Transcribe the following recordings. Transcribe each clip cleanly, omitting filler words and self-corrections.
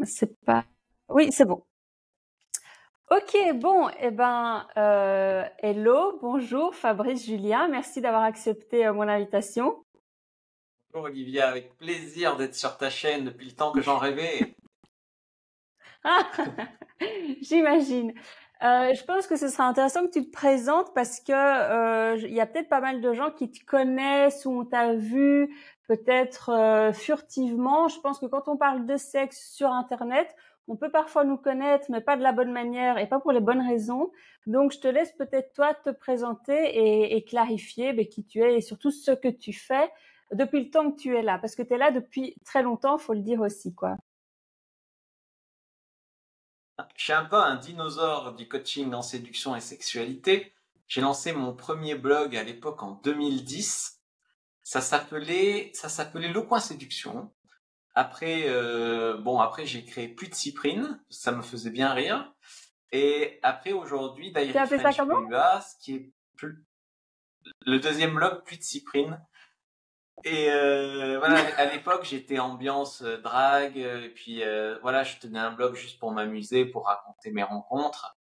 C'est pas... Oui, c'est bon. Ok, bon, eh ben, hello, bonjour, Fabrice Julien, merci d'avoir accepté mon invitation. Bonjour Olivia, avec plaisir d'être sur ta chaîne depuis le temps que j'en rêvais. Ah, j'imagine. Je pense que ce sera intéressant que tu te présentes parce que il y a peut-être pas mal de gens qui te connaissent ou on t'a vu peut-être furtivement. Je pense que quand on parle de sexe sur Internet, on peut parfois nous connaître, mais pas de la bonne manière et pas pour les bonnes raisons. Donc, je te laisse peut-être toi te présenter et clarifier qui tu es et surtout ce que tu fais depuis le temps que tu es là. Parce que tu es là depuis très longtemps, faut le dire aussi, quoi. Je suis un peu un dinosaure du coaching en séduction et sexualité. J'ai lancé mon premier blog à l'époque en 2010. Ça s'appelait Le Coin Séduction. Après, après j'ai créé Plus de Cyprine, ça me faisait bien rire. Et après aujourd'hui, Tu as Diary appelé ça French comment? PUA, ce qui est plus... le deuxième blog Plus de Cyprine. Et voilà, à l'époque, j'étais ambiance drague, et puis voilà, je tenais un blog juste pour m'amuser, pour raconter mes rencontres.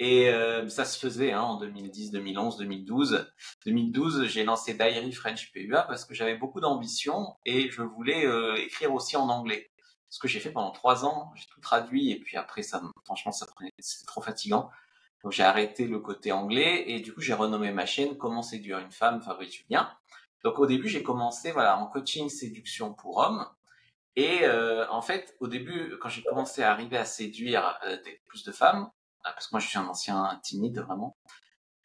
Et ça se faisait en 2010, 2011, 2012. 2012, j'ai lancé Diary French PUA parce que j'avais beaucoup d'ambition et je voulais écrire aussi en anglais. Ce que j'ai fait pendant 3 ans, j'ai tout traduit et puis après, franchement, c'était trop fatigant. Donc j'ai arrêté le côté anglais et du coup j'ai renommé ma chaîne Comment séduire une femme, Fabrice Julien. Donc au début j'ai commencé voilà en coaching séduction pour hommes et en fait au début quand j'ai commencé à arriver à séduire plus de femmes parce que moi je suis un ancien timide vraiment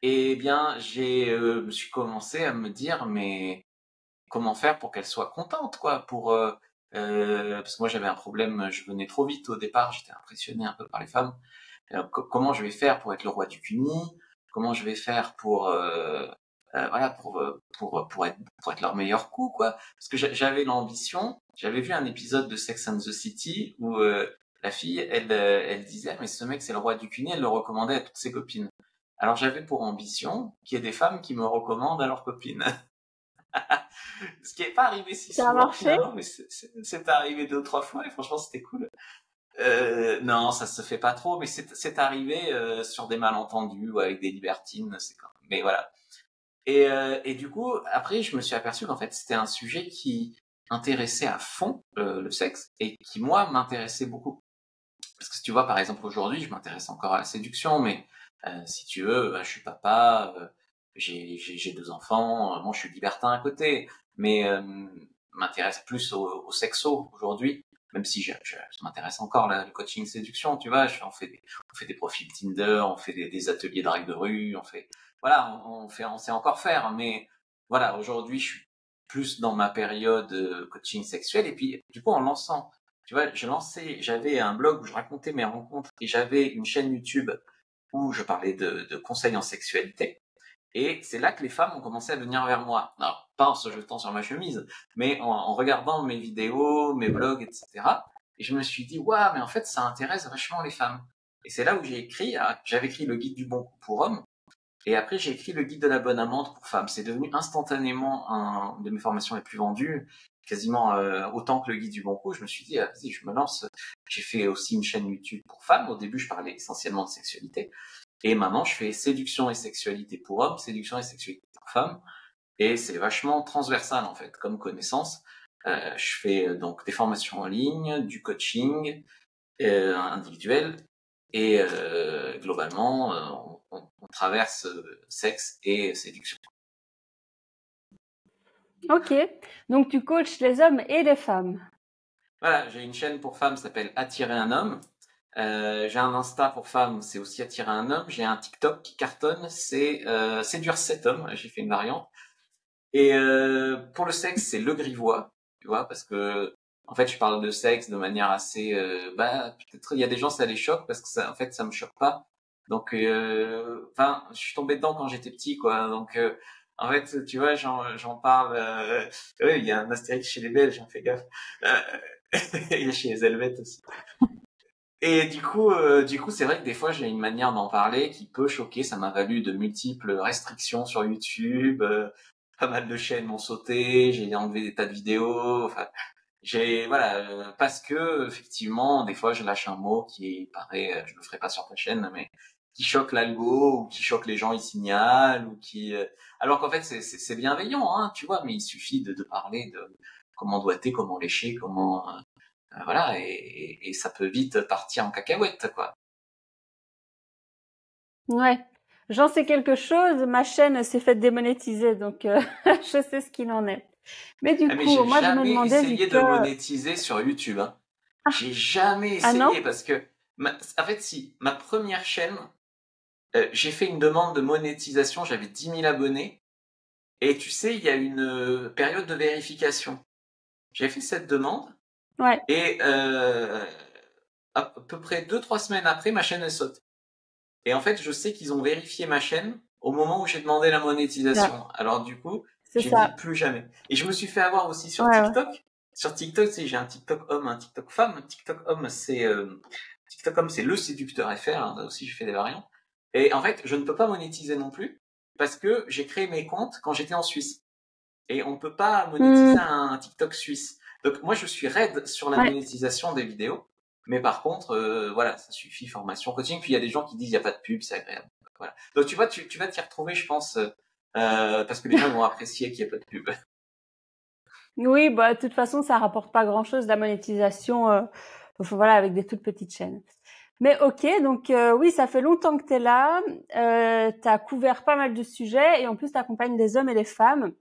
et bien j'ai me suis commencé à me dire mais comment faire pour qu'elle soit contente quoi pour parce que moi j'avais un problème, je venais trop vite au départ, j'étais impressionné un peu par les femmes. Alors, comment je vais faire pour être le roi du cuni? Comment je vais faire pour voilà pour être leur meilleur coup quoi? Parce que j'avais l'ambition. J'avais vu un épisode de Sex and the City où la fille elle disait mais ce mec c'est le roi du cuni. Elle le recommandait à toutes ses copines. Alors j'avais pour ambition qu'il y ait des femmes qui me recommandent à leurs copines. Ce qui n'est pas arrivé si Ça a souvent marché? finalement, mais c'est arrivé 2 ou 3 fois et franchement c'était cool. Non, ça se fait pas trop, mais c'est arrivé sur des malentendus ou avec des libertines, mais voilà. Et du coup, après, je me suis aperçu qu'en fait, c'était un sujet qui intéressait à fond le sexe et qui moi m'intéressait beaucoup. Parce que si tu vois, par exemple, aujourd'hui, je m'intéresse encore à la séduction, mais si tu veux, je suis papa, j'ai 2 enfants, moi je suis libertin à côté, mais m'intéresse plus au sexo aujourd'hui, même si ça m'intéresse encore le coaching séduction, tu vois, on fait des profils Tinder, on fait des ateliers drague de rue, voilà, on sait encore faire, mais voilà, aujourd'hui je suis plus dans ma période coaching sexuel, et puis du coup en lançant tu vois, j'avais un blog où je racontais mes rencontres et j'avais une chaîne YouTube où je parlais de conseils en sexualité. Et c'est là que les femmes ont commencé à venir vers moi. Alors, pas en se jetant sur ma chemise, mais en regardant mes vidéos, mes blogs, etc. Et je me suis dit, waouh, mais en fait, ça intéresse vachement les femmes. Et c'est là où j'avais écrit le guide du bon coup pour hommes. Et après, j'ai écrit le guide de la bonne amante pour femmes. C'est devenu instantanément un de mes formations les plus vendues, quasiment autant que le guide du bon coup. Je me suis dit, vas-y, je me lance. J'ai fait aussi une chaîne YouTube pour femmes. Au début, je parlais essentiellement de sexualité. Et maintenant, je fais séduction et sexualité pour hommes, séduction et sexualité pour femmes. Et c'est vachement transversal, en fait, comme connaissance. Je fais donc des formations en ligne, du coaching individuel. Et globalement, on traverse sexe et séduction. Ok. Donc tu coaches les hommes et les femmes. Voilà, j'ai une chaîne pour femmes, ça s'appelle Attirer un homme. J'ai un Insta pour femmes, c'est aussi Attirer un homme. J'ai un TikTok qui cartonne, c'est Séduire 7 hommes. J'ai fait une variante. Et pour le sexe, c'est Le Grivois, tu vois, parce que en fait, je parle de sexe de manière assez, peut-être il y a des gens ça les choque parce que ça, en fait, ça me choque pas. Donc, enfin, je suis tombé dedans quand j'étais petit, quoi. Donc, en fait, tu vois, j'en parle. Ouais, il y a un Astérix chez les Belges, hein, fais gaffe. Euh, il y a chez les Helvètes aussi. Et du coup, c'est vrai que des fois, j'ai une manière d'en parler qui peut choquer. Ça m'a valu de multiples restrictions sur YouTube. Pas mal de chaînes m'ont sauté. J'ai enlevé des tas de vidéos. Enfin, Voilà, parce que effectivement, des fois, je lâche un mot qui paraît, je le ferai pas sur ta chaîne, mais qui choque l'algo ou qui choque les gens, ils signalent ou qui, alors qu'en fait, c'est bienveillant, hein, tu vois, mais il suffit de parler de comment doigter, comment lécher, comment, voilà, et ça peut vite partir en cacahuète, quoi. Ouais. J'en sais quelque chose. Ma chaîne s'est faite démonétiser, donc je sais ce qu'il en est. Mais du Ah, mais coup, j'ai moi, je me jamais demandais, vu essayé que... de monétiser sur YouTube, hein. Ah, J'ai jamais ah essayé non? parce que, en fait, si, ma première chaîne, j'ai fait une demande de monétisation, j'avais 10 000 abonnés, et tu sais, il y a une période de vérification. J'ai fait cette demande, Ouais. et à peu près 2-3 semaines après, ma chaîne elle saute. Et en fait, je sais qu'ils ont vérifié ma chaîne au moment où j'ai demandé la Ouais. monétisation. Alors du coup, C'est j'ai dit ça. plus jamais. Et je me suis fait avoir aussi sur Ouais, ouais. TikTok. Sur TikTok, tu sais, j'ai un TikTok homme, un TikTok femme. TikTok homme, TikTok homme, c'est le séducteur FR. Hein, là aussi, j'ai fait des variantes. Et en fait, je ne peux pas monétiser non plus parce que j'ai créé mes comptes quand j'étais en Suisse. Et on ne peut pas monétiser Hmm. un TikTok suisse. Donc moi, je suis raide sur la Ouais. monétisation des vidéos. Mais par contre, voilà, ça suffit, formation, coaching. Puis il y a des gens qui disent il n'y a pas de pub, c'est agréable. Voilà. Donc tu vois, tu vas t'y retrouver, je pense, parce que les gens ils vont apprécier qu'il n'y ait pas de pub. Oui, bah, de toute façon, ça rapporte pas grand-chose, la monétisation, voilà, avec des toutes petites chaînes. Mais ok, donc oui, ça fait longtemps que tu es là, tu as couvert pas mal de sujets et en plus tu accompagnes des hommes et des femmes.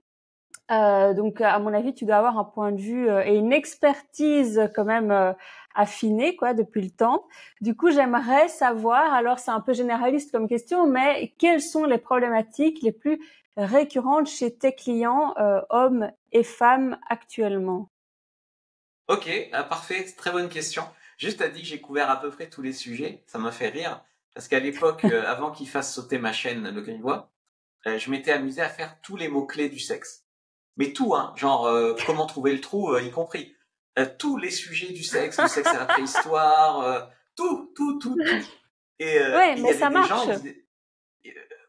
Donc à mon avis, tu dois avoir un point de vue et une expertise quand même affinée quoi depuis le temps. Du coup, j'aimerais savoir, alors c'est un peu généraliste comme question, mais quelles sont les problématiques les plus récurrentes chez tes clients, hommes et femmes actuellement? Ok, parfait, très bonne question. Juste à dit que j'ai couvert à peu près tous les sujets, ça m'a fait rire, parce qu'à l'époque, avant qu'ils fassent sauter ma chaîne, le Grivois, je m'étais amusé à faire tous les mots-clés du sexe. Mais tout, hein, genre comment trouver le trou, y compris. Tous les sujets du sexe à la préhistoire, tout. Ouais, Et il y mais avait ça des gens, marche. ils disaient,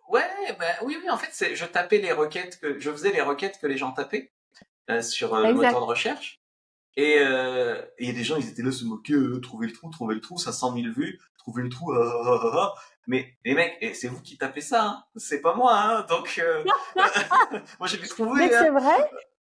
ouais, bah, oui, en fait, je tapais les requêtes je faisais les requêtes que les gens tapaient sur le moteur de Exact. recherche. Et il y a des gens, ils étaient là se moquer, trouver le trou, ça 100 000 vues, trouver le trou, Mais les mecs, et c'est vous qui tapez ça, hein, c'est pas moi, hein, donc moi j'ai pu Mais trouver, hein. c'est vrai.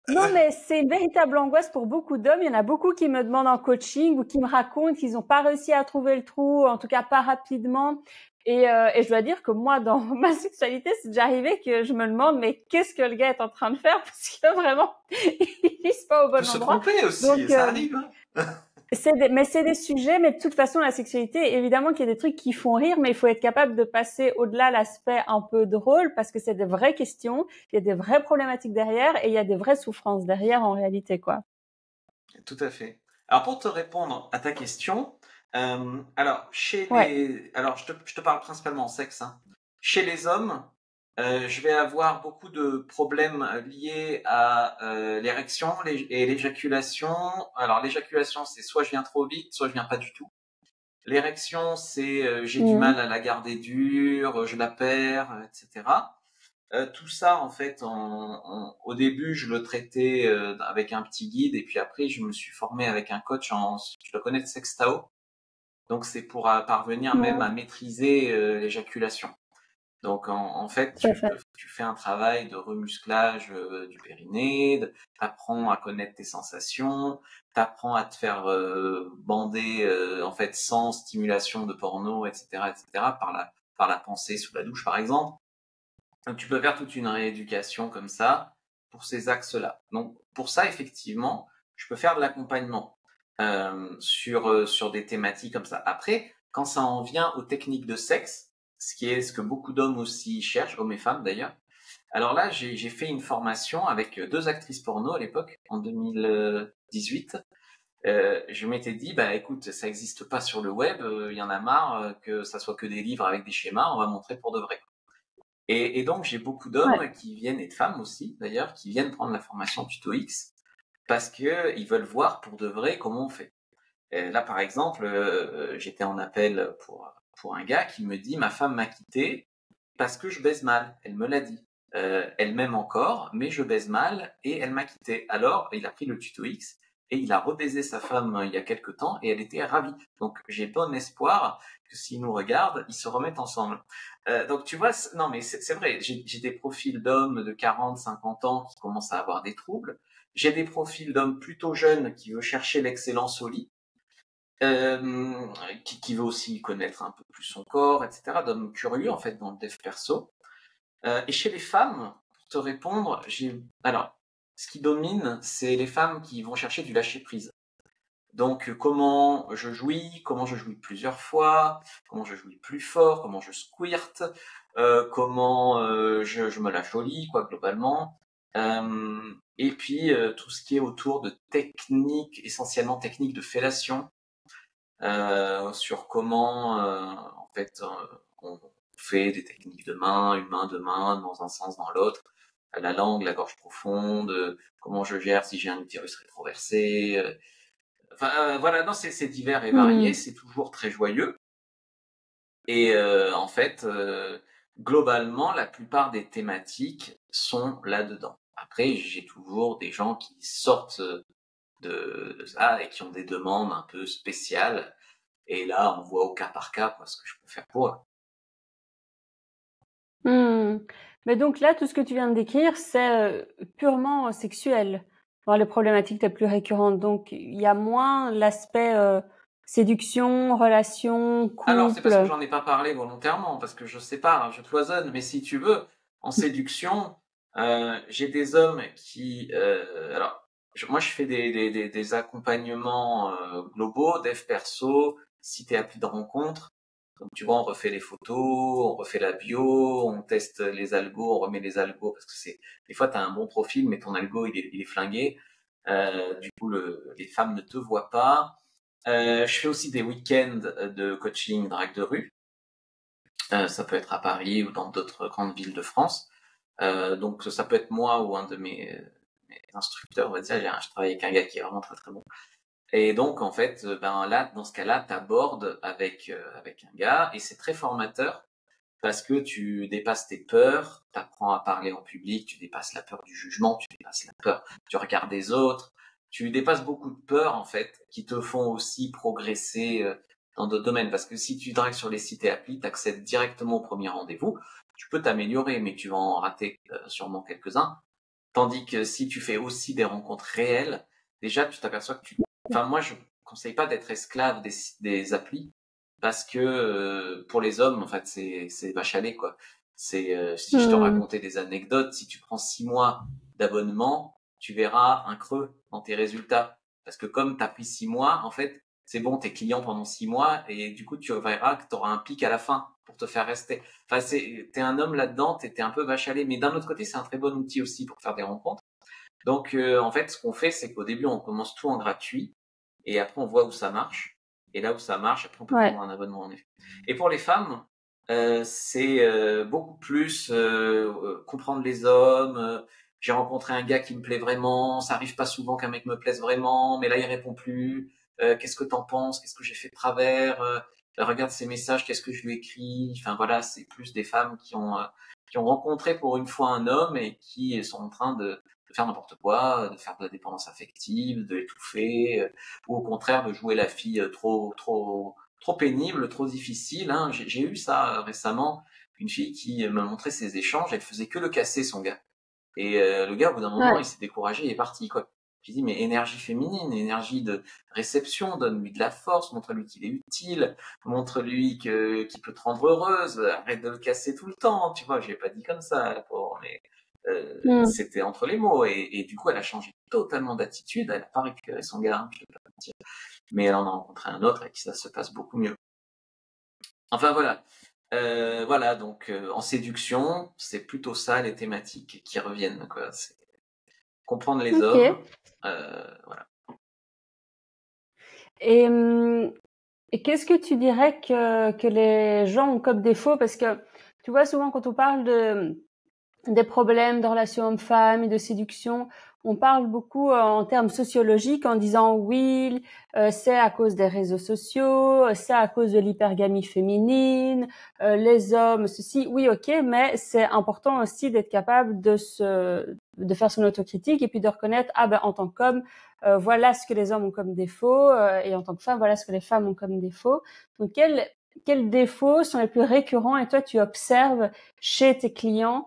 Non, mais c'est une véritable angoisse pour beaucoup d'hommes. Il y en a beaucoup qui me demandent en coaching ou qui me racontent qu'ils n'ont pas réussi à trouver le trou, en tout cas pas rapidement. Et je dois dire que moi, dans ma sexualité, c'est déjà arrivé que je me demande, mais qu'est-ce que le gars est en train de faire? Parce que vraiment, il vise pas au On peut bon se endroit. tromper aussi, Donc, ça arrive, hein. mais c'est des sujets, mais de toute façon, la sexualité, évidemment qu'il y a des trucs qui font rire, mais il faut être capable de passer au-delà l'aspect un peu drôle, parce que c'est des vraies questions, il y a des vraies problématiques derrière, et il y a des vraies souffrances derrière en réalité, quoi. Tout à fait. Alors pour te répondre à ta question, alors Ouais. je te parle principalement en sexe, hein. Chez les hommes, je vais avoir beaucoup de problèmes liés à l'érection et l'éjaculation. Alors l'éjaculation, c'est soit je viens trop vite, soit je viens pas du tout. L'érection, c'est j'ai du Mhm. mal à la garder dure, je la perds, etc. Tout ça, en fait, au début, je le traitais avec un petit guide, et puis après, je me suis formé avec un coach tu dois connaître Sextao. Donc, c'est pour parvenir même à Non, maîtriser l'éjaculation. Donc, en fait, tout à fait. tu fais un travail de remusclage du périnée, t'apprends à connaître tes sensations, t'apprends à te faire bander, en fait, sans stimulation de porno, etc., par la pensée sous la douche, par exemple. Donc, tu peux faire toute une rééducation comme ça pour ces axes-là. Donc, pour ça, effectivement, je peux faire de l'accompagnement sur des thématiques comme ça. Après, quand ça en vient aux techniques de sexe, ce qui est ce que beaucoup d'hommes aussi cherchent, hommes et femmes d'ailleurs. Alors là, j'ai fait une formation avec deux actrices porno à l'époque, en 2018. Je m'étais dit, bah écoute, ça n'existe pas sur le web, il y en a marre que ça soit que des livres avec des schémas, on va montrer pour de vrai. Et donc, j'ai beaucoup Ouais. d'hommes qui viennent, et de femmes aussi, d'ailleurs, qui viennent prendre la formation Tuto X parce que ils veulent voir pour de vrai comment on fait. Et là, par exemple, j'étais en appel pour un gars qui me dit, ma femme m'a quitté parce que je baise mal. Elle me l'a dit. Elle m'aime encore, mais je baise mal et elle m'a quitté. Alors, il a pris le Tuto X et il a rebaisé sa femme il y a quelque temps et elle était ravie. Donc j'ai bon espoir que s'ils nous regardent, ils se remettent ensemble. Donc tu vois, non mais c'est vrai, j'ai des profils d'hommes de 40, 50 ans qui commencent à avoir des troubles. J'ai des profils d'hommes plutôt jeunes qui veulent chercher l'excellence au lit, qui veut aussi connaître un peu plus son corps, etc. D'hommes curieux en fait dans le dev perso. Et chez les femmes, pour te répondre, alors ce qui domine, c'est les femmes qui vont chercher du lâcher prise. Donc comment je jouis plusieurs fois, comment je jouis plus fort, comment je squirt, comment je me lâche au lit, quoi, globalement. Et puis tout ce qui est autour de techniques, essentiellement techniques de fellation, sur comment en fait on fait des techniques de main, une main, deux mains, dans un sens, dans l'autre, la langue, la gorge profonde, comment je gère si j'ai un utérus rétroversé. Enfin voilà, non, c'est divers et varié, c'est toujours très joyeux. Et en fait, globalement, la plupart des thématiques sont là-dedans. Après, j'ai toujours des gens qui sortent de ça et qui ont des demandes un peu spéciales. Et là, on voit au cas par cas, quoi, ce que je peux faire pour eux. Mais donc là, tout ce que tu viens de décrire, c'est purement sexuel. Enfin, les problématiques les plus récurrentes. Donc, il y a moins l'aspect séduction, relation, Alors, c'est parce que couple. j'en ai pas parlé volontairement, parce que je sais pas, hein, je cloisonne, mais si tu veux, en séduction, j'ai des hommes qui... alors, moi, je fais des accompagnements globaux, dev perso, site et appli de rencontre. Donc, tu vois, on refait les photos, on refait la bio, on teste les algos, on remet les algos, parce que des fois, tu as un bon profil, mais ton algo, il est flingué. Du coup, les femmes ne te voient pas. Je fais aussi des week-ends de coaching drague de rue. Ça peut être à Paris ou dans d'autres grandes villes de France. Donc ça peut être moi ou un de mes instructeurs, on va dire. Je travaille avec un gars qui est vraiment très très bon. Et donc en fait, ben là, dans ce cas-là, t'abordes avec un gars et c'est très formateur parce que tu dépasses tes peurs, t'apprends à parler en public, tu dépasses la peur du jugement, tu dépasses la peur du regard des autres, tu dépasses beaucoup de peurs en fait qui te font aussi progresser dans d'autres domaines. Parce que si tu dragues sur les sites et applis, t'accèdes directement au premier rendez-vous, tu peux t'améliorer, mais tu vas en rater sûrement quelques-uns. Tandis que si tu fais aussi des rencontres réelles, déjà tu t'aperçois que Enfin moi je conseille pas d'être esclave des applis parce que pour les hommes en fait c'est vache à lait quoi. C'est si je te racontais des anecdotes, si tu prends 6 mois d'abonnement, tu verras un creux dans tes résultats parce que comme tu as pris 6 mois, en fait c'est bon, t'es client pendant 6 mois et du coup tu verras que tu auras un pic à la fin pour te faire rester. Enfin t'es un homme là-dedans, t'es un peu vache à lait, mais d'un autre côté c'est un très bon outil aussi pour faire des rencontres. Donc en fait ce qu'on fait c'est qu'au début on commence tout en gratuit et après on voit où ça marche. Et là où ça marche, après on peut prendre un abonnement en effet. Et pour les femmes, c'est beaucoup plus comprendre les hommes. J'ai rencontré un gars qui me plaît vraiment. Ça arrive pas souvent qu'un mec me plaise vraiment, mais là il répond plus. Qu'est-ce que t'en penses? Qu'est-ce que j'ai fait de travers? Regarde ses messages. Qu'est-ce que je lui écris? Enfin voilà, c'est plus des femmes qui ont rencontré pour une fois un homme et qui sont en train de faire n'importe quoi, de faire de la dépendance affective, de l'étouffer, ou au contraire de jouer la fille trop pénible, trop difficile. Hein. J'ai eu ça récemment, une fille qui m'a montré ses échanges, elle faisait que le casser son gars. Et le gars, au bout d'un moment, il s'est découragé, il est parti, quoi. J'ai dit, mais énergie féminine, énergie de réception, donne-lui de la force, montre-lui qu'il est utile, montre-lui qu'il peut te rendre heureuse, arrête de le casser tout le temps, tu vois, j'ai pas dit comme ça, mais c'était entre les mots, et du coup, elle a changé totalement d'attitude, elle a pas récupéré son gars, hein, je vais pas te mentir. Mais elle en a rencontré un autre avec qui ça se passe beaucoup mieux. Enfin, voilà. Voilà, donc en séduction, c'est plutôt ça les thématiques qui reviennent, quoi. C'est comprendre les hommes, voilà. Et qu'est-ce que tu dirais que les gens ont comme défaut? Parce que tu vois, souvent quand on parle des problèmes de relations hommes-femmes et de séduction, on parle beaucoup en termes sociologiques en disant oui, c'est à cause des réseaux sociaux, c'est à cause de l'hypergamie féminine, les hommes, ceci, oui, ok, mais c'est important aussi d'être capable de faire son autocritique et puis de reconnaître, ah ben, en tant qu'homme, voilà ce que les hommes ont comme défaut, et en tant que femme, voilà ce que les femmes ont comme défaut. Donc, quels défauts sont les plus récurrents et toi, tu observes chez tes clients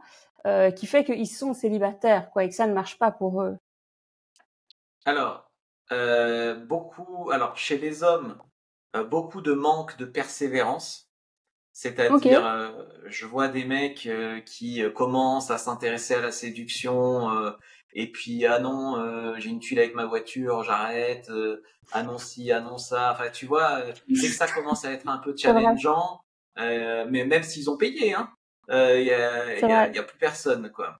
qui fait qu'ils sont célibataires, quoi, et que ça ne marche pas pour eux? Alors, alors chez les hommes, beaucoup de manque de persévérance. Ok. C'est-à-dire, je vois des mecs qui commencent à s'intéresser à la séduction, et puis ah non, j'ai une tuile avec ma voiture, j'arrête. Ah non ci, ah non ça. Enfin, tu vois, dès que ça commence à être un peu C'est vrai, challengeant, mais même s'ils ont payé, hein, c'est vrai. y a plus personne, quoi.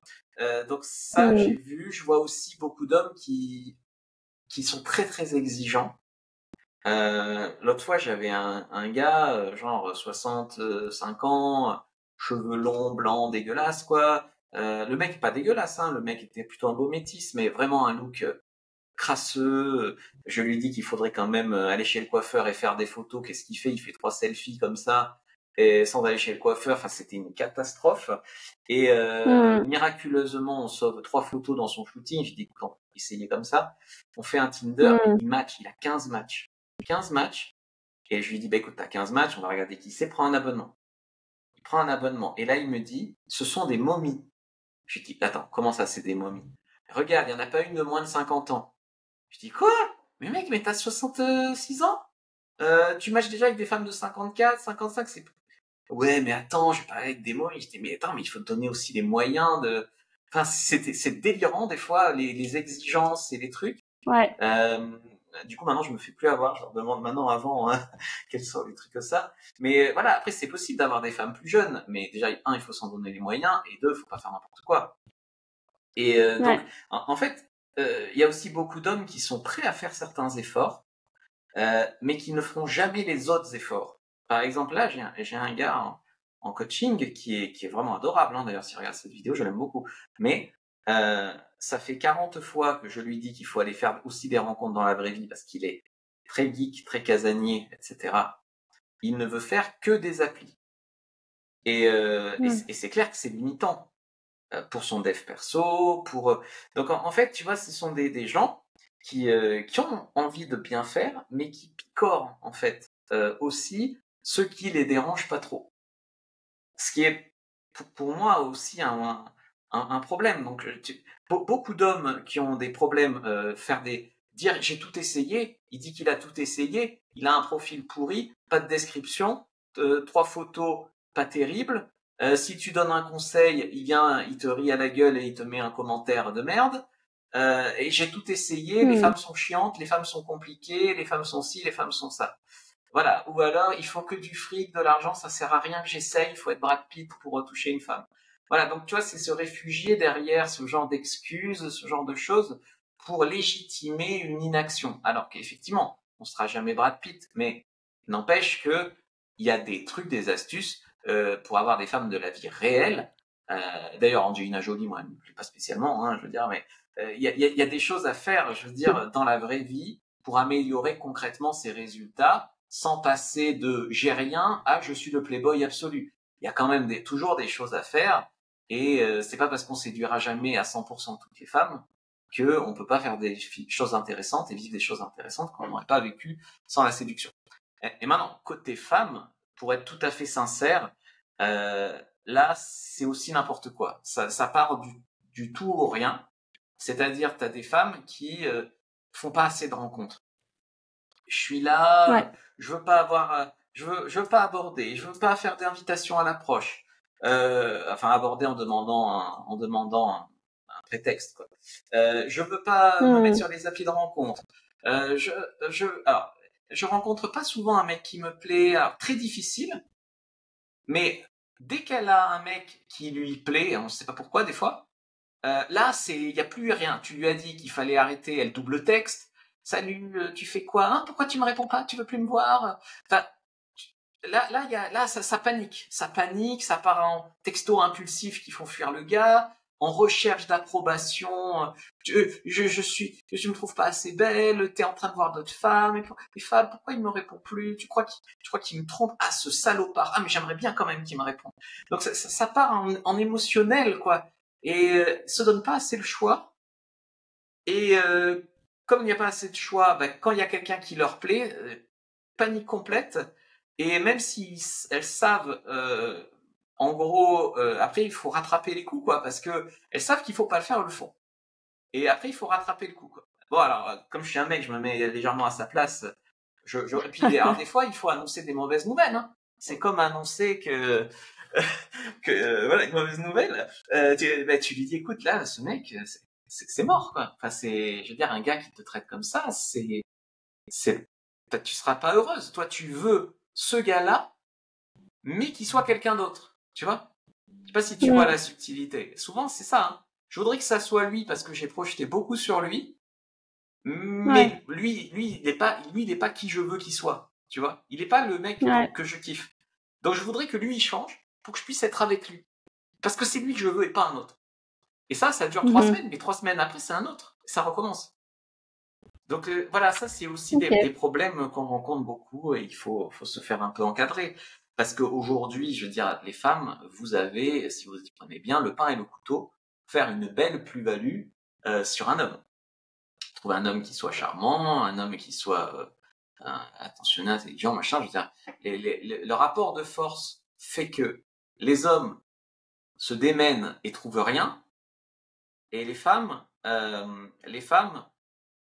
Donc ça, j'ai Hmm. vu. Je vois aussi beaucoup d'hommes qui sont très très exigeants. L'autre fois, j'avais un gars, genre 65 ans, cheveux longs, blancs, dégueulasses, quoi. Le mec pas dégueulasse, hein. Le mec était plutôt un beau métis, mais vraiment un look crasseux. Je lui dis qu'il faudrait quand même aller chez le coiffeur et faire des photos. Qu'est-ce qu'il fait? Il fait 3 selfies comme ça, et sans aller chez le coiffeur. Enfin, c'était une catastrophe. Et Hmm. miraculeusement, on sauve 3 photos dans son shooting. J'ai dit, quand essayez comme ça. On fait un Tinder et Hmm. il match. Il a 15 matchs. 15 matchs. Et je lui dis, bah écoute, t'as 15 matchs, on va regarder qui c'est, prends un abonnement. Il prend un abonnement. Et là, il me dit, ce sont des momies. Je lui dis, attends, comment ça, c'est des momies? Regarde, il n'y en a pas une de moins de 50 ans. Je dis, quoi? Mais mec, mais t'as 66 ans? Tu matches déjà avec des femmes de 54, 55, c'est... Ouais, mais attends, je vais parler avec des momies. Je dis, mais attends, mais il faut te donner aussi les moyens de... Enfin, c'est délirant, des fois, les exigences et les trucs. Ouais. Du coup, maintenant, je me fais plus avoir. Je leur demande maintenant, avant, hein, quels sont les trucs que ça. Mais voilà, après, c'est possible d'avoir des femmes plus jeunes. Mais déjà, un, il faut s'en donner les moyens. Et deux, il faut pas faire n'importe quoi. Et donc, Ouais. en fait, il y a aussi beaucoup d'hommes qui sont prêts à faire certains efforts, mais qui ne feront jamais les autres efforts. Par exemple, là, j'ai un gars en coaching qui est vraiment adorable. Hein, d'ailleurs, s'il regarde cette vidéo, je l'aime beaucoup. Mais ça fait 40 fois que je lui dis qu'il faut aller faire aussi des rencontres dans la vraie vie parce qu'il est très geek, très casanier, etc. Il ne veut faire que des applis. Hmm. Et c'est clair que c'est limitant pour son dev perso, pour... Donc en fait, tu vois, ce sont des gens qui ont envie de bien faire, mais qui picorent en fait aussi ceux qui les dérangent pas trop. Ce qui est pour moi aussi un problème. Donc beaucoup d'hommes qui ont des problèmes, dire j'ai tout essayé, il dit qu'il a tout essayé, il a un profil pourri, pas de description, 3 photos pas terribles. Si tu donnes un conseil, il vient, il te rit à la gueule et il te met un commentaire de merde. Et j'ai tout essayé, les Hmm. femmes sont chiantes, les femmes sont compliquées, les femmes sont ci, les femmes sont ça. Voilà. Ou alors, il faut que du fric, de l'argent, ça sert à rien que j'essaye, il faut être Brad Pitt pour retoucher une femme. Voilà. Donc, tu vois, c'est se réfugier derrière ce genre d'excuses, ce genre de choses pour légitimer une inaction. Alors qu'effectivement, on sera jamais Brad Pitt, mais n'empêche que il y a des trucs, des astuces pour avoir des femmes de la vie réelle. D'ailleurs, Angelina Jolie, moi, elle me plaît pas spécialement, hein, je veux dire, mais il y a des choses à faire, je veux dire, dans la vraie vie pour améliorer concrètement ses résultats sans passer de j'ai rien à je suis le playboy absolu. Il y a quand même toujours des choses à faire et c'est pas parce qu'on séduira jamais à 100% toutes les femmes que on peut pas faire des choses intéressantes et vivre des choses intéressantes qu'on n'aurait pas vécu sans la séduction. Et maintenant, côté femme, pour être tout à fait sincère, là, c'est aussi n'importe quoi. Ça part du tout au rien. C'est-à-dire, tu as des femmes qui font pas assez de rencontres. Je suis là, Ouais. je veux pas avoir, je veux pas aborder, je veux pas faire d'invitation à l'approche. Enfin, aborder en demandant un prétexte, quoi. Je veux pas me mettre Hmm. sur les applis de rencontre. Alors, je rencontre pas souvent un mec qui me plaît. Alors, très difficile, mais dès qu'elle a un mec qui lui plaît, on ne sait pas pourquoi des fois, là, il y a plus rien. Tu lui as dit qu'il fallait arrêter, elle double texte. Salut, tu fais quoi? Hein, pourquoi tu me réponds pas? Tu veux plus me voir? Enfin, là, ça panique. Ça panique, ça part en texto impulsif qui font fuir le gars. en recherche d'approbation. Je me trouve pas assez belle. T'es en train de voir d'autres femmes. Et femmes, pourquoi il me répond plus? Tu crois qu'il me trompe? Ah, ce salopard. Ah, mais j'aimerais bien quand même qu'il me réponde. Donc ça part en émotionnel, quoi. Et se donne pas assez le choix. Et comme il n'y a pas assez de choix, ben, quand il y a quelqu'un qui leur plaît, panique complète. Et même si elles savent, en gros, après il faut rattraper les coups, quoi, parce que elles savent qu'il faut pas le faire, elles le font. Et après il faut rattraper le coup, quoi. Bon alors, comme je suis un mec, je me mets légèrement à sa place. Et puis alors des fois il faut annoncer des mauvaises nouvelles. Hein. C'est comme annoncer que voilà une mauvaise nouvelle. Tu lui dis écoute là, ce mec, c'est mort, quoi. Enfin je veux dire un gars qui te traite comme ça, tu seras pas heureuse. Toi, tu veux ce gars-là, mais qu'il soit quelqu'un d'autre. Tu vois? Je sais pas si tu vois la subtilité. Souvent, c'est ça. Hein. Je voudrais que ça soit lui parce que j'ai projeté beaucoup sur lui, mais lui, il n'est pas qui je veux qu'il soit. Tu vois? Il n'est pas le mec que je kiffe. Donc, je voudrais que lui, il change pour que je puisse être avec lui. Parce que c'est lui que je veux et pas un autre. Et ça dure 3 semaines, mais 3 semaines après, c'est un autre. Ça recommence. Donc voilà, ça c'est aussi des problèmes qu'on rencontre beaucoup et il faut se faire un peu encadrer. Parce qu'aujourd'hui, je veux dire, les femmes, vous avez, si vous y prenez bien, le pain et le couteau, faire une belle plus-value sur un homme. Trouver un homme qui soit charmant, un homme qui soit attentionné, intelligent, machin. Je veux dire, le rapport de force fait que les hommes se démènent et trouvent rien, et les femmes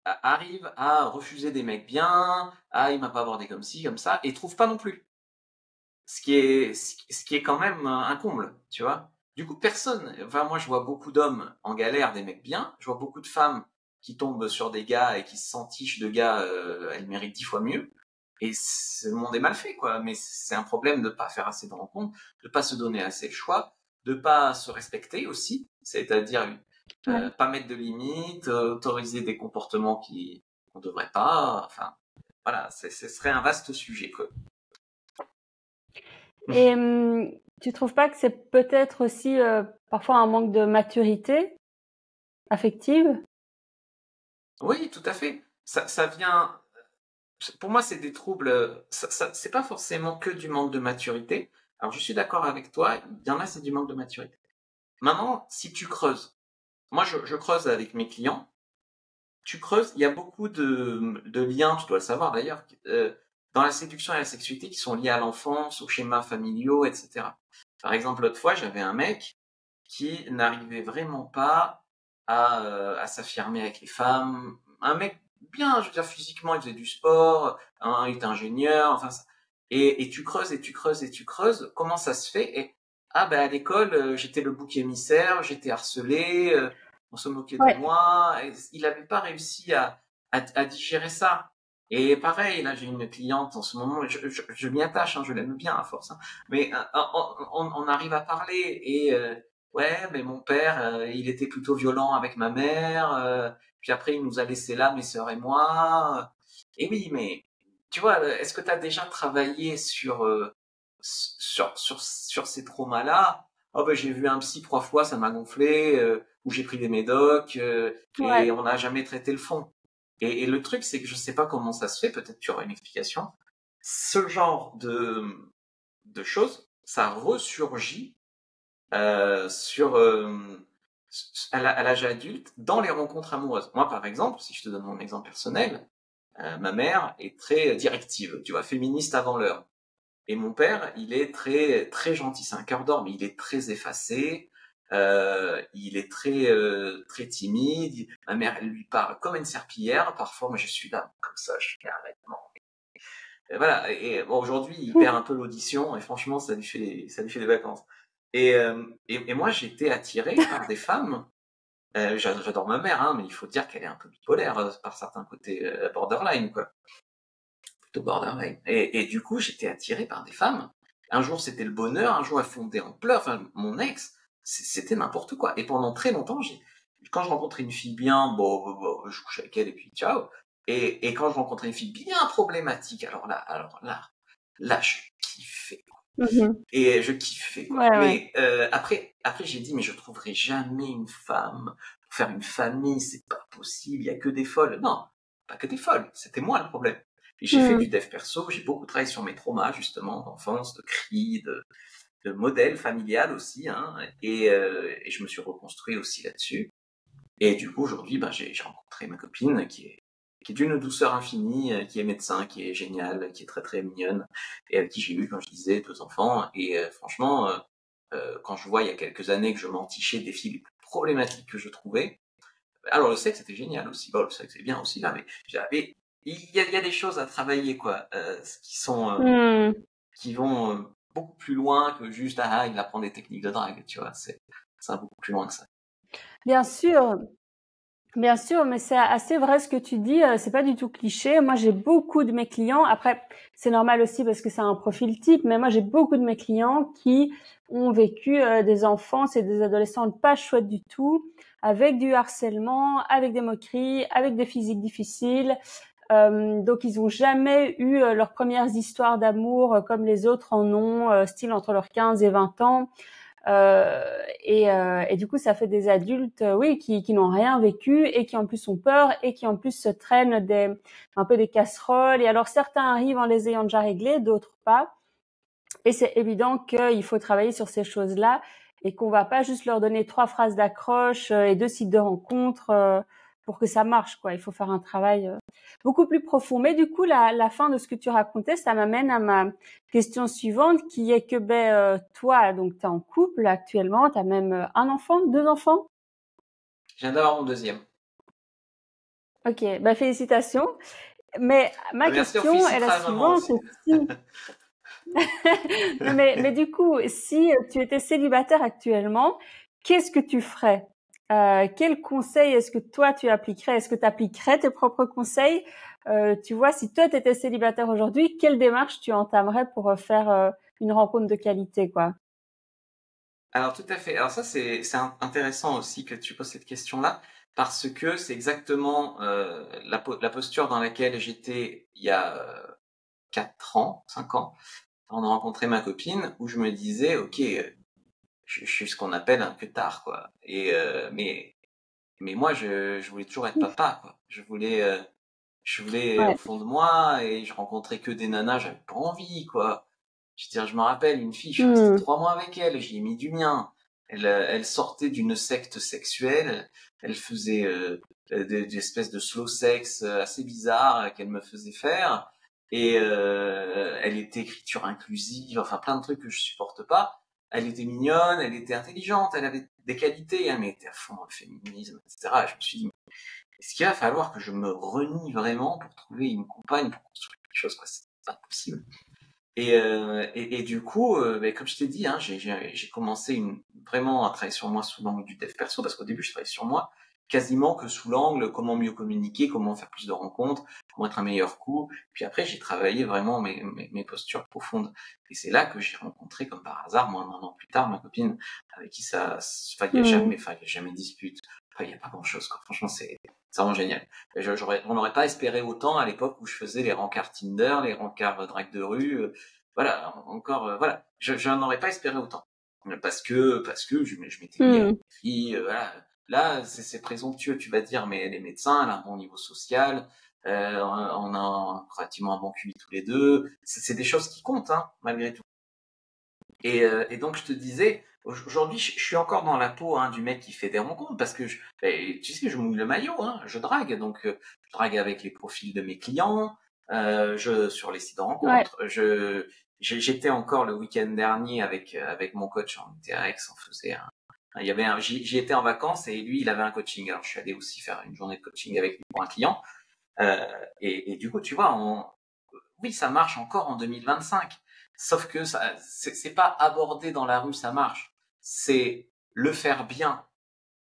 arrive à refuser des mecs bien, il m'a pas abordé comme ci, comme ça, et trouve pas non plus. Ce qui est quand même un comble, tu vois. Du coup, moi je vois beaucoup d'hommes en galère, des mecs bien, je vois beaucoup de femmes qui tombent sur des gars et qui se sentichent de gars, elles méritent 10 fois mieux. Et le monde est mal fait, quoi. Mais c'est un problème de pas faire assez de rencontres, de pas se donner assez de choix, de pas se respecter aussi. C'est-à-dire, pas mettre de limites, autoriser des comportements qu'on devrait pas. Enfin, voilà, ce serait un vaste sujet, quoi. Et tu trouves pas que c'est peut-être aussi parfois un manque de maturité affective? Oui, tout à fait. Ça vient. Pour moi, c'est des troubles. C'est pas forcément que du manque de maturité. Alors, je suis d'accord avec toi. Il y en a, c'est du manque de maturité. Maintenant, si tu creuses, moi, je creuse avec mes clients. Tu creuses, il y a beaucoup de liens, tu dois le savoir d'ailleurs, dans la séduction et la sexualité qui sont liés à l'enfance, aux schémas familiaux, etc. Par exemple, l'autre fois, j'avais un mec qui n'arrivait vraiment pas à s'affirmer avec les femmes. Un mec bien, je veux dire, physiquement, il faisait du sport, hein, il était ingénieur, enfin, et tu creuses et tu creuses et tu creuses, comment ça se fait? Et, à l'école, j'étais le bouc émissaire, j'étais harcelé, on se moquait de moi, et il n'avait pas réussi à digérer ça. Et pareil, là, j'ai une cliente en ce moment, je m'y attache, hein, je l'aime bien à force, hein, mais on arrive à parler et ouais, mais mon père, il était plutôt violent avec ma mère, puis après il nous a laissé là, mes sœurs et moi. Et oui, mais tu vois, est-ce que tu as déjà travaillé sur ces traumas-là? Oh ben j'ai vu un psy 3 fois, ça m'a gonflé, ou j'ai pris des médocs, et on n'a jamais traité le fond. Et le truc, c'est que je sais pas comment ça se fait, peut-être tu auras une explication. Ce genre de choses, ça ressurgit à l'âge adulte dans les rencontres amoureuses. Moi, par exemple, si je te donne mon exemple personnel, ma mère est très directive, tu vois, féministe avant l'heure. Et mon père, il est très très gentil, c'est un cœur d'or, mais il est très effacé. Il est très timide. Ma mère, elle lui parle comme une serpillière. Parfois, moi, je suis là comme ça, je suis arrête-moi. Et voilà. Et bon, aujourd'hui, il perd un peu l'audition et franchement, ça lui fait des vacances. Et moi, j'étais attiré par des femmes. J'adore ma mère, hein, mais il faut dire qu'elle est un peu bipolaire par certains côtés borderline, quoi. Plutôt borderline. Et du coup, j'étais attiré par des femmes. Un jour, c'était le bonheur. Un jour, elle fondait en pleurs. Enfin, mon ex, c'était n'importe quoi. Et pendant très longtemps, quand je rencontrais une fille bien, bon, je couchais avec elle et puis ciao. Et quand je rencontrais une fille bien problématique, alors là, je kiffais. Mhm. Et je kiffais, quoi. Ouais, ouais. Mais après, j'ai dit, mais je trouverai jamais une femme pour faire une famille, c'est pas possible, il y a que des folles. Non, pas que des folles, c'était moi le problème. Et j'ai fait du Hmm. dev perso, j'ai beaucoup travaillé sur mes traumas, justement, d'enfance, de cris, de modèle familial aussi, hein, et je me suis reconstruit aussi là-dessus. Et du coup, aujourd'hui, ben, j'ai rencontré ma copine qui est d'une douceur infinie, qui est médecin, qui est géniale, qui est très très mignonne, et avec qui j'ai eu, comme je disais, 2 enfants. Et franchement, quand je vois il y a quelques années que je m'entichais des filles les plus problématiques que je trouvais, alors le sexe c'était génial aussi, bon, le sexe c'est bien aussi là, mais j'avais, il y a des choses à travailler quoi, Hmm. qui vont beaucoup plus loin que juste il apprend des techniques de drague, tu vois, ça va beaucoup plus loin que ça. Bien sûr. Bien sûr, mais c'est assez vrai ce que tu dis. C'est pas du tout cliché. Moi, j'ai beaucoup de mes clients. Après, c'est normal aussi parce que c'est un profil type. Mais moi, j'ai beaucoup de mes clients qui ont vécu des enfances et des adolescents pas chouettes du tout, avec du harcèlement, avec des moqueries, avec des physiques difficiles. Donc, ils ont jamais eu leurs premières histoires d'amour comme les autres en ont, style entre leurs 15 et 20 ans. Et du coup, ça fait des adultes, oui, qui n'ont rien vécu et qui en plus ont peur et qui en plus se traînent un peu des casseroles. Et alors, certains arrivent en les ayant déjà réglés, d'autres pas. Et c'est évident qu'il faut travailler sur ces choses-là et qu'on va pas juste leur donner 3 phrases d'accroche et 2 sites de rencontres pour que ça marche, quoi. Il faut faire un travail beaucoup plus profond. Mais du coup, la fin de ce que tu racontais, ça m'amène à ma question suivante, qui est que toi, donc t'es en couple actuellement, t'as même un enfant, 2 enfants. Je viens d'avoir mon deuxième. Ok, félicitations. Mais ma Merci, on question est la félicitera la maman suivante, aussi. si non, mais du coup, si tu étais célibataire actuellement, qu'est-ce que tu ferais? Quel conseil est-ce que toi tu appliquerais? Est-ce que tu appliquerais tes propres conseils? Tu vois, si toi tu étais célibataire aujourd'hui, quelle démarche tu entamerais pour faire une rencontre de qualité, quoi? Alors tout à fait. Alors ça c'est intéressant aussi que tu poses cette question-là parce que c'est exactement la posture dans laquelle j'étais il y a 4 ans, 5 ans, avant de rencontrer ma copine, où je me disais ok, je suis ce qu'on appelle un tard quoi. Et mais moi je voulais toujours être papa quoi. Je voulais au Ouais. fond de moi et je rencontrais que des nanas, j'avais pas envie quoi. Je veux dire, je me rappelle une fille, je suis resté Hmm. 3 mois avec elle, j'y ai mis du mien. Elle sortait d'une secte sexuelle, elle faisait des espèces de slow sex assez bizarres qu'elle me faisait faire, et elle était écriture inclusive, enfin plein de trucs que je supporte pas. Elle était mignonne, elle était intelligente, elle avait des qualités, hein, mais elle était à fond dans le féminisme, etc. Et je me suis dit, est-ce qu'il va falloir que je me renie vraiment pour trouver une compagne pour construire quelque chose, quoi? C'est pas possible. Et du coup, comme je t'ai dit, hein, j'ai commencé vraiment à travailler sur moi sous l'angle du dev perso, parce qu'au début, je travaillais sur moi quasiment que sous l'angle comment mieux communiquer, comment faire plus de rencontres, comment être un meilleur coup. Puis après, j'ai travaillé vraiment mes postures profondes. Et c'est là que j'ai rencontré, comme par hasard, moi, 1 an plus tard, ma copine, avec qui Hmm. il y a jamais de dispute. Enfin, il y a pas grand-chose, quoi. Franchement, c'est vraiment génial. On n'aurait pas espéré autant à l'époque où je faisais les rencarts Tinder, les rencarts drague de rue, voilà, encore, voilà, je n'en aurais pas espéré autant. Parce que je m'étais mis avec Hmm. une fille, voilà. Là, c'est présomptueux, tu vas dire, mais elle est médecin, elle a un bon niveau social, on a relativement un bon QI tous les deux. C'est des choses qui comptent, hein, malgré tout. Et donc, je te disais, aujourd'hui, je suis encore dans la peau hein, du mec qui fait des rencontres, parce que, tu sais, je mouille le maillot, hein, je drague. Donc, je drague avec les profils de mes clients, sur les sites de Ouais. rencontres. J'étais encore le week-end dernier avec mon coach en TRX, on faisait il y avait j'y étais en vacances et lui, il avait un coaching. Alors, je suis allé aussi faire une journée de coaching avec lui pour un client. Et du coup, tu vois, oui, ça marche encore en 2025. Sauf que ça, c'est pas aborder dans la rue, ça marche. C'est le faire bien.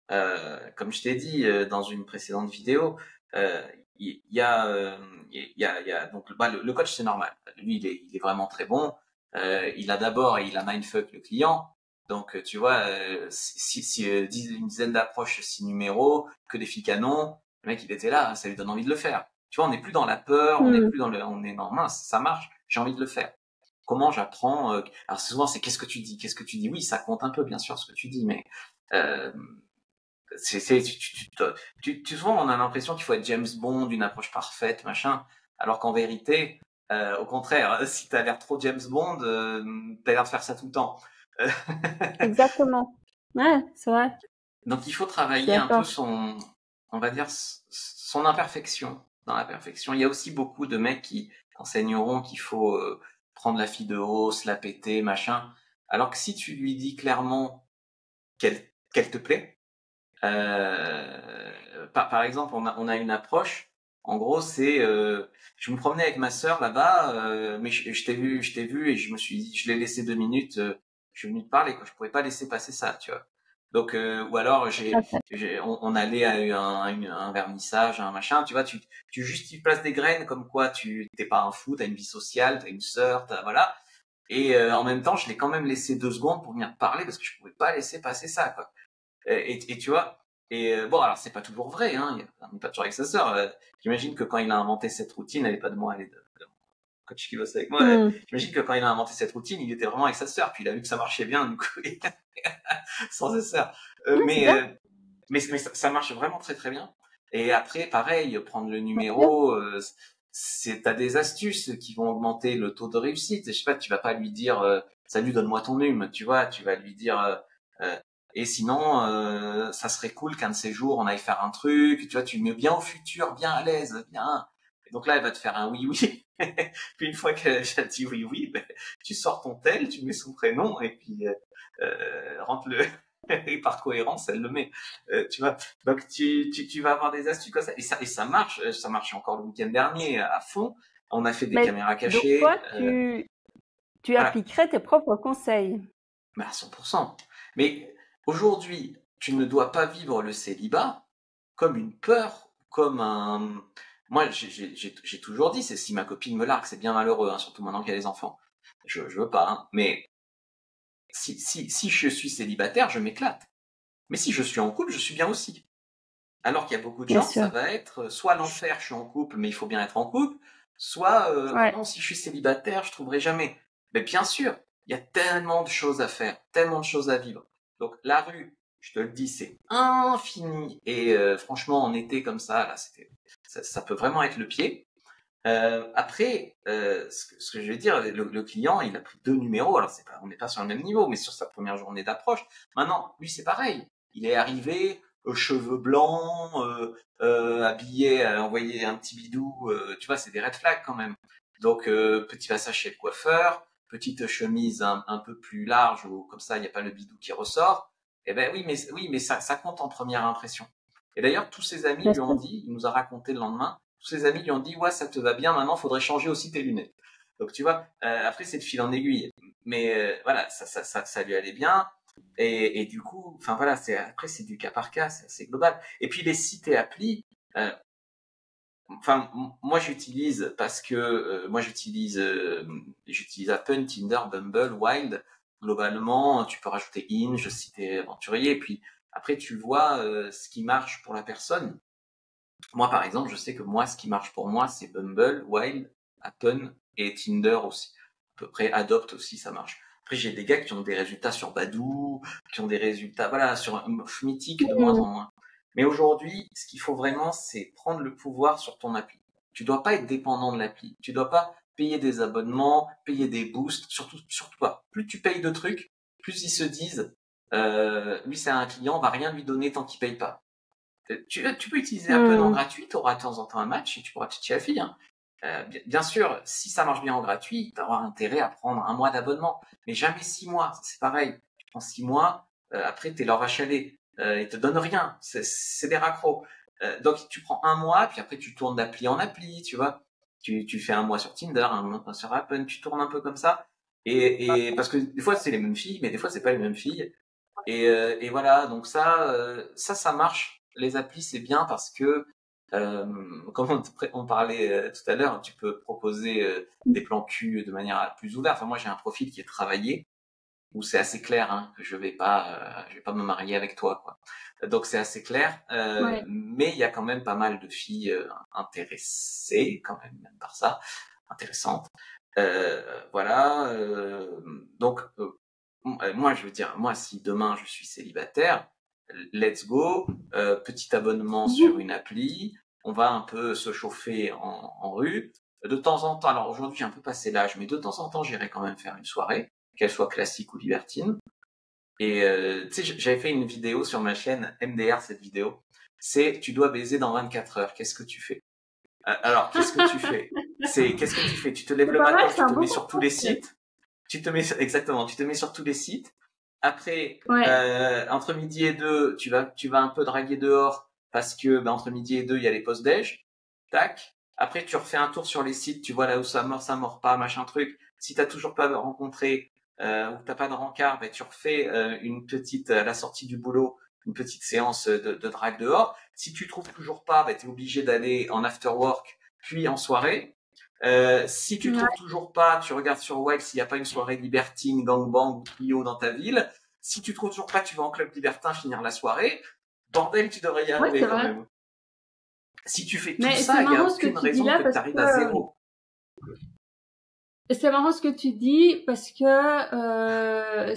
Comme je t'ai dit dans une précédente vidéo, il y a, il y a donc le coach c'est normal. Lui, il est vraiment très bon. Il a mindfuck le client. Donc tu vois, une dizaine d'approches, 6 numéros, que des filles canons, le mec il était là, ça lui donne envie de le faire. Tu vois, on n'est plus dans la peur, on n'est Hmm. plus dans on est dans mince, ça marche, j'ai envie de le faire. comment j'apprends. Alors souvent c'est qu'est-ce que tu dis, qu'est-ce que tu dis. Oui, ça compte un peu bien sûr ce que tu dis, mais souvent on a l'impression qu'il faut être James Bond, une approche parfaite, machin, alors qu'en vérité, au contraire, si t'as l'air trop James Bond, t'as l'air de faire ça tout le temps. Exactement. Ouais, c'est vrai. Donc il faut Je suis travailler un peu d'accord. on va dire, son imperfection dans la perfection. Il y a aussi beaucoup de mecs qui enseigneront qu'il faut prendre la fille de haut, se la péter, machin. Alors que si tu lui dis clairement qu'elle te plaît, par exemple, on a une approche. En gros, c'est, je me promenais avec ma sœur là-bas, mais je t'ai vu et je me suis dit, je l'ai laissé 2 minutes, je suis venu te parler, quoi. Je pouvais pas laisser passer ça, tu vois. Donc, ou alors Tout à fait. on allait à un vernissage, un machin, tu vois, juste tu places des graines comme quoi tu t'es pas un fou, t'as une vie sociale, t'as une sœur, voilà. Et en même temps, je l'ai quand même laissé 2 secondes pour venir te parler parce que je pouvais pas laisser passer ça, quoi. Et tu vois, bon, alors c'est pas toujours vrai, hein, on n'est pas toujours avec sa sœur. J'imagine que quand il a inventé cette routine, elle est pas de moi, elle est de mon coach qui bosse avec moi. Hmm. J'imagine que quand il a inventé cette routine, il était vraiment avec sa sœur, puis il a vu que ça marchait bien, du coup, sans sa sœur. Ouais, c'est bien. Mais ça marche vraiment très très bien. Et après, pareil, prendre le Ouais, c'est bien. numéro, t'as des astuces qui vont augmenter le taux de réussite. Je sais pas, tu vas pas lui dire, salut, donne-moi ton hume, tu vois, tu vas lui dire, euh, et sinon, ça serait cool qu'un de ces jours, on aille faire un truc, tu vois, tu le mets bien au futur, bien à l'aise, bien. Et donc là, elle va te faire un oui, oui. Puis une fois qu'elle a dit oui, oui, ben, tu sors ton tel, tu mets son prénom, et puis rentre-le. Et par cohérence, elle le met. Tu vois. Donc tu vas avoir des astuces comme ça. Et ça marche. Ça marchait encore le week-end dernier à fond. On a fait des Mais caméras donc cachées. toi, tu Voilà. appliquerais tes propres conseils. Mais à 100%. Mais aujourd'hui, tu ne dois pas vivre le célibat comme une peur, comme un. Moi, j'ai toujours dit, c'est si ma copine me largue, c'est bien malheureux, hein, surtout maintenant qu'il y a des enfants. Je veux pas, hein. Mais si je suis célibataire, je m'éclate. Mais si je suis en couple, je suis bien aussi. Alors qu'il y a beaucoup de Bien gens, ça sûr. va être soit l'enfer, je suis en couple, mais il faut bien être en couple, soit oh Ouais. non, si je suis célibataire, je trouverai jamais. Mais bien sûr, il y a tellement de choses à faire, tellement de choses à vivre. Donc la rue, je te le dis, c'est infini. Et franchement, en été comme ça, là, ça peut vraiment être le pied. Après, ce que je vais dire, le client, il a pris 2 numéros. Alors on n'est pas sur le même niveau, mais sur sa première journée d'approche. Maintenant, lui, c'est pareil. Il est arrivé, cheveux blancs, habillé, envoyé un petit bidou. Tu vois, c'est des red flags quand même. Donc, petit passage chez le coiffeur, petite chemise un peu plus large, ou comme ça, il n'y a pas le bidou qui ressort. Eh ben oui, mais ça compte en première impression. Et d'ailleurs, tous ses amis Bien lui ont sûr. dit, il nous a raconté le lendemain, tous ses amis lui ont dit, ouais, ça te va bien, maintenant, faudrait changer aussi tes lunettes. Donc, tu vois, après, c'est de fil en aiguille. Mais voilà, ça lui allait bien. Et du coup, enfin voilà, après, c'est du cas par cas, c'est assez global. Et puis, les sites et applis, euh, enfin, moi, j'utilise parce que j'utilise Appen, Tinder, Bumble, Wild. Globalement, tu peux rajouter Hinge si t'es aventurier. Et puis, après, tu vois ce qui marche pour la personne. Moi, par exemple, je sais que moi, ce qui marche pour moi, c'est Bumble, Wild, Appen et Tinder aussi. À peu près Adopt aussi, ça marche. Après, j'ai des gars qui ont des résultats sur Badoo, qui ont des résultats, voilà, sur Mythique de moins Hmm. en moins. Mais aujourd'hui, ce qu'il faut vraiment, c'est prendre le pouvoir sur ton appli. Tu dois pas être dépendant de l'appli. Tu dois pas payer des abonnements, payer des boosts, surtout pas. Plus tu payes de trucs, plus ils se disent, lui c'est un client, on va rien lui donner tant qu'il paye pas. Tu peux utiliser Apple en Hmm. gratuit, tu auras de temps en temps un match et tu pourras titiller la fille. Hein. Bien sûr, si ça marche bien en gratuit, tu auras intérêt à prendre un mois d'abonnement. Mais jamais 6 mois, c'est pareil. Tu prends 6 mois, après t'es leur vache-à-lait. Ils te donnent rien, c'est des raccros. Donc tu prends un mois, puis après tu tournes d'appli en appli, tu vois. Tu fais un mois sur Tinder, un mois sur Apple, tu tournes un peu comme ça. Et parce que des fois c'est les mêmes filles, mais des fois c'est pas les mêmes filles. Et voilà, donc ça marche. Les applis, c'est bien parce que, comme on parlait tout à l'heure, tu peux proposer des plans cul de manière plus ouverte. Enfin, moi, j'ai un profil qui est travaillé, où c'est assez clair hein, que je vais pas me marier avec toi, quoi. Donc c'est assez clair, Ouais. mais il y a quand même pas mal de filles intéressées, quand même par ça, intéressantes. Voilà. Donc, moi, je veux dire, moi, si demain je suis célibataire, let's go, petit abonnement sur une appli, on va un peu se chauffer en rue. De temps en temps, alors aujourd'hui j'ai un peu passé l'âge, mais de temps en temps j'irai quand même faire une soirée, qu'elle soit classique ou libertine. Et tu sais, j'avais fait une vidéo sur ma chaîne MDR, cette vidéo. C'est tu dois baiser dans 24 heures. Qu'est-ce que tu fais? Alors, qu'est-ce que tu fais? Qu'est-ce que tu fais? Tu te lèves C'est le pas mal, matin, c'est tu un te bon mets sur tous les concept. sites. Exactement, tu te mets sur tous les sites. Après, Ouais. entre midi et deux, tu vas un peu draguer dehors parce que entre midi et deux, il y a les pauses déj. Tac. Après, tu refais un tour sur les sites, tu vois là où ça mord pas, machin truc. Si t'as toujours pas rencontré ou t'as pas de rencard, ben tu refais une petite à la sortie du boulot, une petite séance de drague dehors. Si tu trouves toujours pas, ben t'es obligé d'aller en after work puis en soirée. Si tu trouves Ouais, toujours pas, tu regardes sur Wild s'il n'y a pas une soirée libertine, gangbang ou Clio dans ta ville. Si tu trouves toujours pas, tu vas en club libertin finir la soirée. Bordel, tu devrais y ouais, arriver c'est quand vrai. même. Si tu fais tout Mais c'est ça, il n'y a marrant ce que aucune tu dis raison là que tu parce arrives que à zéro. c'est marrant ce que tu dis parce que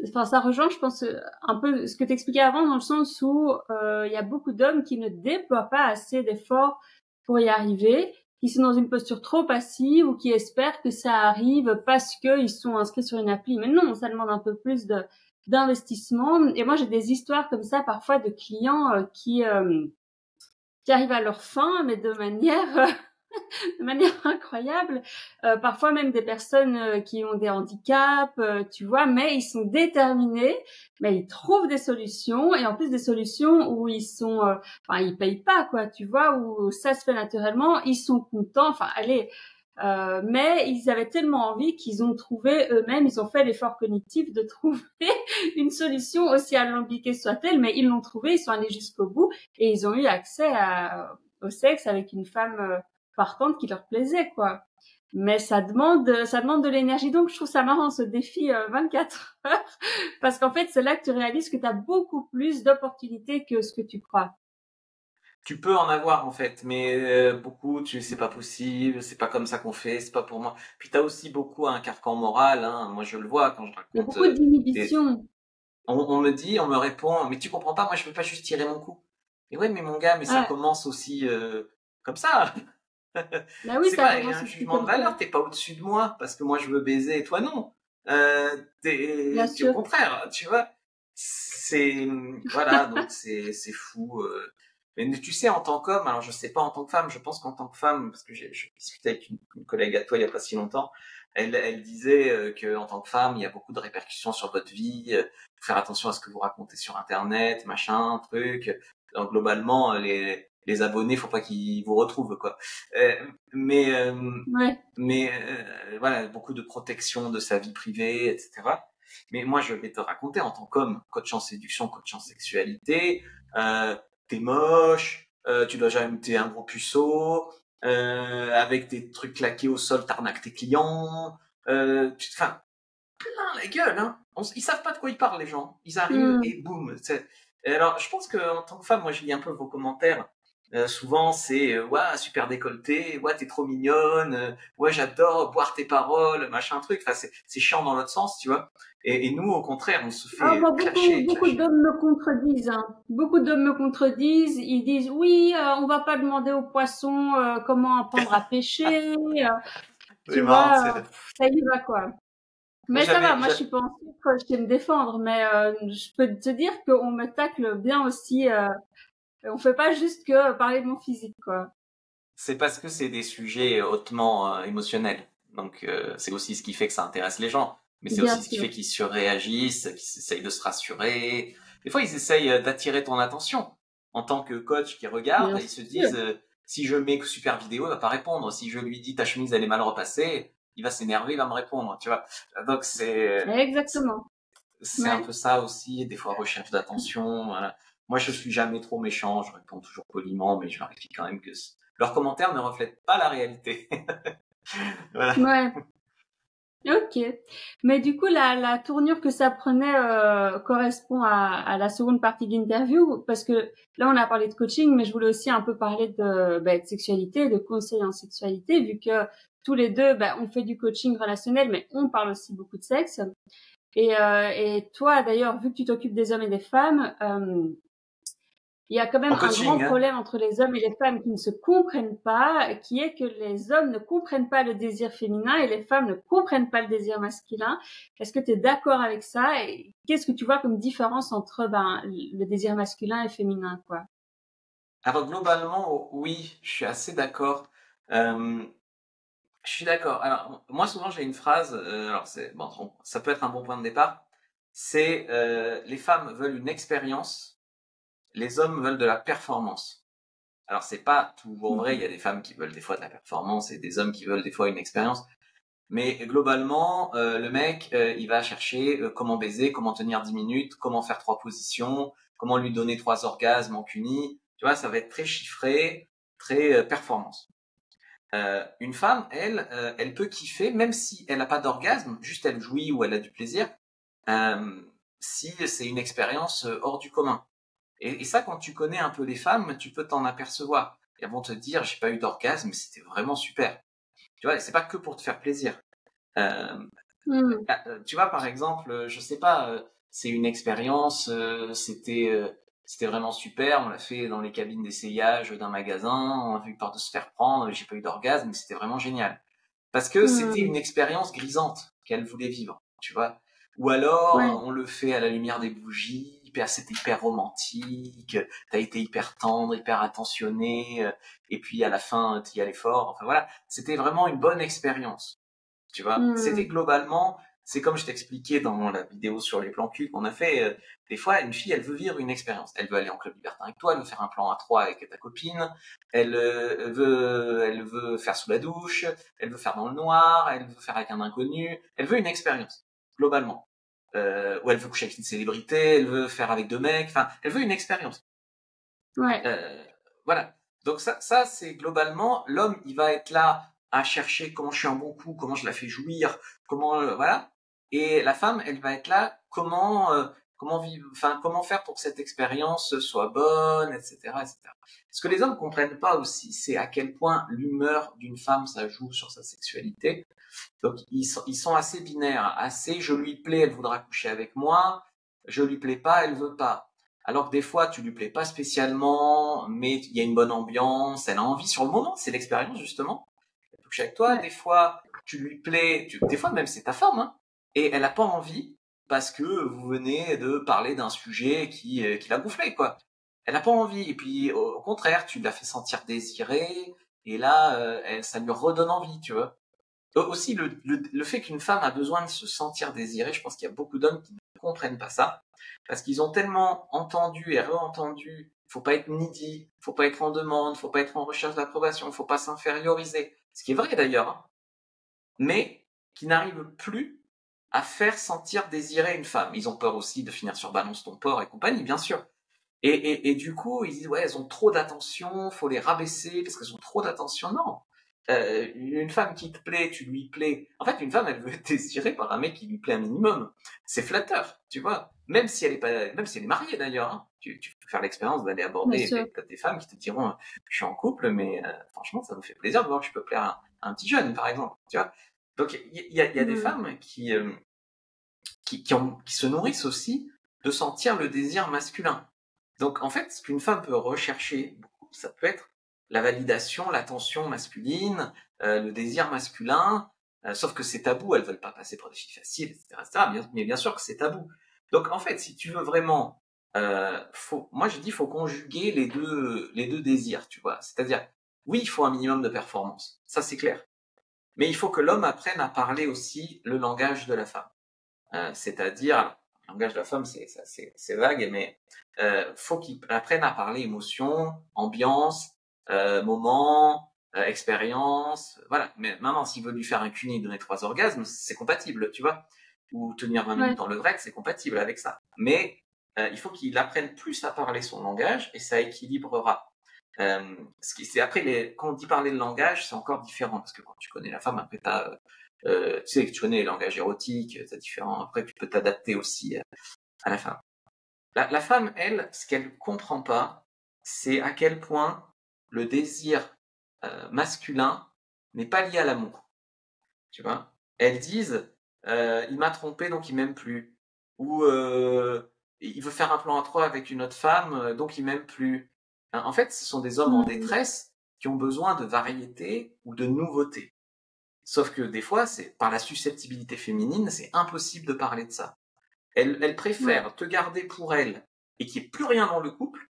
enfin ça rejoint je pense un peu ce que tu expliquais avant dans le sens où il y a beaucoup d'hommes qui ne déploient pas assez d'efforts pour y arriver, qui sont dans une posture trop passive ou qui espèrent que ça arrive parce que ils sont inscrits sur une appli. Mais non, ça demande un peu plus de d'investissement. Et moi j'ai des histoires comme ça parfois de clients qui arrivent à leur fin, mais de manière incroyable. Parfois même des personnes qui ont des handicaps, tu vois, mais ils sont déterminés, mais ils trouvent des solutions et en plus des solutions où ils sont, enfin ils payent pas quoi, tu vois, où ça se fait naturellement, ils sont contents. Enfin allez. Mais ils avaient tellement envie qu'ils ont trouvé eux-mêmes, ils ont fait l'effort cognitif de trouver une solution aussi alambiquée soit-elle, mais ils l'ont trouvé, ils sont allés jusqu'au bout et ils ont eu accès au sexe avec une femme partante qui leur plaisait, quoi. Mais ça demande de l'énergie. Donc, je trouve ça marrant, ce défi 24 heures. Parce qu'en fait, c'est là que tu réalises que tu as beaucoup plus d'opportunités que ce que tu crois. Tu peux en avoir en fait, mais beaucoup, c'est pas possible, c'est pas comme ça qu'on fait, c'est pas pour moi. Puis t'as aussi beaucoup un carcan moral, hein. Moi je le vois quand je Il y a raconte beaucoup des... d'inhibition. on me répond, mais tu comprends pas, moi je veux pas juste tirer mon coup. Et ouais, mais mon gars, mais ça Ah, commence aussi comme ça. bah oui, C'est ça pas, il y a commence un aussi jugement comme de ça. valeur, t'es pas au-dessus de moi parce que moi je veux baiser et toi non. Bien T'es au sûr. contraire, tu vois. C'est, voilà, donc c'est fou. Mais tu sais, en tant qu'homme, alors je sais pas en tant que femme, je pense qu'en tant que femme, parce que je discutais avec une collègue à toi il y a pas si longtemps, elle disait que en tant que femme, il y a beaucoup de répercussions sur votre vie, faut faire attention à ce que vous racontez sur Internet, machin, truc. Donc globalement, les abonnés, faut pas qu'ils vous retrouvent quoi. Euh, mais euh, Ouais. mais voilà, beaucoup de protection de sa vie privée, etc. Mais moi, je vais te raconter en tant qu'homme, coach en séduction, coach en sexualité, t'es moche, tu dois jamais t'es un gros puceau, avec tes trucs claqués au sol, t'arnaques tes clients, enfin, plein la gueule, hein. Ils savent pas de quoi ils parlent, les gens. Ils arrivent Hmm. et boum. Et alors, je pense que en tant que femme, moi, je lis un peu vos commentaires. Souvent, c'est ouais, super décolleté, ouais, t'es trop mignonne, ouais, j'adore boire tes paroles, machin truc. Enfin, c'est chiant dans l'autre sens, tu vois. Et nous, au contraire, on se Ah, fait bah, clasher, beaucoup clasher. d'hommes me contredisent, hein. Beaucoup d'hommes me contredisent. Ils disent, oui, on va pas demander aux poissons comment apprendre à pêcher. C'est Tu marrant, vois, ça y va, quoi. moi, Mais ça va, moi je suis pas en sucre, je sais me défendre, mais je peux te dire qu'on me tacle bien aussi. On fait pas juste que parler de mon physique, quoi. c'est parce que c'est des sujets hautement émotionnels. Donc c'est aussi ce qui fait que ça intéresse les gens. Mais c'est Bien aussi ce qui sûr, fait qu'ils surréagissent, qu'ils essayent de se rassurer. Des fois, ils essayent d'attirer ton attention. En tant que coach qui regarde, bien ils se sûr. disent si je mets super vidéo, il va pas répondre. Si je lui dis ta chemise elle est mal repassée, il va s'énerver, il va me répondre. Tu vois. Donc Exactement. c'est un Ouais. peu ça aussi. Des fois recherche d'attention. Voilà. Moi, je suis jamais trop méchant. Je réponds toujours poliment, mais je leur explique quand même que leurs commentaires ne reflètent pas la réalité. Voilà. Ouais. Ok. Mais du coup, la tournure que ça prenait correspond à la seconde partie de l'interview, parce que là, on a parlé de coaching, mais je voulais aussi un peu parler de sexualité, de conseils en sexualité, vu que tous les deux, on fait du coaching relationnel, mais on parle aussi beaucoup de sexe. Et toi, d'ailleurs, vu que tu t'occupes des hommes et des femmes, il y a quand même En un grand coaching, hein. problème entre les hommes et les femmes qui ne se comprennent pas, qui est que les hommes ne comprennent pas le désir féminin et les femmes ne comprennent pas le désir masculin. Est-ce que tu es d'accord avec ça? Et qu'est-ce que tu vois comme différence entre le désir masculin et féminin, quoi? Alors globalement, oui, je suis assez d'accord. Je suis d'accord. Alors moi souvent j'ai une phrase. Alors c'est bon, ça peut être un bon point de départ. C'est les femmes veulent une expérience, les hommes veulent de la performance. Alors c'est pas toujours vrai. Il y a des femmes qui veulent des fois de la performance et des hommes qui veulent des fois une expérience. Mais globalement, le mec, il va chercher comment baiser, comment tenir 10 minutes, comment faire 3 positions, comment lui donner 3 orgasmes en cuni. Tu vois, ça va être très chiffré, très performance. Une femme, elle, elle peut kiffer, même si elle n'a pas d'orgasme, juste elle jouit ou elle a du plaisir, si c'est une expérience hors du commun. Et ça, quand tu connais un peu les femmes, tu peux t'en apercevoir. Elles vont te dire, j'ai pas eu d'orgasme, mais c'était vraiment super. Tu vois, c'est pas que pour te faire plaisir. Euh, Tu vois, par exemple, je sais pas, c'est une expérience, c'était vraiment super. On l'a fait dans les cabines d'essayage d'un magasin. On a eu peur de se faire prendre. J'ai pas eu d'orgasme, mais c'était vraiment génial parce que c'était une expérience grisante qu'elle voulait vivre. Tu vois. Ou alors, Ouais. on le fait à la lumière des bougies. C'était hyper romantique. T'as été hyper tendre, hyper attentionné. Et puis à la fin, t'y allais fort. Enfin voilà, c'était vraiment une bonne expérience. Tu vois, c'était globalement, c'est comme je t'expliquais dans la vidéo sur les plans cul qu'on a fait. Des fois, une fille, elle veut vivre une expérience. Elle veut aller en club libertin avec toi, elle veut faire un plan à trois avec ta copine, elle veut faire sous la douche, elle veut faire dans le noir, elle veut faire avec un inconnu. Elle veut une expérience, globalement. Ou elle veut coucher avec une célébrité, elle veut faire avec deux mecs. Enfin, elle veut une expérience. Ouais. Voilà. Donc ça c'est globalement l'homme, il va être là à chercher comment je suis un bon coup, comment je la fais jouir, comment voilà. Et la femme, elle va être là comment vivre, enfin comment faire pour que cette expérience soit bonne, etc., etc. Ce que les hommes comprennent pas aussi, c'est à quel point l'humeur d'une femme ça joue sur sa sexualité. Donc ils sont assez binaires, assez je lui plais, elle voudra coucher avec moi, je lui plais pas, elle veut pas. Alors que des fois, tu lui plais pas spécialement, mais il y a une bonne ambiance, elle a envie sur le moment, c'est l'expérience justement. Elle touche avec toi, Ouais. des fois, tu lui plais, des fois même c'est ta femme, hein, et elle a pas envie parce que vous venez de parler d'un sujet qui l'a gonflé, quoi. Elle a pas envie, et puis au contraire, tu la fais sentir désirée, et là, ça lui redonne envie, tu vois. Aussi, le fait qu'une femme a besoin de se sentir désirée, je pense qu'il y a beaucoup d'hommes qui ne comprennent pas ça, parce qu'ils ont tellement entendu et re-entendu, faut pas être needy, faut pas être en demande, faut pas être en recherche d'approbation, faut pas s'inférioriser, ce qui est vrai d'ailleurs, hein, mais qui n'arrivent plus à faire sentir désirée une femme. Ils ont peur aussi de finir sur balance ton porc et compagnie, bien sûr. Et du coup, ils disent, ouais, elles ont trop d'attention, faut les rabaisser parce qu'elles ont trop d'attention. Non. Une femme qui te plaît, tu lui plais. En fait, une femme, elle veut être désirée par un mec qui lui plaît un minimum. C'est flatteur, tu vois. Même si elle est pas, même si elle est mariée d'ailleurs, hein. Tu peux faire l'expérience d'aller Bien aborder sûr. des femmes qui te diront, je suis en couple, mais franchement, ça me fait plaisir de voir que je peux plaire à un petit jeune, par exemple, tu vois. Donc, il y a des femmes qui se nourrissent aussi de sentir le désir masculin. Donc en fait, ce qu'une femme peut rechercher beaucoup, ça peut être la validation, l'attention masculine, le désir masculin, sauf que c'est tabou, elles veulent pas passer pour des filles faciles, etc., etc. Mais bien sûr que c'est tabou. Donc en fait, si tu veux vraiment, moi je dis, faut conjuguer les deux désirs, tu vois. C'est-à-dire, oui, il faut un minimum de performance, ça c'est clair. Mais il faut que l'homme apprenne à parler aussi le langage de la femme. C'est-à-dire, le langage de la femme, c'est vague, mais faut qu'ils apprennent à parler émotion, ambiance, moment, expérience, voilà. Mais maintenant, s'il veut lui faire un cuni et donner 3 orgasmes, c'est compatible, tu vois. Ou tenir 20 minutes Ouais. dans le vrai, c'est compatible avec ça. Mais il faut qu'il apprenne plus à parler son langage et ça équilibrera. C'est après quand on dit parler le langage, c'est encore différent parce que quand tu connais la femme, après tu sais que tu connais les langages érotiques, c'est différent. Après, tu peux t'adapter aussi à la femme. La femme, elle, ce qu'elle comprend pas, c'est à quel point le désir masculin n'est pas lié à l'amour. tu vois. Elles disent, il m'a trompé donc il m'aime plus. Ou il veut faire un plan à trois avec une autre femme, donc il m'aime plus. En fait, ce sont des hommes en Mmh. détresse qui ont besoin de variété ou de nouveauté. Sauf que des fois, c'est par la susceptibilité féminine, c'est impossible de parler de ça. Elle Ouais. préfère te garder pour elle et qu'il n'y ait plus rien dans le couple,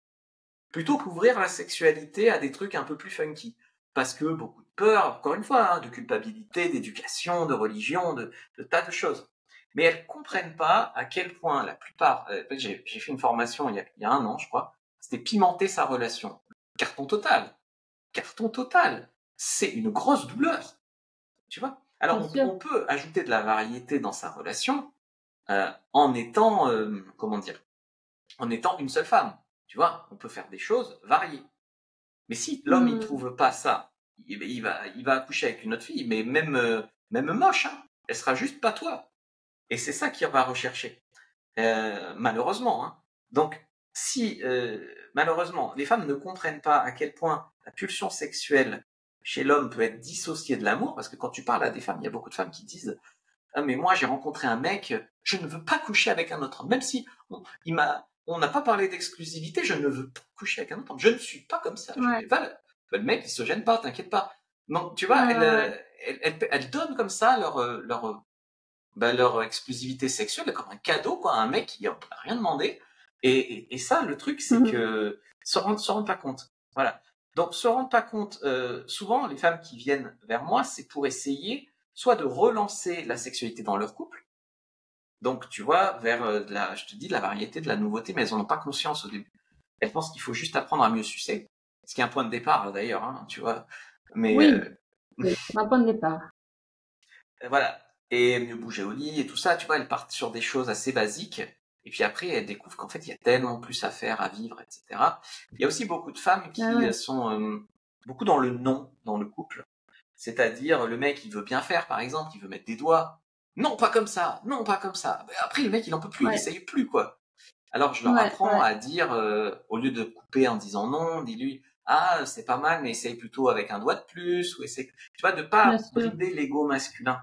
plutôt qu'ouvrir la sexualité à des trucs un peu plus funky. Parce que beaucoup de peur, encore une fois, hein, de culpabilité, d'éducation, de religion, de tas de choses. Mais elles comprennent pas à quel point la plupart, j'ai fait une formation il y a 1 an, je crois, c'était pimenter sa relation. Carton total. Carton total. C'est une grosse douleur. Tu vois? Alors, Bien sûr. on peut ajouter de la variété dans sa relation en étant, comment dire, en étant une seule femme. Tu vois? On peut faire des choses variées. Mais si l'homme il Mmh. trouve pas ça, il va accoucher avec une autre fille, mais même moche, hein, elle sera juste pas toi. Et c'est ça qu'il va rechercher, malheureusement. Hein. Donc, si malheureusement les femmes ne comprennent pas à quel point la pulsion sexuelle chez l'homme peut être dissociée de l'amour, parce que quand tu parles à des femmes, il y a beaucoup de femmes qui disent ah, mais moi j'ai rencontré un mec, je ne veux pas coucher avec un autre homme, même si on n'a pas parlé d'exclusivité, je ne veux pas coucher avec un autre homme, je ne suis pas comme ça. Je Ouais. dis, le mec il se gêne pas, t'inquiète pas. Donc tu Ouais, vois, ouais, ouais. elles donnent comme ça leur exclusivité sexuelle comme un cadeau quoi, à un mec qui n'a rien demandé. Et ça, le truc, c'est Mmh. que se rendre pas compte. Voilà. Donc se rendre pas compte. Souvent, les femmes qui viennent vers moi, c'est pour essayer soit de relancer la sexualité dans leur couple. Donc tu vois, vers je te dis, de la variété, de la nouveauté, mais elles n'en ont pas conscience au début. Elles pensent qu'il faut juste apprendre à mieux sucer, ce qui est un point de départ d'ailleurs, hein, tu vois. Mais Oui, oui, un point de départ. voilà. Et mieux bouger au lit et tout ça, tu vois, elles partent sur des choses assez basiques. Et puis après, elles découvrent qu'en fait, il y a tellement plus à faire, à vivre, etc. Il y a aussi beaucoup de femmes Ah qui ouais. sont beaucoup dans le non, dans le couple. C'est-à-dire, le mec, il veut bien faire, par exemple, il veut mettre des doigts. Non, pas comme ça, non, pas comme ça. Après, le mec, il en peut plus, il Ouais. essaye plus, quoi. Alors, je leur Ouais, apprends ouais. à dire, au lieu de couper en disant non, dis-lui, ah, c'est pas mal, mais essaye plutôt avec un doigt de plus, ou essaye, tu vois, de Bien pas sûr. brider l'ego masculin.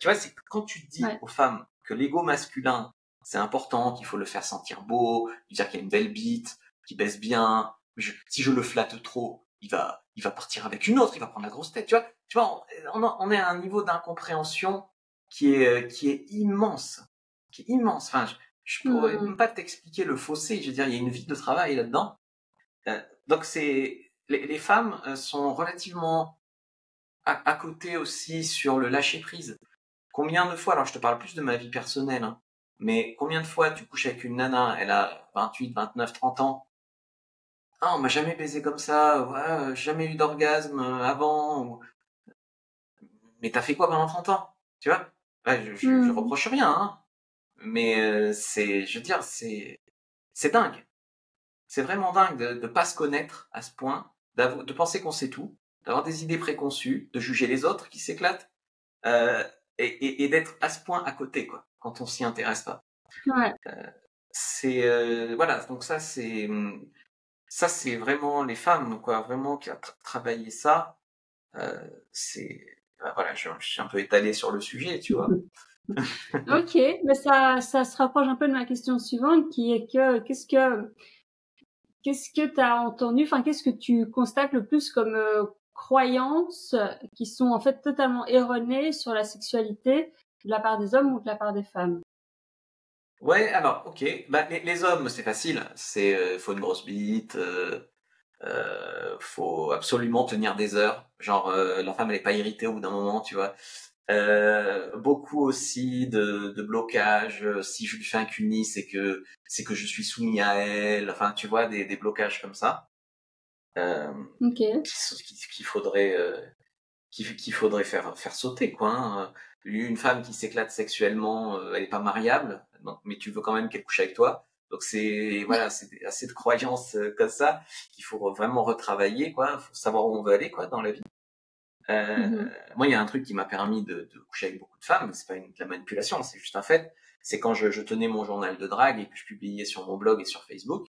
Tu vois, c'est quand tu dis Ouais. aux femmes que l'ego masculin, c'est important, qu'il faut le faire sentir beau, lui dire qu'il a une belle bite, qu'il baisse bien. Si je le flatte trop, il va partir avec une autre, il va prendre la grosse tête. Tu vois, on est à un niveau d'incompréhension qui est immense, qui est immense. Enfin, je pourrais Mmh. même pas t'expliquer le fossé. Je veux dire, il y a une vie de travail là-dedans. Donc les femmes sont relativement à côté aussi sur le lâcher prise. Combien de fois, alors je te parle plus de ma vie personnelle, hein, mais combien de fois tu couches avec une nana, elle a 28, 29, 30 ans, ah, on m'a jamais baisé comme ça, ouais, jamais eu d'orgasme avant, mais t'as fait quoi pendant 30 ans, tu vois? Ouais, je Mmh. reproche rien, hein, mais je veux dire, c'est dingue. C'est vraiment dingue de pas se connaître à ce point, de penser qu'on sait tout, d'avoir des idées préconçues, de juger les autres qui s'éclatent, euh, et d'être à ce point à côté, quoi, quand on s'y intéresse pas. Ouais. C'est voilà, donc ça c'est vraiment les femmes quoi, vraiment qui a travaillé ça. C'est voilà, je suis un peu étalé sur le sujet, tu vois. OK, mais ça se rapproche un peu de ma question suivante qui est que qu'est-ce que tu as entendu, enfin, qu'est-ce que tu constates le plus comme croyances qui sont en fait totalement erronées sur la sexualité de la part des hommes ou de la part des femmes? Ouais, alors ok, bah les hommes c'est facile, c'est faut une grosse bite, faut absolument tenir des heures, genre la femme elle est pas irritée au bout d'un moment, tu vois. Beaucoup aussi de blocage. Si je lui fais un cuni, c'est que je suis soumis à elle. Enfin, tu vois, des blocages comme ça euh, OK. qu'il faudrait qu'il faudrait faire sauter quoi. Hein. Une femme qui s'éclate sexuellement, elle est pas mariable, donc, mais tu veux quand même qu'elle couche avec toi. Donc c'est voilà, c'est assez de croyances comme ça qu'il faut vraiment retravailler quoi. Faut savoir où on veut aller quoi dans la vie. Euh, Mmh. Moi, il y a un truc qui m'a permis de coucher avec beaucoup de femmes, c'est pas de la manipulation, c'est juste un fait. C'est quand je tenais mon journal de drague et que je publiais sur mon blog et sur Facebook,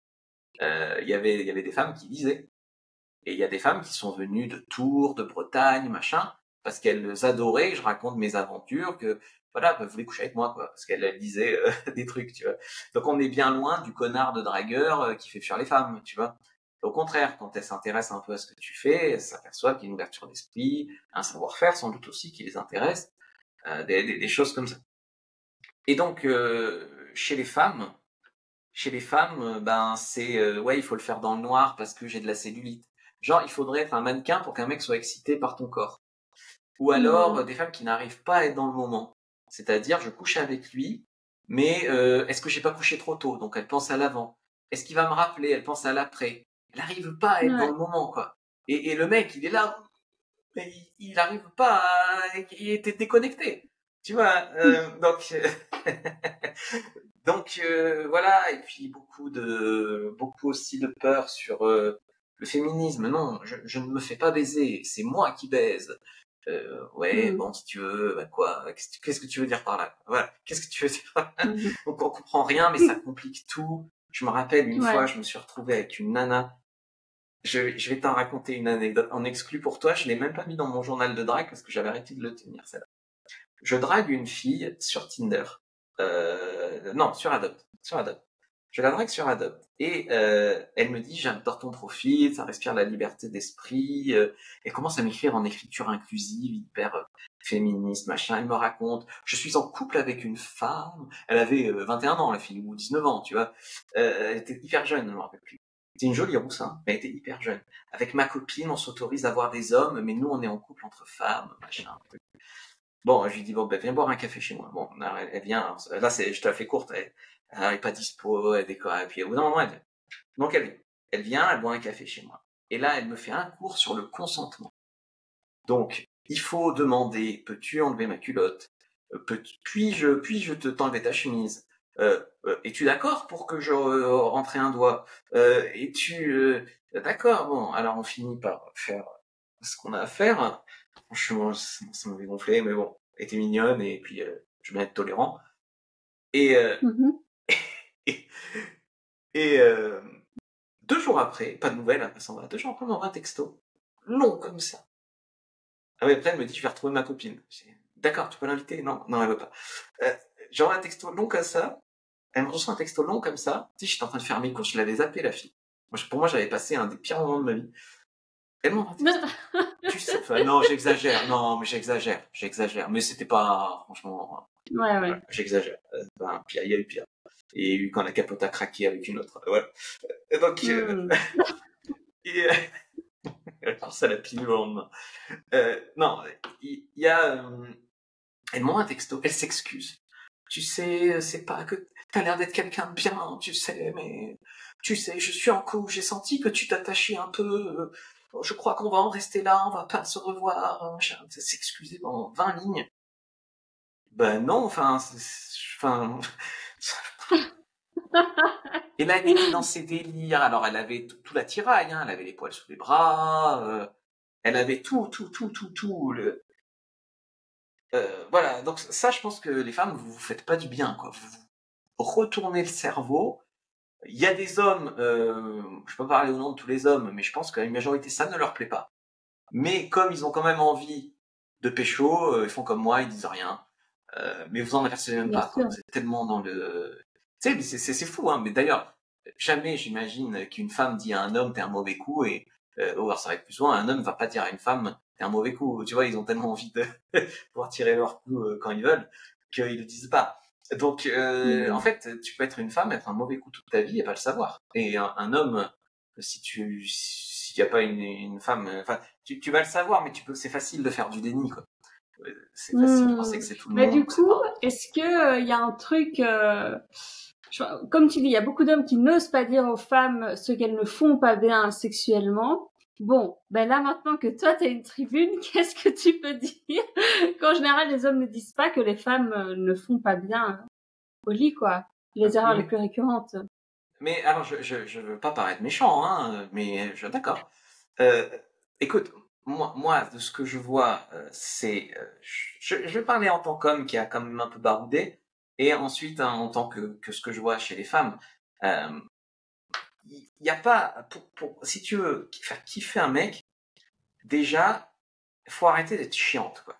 il y avait des femmes qui lisaient. Et il y a des femmes qui sont venues de Tours, de Bretagne, machin, parce qu'elles adoraient que je raconte mes aventures, que voilà, elles voulaient coucher avec moi, quoi, parce qu'elles disaient des trucs, tu vois. Donc on est bien loin du connard de dragueur qui fait fuir les femmes, tu vois. Au contraire, quand elles s'intéressent un peu à ce que tu fais, elles s'aperçoivent qu'il y a une ouverture d'esprit, un savoir-faire sans doute aussi qui les intéresse, des choses comme ça. Et donc chez les femmes, ben c'est ouais, il faut le faire dans le noir parce que j'ai de la cellulite. Genre, il faudrait être un mannequin pour qu'un mec soit excité par ton corps. Ou alors des femmes qui n'arrivent pas à être dans le moment. C'est-à-dire, je couche avec lui, mais est-ce que j'ai pas couché trop tôt? Donc elle pense à l'avant. Est-ce qu'il va me rappeler? Elle pense à l'après. Elle n'arrive pas à être dans le moment, quoi. Et le mec, il est là, mais il n'arrive pas à... Il était déconnecté. Tu vois, donc... donc voilà, et puis beaucoup aussi de peur sur le féminisme. Non, je ne me fais pas baiser, c'est moi qui baise. Ouais, bon, si tu veux, bah quoi, qu'est-ce que tu veux dire par là? Voilà, qu'est-ce que tu veux dire par là? Donc on comprend rien, mais ça complique tout. Je me rappelle une fois, je me suis retrouvé avec une nana. Je vais t'en raconter une anecdote en exclu pour toi. Je l'ai même pas mis dans mon journal de drague parce que j'avais arrêté de le tenir, celle-là. Je drague une fille sur Tinder. Non, sur Adopt. Sur Adopt. Je la drague sur Adopt. Et elle me dit, j'adore ton profil, ça respire la liberté d'esprit. Elle commence à m'écrire en écriture inclusive, hyper féministe, machin. Elle me raconte, je suis en couple avec une femme. Elle avait 21 ans, la fille, ou 19 ans, tu vois. Elle était hyper jeune, je ne me rappelle plus. C'était une jolie roussin, mais elle était hyper jeune. Avec ma copine, on s'autorise à voir des hommes, mais nous, on est en couple entre femmes, machin. Bon, je lui dis, bon, ben, viens boire un café chez moi. Bon, elle vient, là, je te la fais courte, elle est pas dispo, elle décore, et puis au bout d'un moment, elle vient. Donc, elle vient, elle boit un café chez moi. Et là, elle me fait un cours sur le consentement. Donc, il faut demander, peux-tu enlever ma culotte? Puis-je t'enlever ta chemise? Es-tu d'accord pour que je rentre un doigt? D'accord, bon, alors on finit par faire ce qu'on a à faire. Franchement, ça m'avait gonflé, mais bon, elle était mignonne et puis je vais être tolérant. Et, et, et 2 jours après, pas de nouvelles, elle s'en va. 2 jours après, on m'envoie un texto. Long comme ça. Ah oui, après, elle me dit, je vais retrouver ma copine. D'accord, tu peux l'inviter? Non, non, elle veut pas. J'envoie un texto long comme ça. Elle me reçoit un texto long comme ça. Tu sais, j'étais en train de faire mes courses, je l'avais zappé, la fille. Pour moi, j'avais passé un des pires moments de ma vie. Elle m'envoie un texto. Tu sais, enfin, non, j'exagère. Non, mais j'exagère. Mais c'était pas, franchement. Ouais. J'exagère. Ben, pire, il y a eu pire. Et il y a eu quand la capote a craqué avec une autre. Voilà. Et donc, elle pense à la pilule le lendemain. Non, il y a, elle m'envoie un texto, elle s'excuse. Tu sais, c'est pas que t'as l'air d'être quelqu'un de bien, tu sais, mais tu sais, je suis en couple, j'ai senti que tu t'attachais un peu. Je crois qu'on va en rester là, on va pas se revoir. S'excuser pendant 20 lignes. Ben non, enfin. Et là, elle était dans ses délires. Alors, elle avait tout l'attirail, hein. Elle avait les poils sous les bras. Elle avait tout. Voilà. Donc ça, je pense que les femmes, vous faites pas du bien, quoi. Vous retournez le cerveau. Il y a des hommes, je peux pas parler au nom de tous les hommes, mais je pense qu'à une majorité, ça ne leur plaît pas. Mais comme ils ont quand même envie de pécho, ils font comme moi, ils disent rien. Mais vous en apercevez même pas, quoi. Vous êtes tellement dans le... Tu sais, c'est fou, hein. Mais d'ailleurs, jamais j'imagine qu'une femme dit à un homme, t'es un mauvais coup, et alors ça va être plus souvent, un homme va pas dire à une femme, t'es un mauvais coup. Tu vois, ils ont tellement envie de pouvoir tirer leur coup quand ils veulent, qu'ils le disent pas. Donc, en fait, tu peux être une femme, être un mauvais coup toute ta vie et pas le savoir. Et un homme, s'il y a pas une femme, enfin, tu vas le savoir, mais c'est facile de faire du déni, quoi. C'est facile de penser que c'est tout le monde. Du coup, est-ce que y a un truc, comme tu dis, il y a beaucoup d'hommes qui n'osent pas dire aux femmes ce qu'elles ne font pas bien sexuellement. Bon, ben là maintenant que toi t'as une tribune, qu'est-ce que tu peux dire qu'en général les hommes ne disent pas que les femmes ne font pas bien au lit, quoi. Les erreurs les plus récurrentes. Mais alors, je veux pas paraître méchant, hein, mais d'accord. Écoute, moi, de ce que je vois, c'est, je vais parler en tant qu'homme qui a quand même un peu baroudé, et ensuite hein, en tant que ce que je vois chez les femmes. Il y a pas, si tu veux faire kiffer un mec, déjà, faut arrêter d'être chiante, quoi.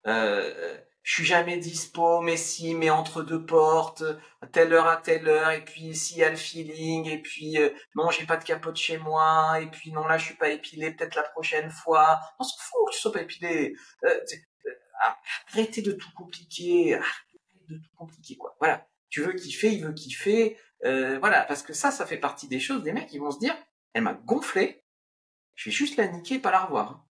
Je suis jamais dispo, mais si, mais entre deux portes, à telle heure, et puis s'il y a le feeling, et puis non, j'ai pas de capote chez moi, et puis non, là, je suis pas épilé, peut-être la prochaine fois. On s'en fout que tu sois pas épilé. Arrêtez de tout compliquer, arrêtez de tout compliquer, quoi. Voilà. Tu veux kiffer, il veut kiffer, voilà, parce que ça fait partie des choses, des mecs, ils vont se dire, elle m'a gonflé, je vais juste la niquer, pas la revoir.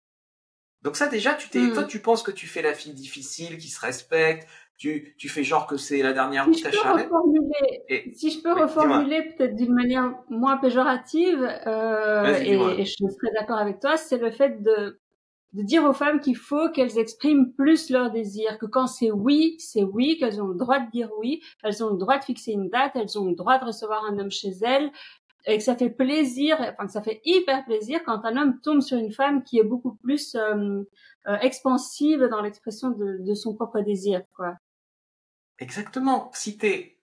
Donc ça déjà, toi tu penses que tu fais la fille difficile, qui se respecte, tu fais genre que c'est la dernière Si de je ta peux charrette. Oui, dis-moi. reformuler peut-être d'une manière moins péjorative, Vas-y, et dis-moi. je serais d'accord avec toi, c'est le fait de dire aux femmes qu'il faut qu'elles expriment plus leur désir, que quand c'est oui, qu'elles ont le droit de dire oui, elles ont le droit de fixer une date, elles ont le droit de recevoir un homme chez elles, et que ça fait plaisir, enfin que ça fait hyper plaisir quand un homme tombe sur une femme qui est beaucoup plus expansive dans l'expression de son propre désir, quoi. Exactement. Si t'es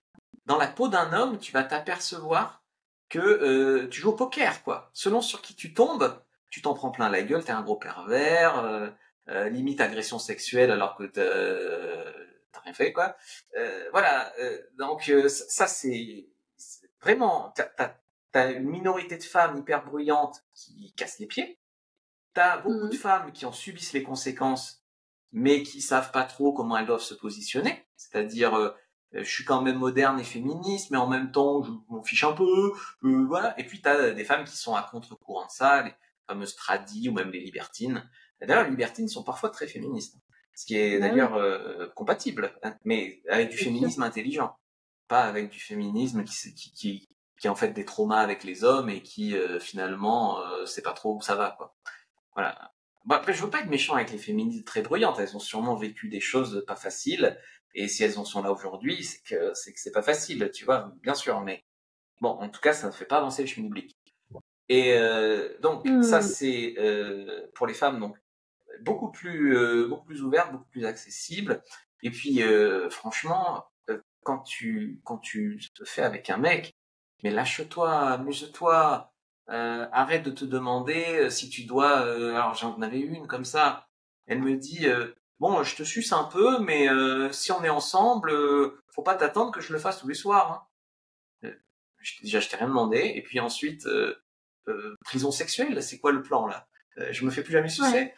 dans la peau d'un homme, tu vas t'apercevoir que tu joues au poker, quoi. Selon sur qui tu tombes, tu t'en prends plein la gueule, t'es un gros pervers, limite agression sexuelle alors que t'as rien fait, quoi. Voilà. Donc ça c'est vraiment, t'as une minorité de femmes hyper bruyantes qui cassent les pieds. T'as beaucoup de femmes qui en subissent les conséquences, mais qui savent pas trop comment elles doivent se positionner. C'est-à-dire, je suis quand même moderne et féministe, mais en même temps, je m'en fiche un peu. Voilà. Et puis, t'as des femmes qui sont à contre-courant de ça, les fameuses tradies ou même les libertines. Et d'ailleurs, les libertines sont parfois très féministes, ce qui est d'ailleurs compatible, hein, mais avec du féminisme intelligent, pas avec du féminisme qui a en fait des traumas avec les hommes et qui finalement sait pas trop où ça va, quoi. Voilà. Bon, après, je veux pas être méchant avec les féministes très bruyantes. Elles ont sûrement vécu des choses pas faciles. Et si elles en sont là aujourd'hui, c'est que c'est pas facile, tu vois, bien sûr. Mais bon, en tout cas, ça ne fait pas avancer le schmilblick. Et donc, ça, c'est pour les femmes, donc beaucoup plus ouverte, beaucoup plus accessible. Et puis, franchement, quand tu te fais avec un mec, mais lâche-toi, amuse-toi, arrête de te demander si tu dois. Alors j'en avais une comme ça. Elle me dit bon, je te suce un peu, mais si on est ensemble, faut pas t'attendre que je le fasse tous les soirs. Hein. Déjà, je t'ai rien demandé. Et puis ensuite, prison sexuelle, c'est quoi le plan là? Je me fais plus jamais sucer.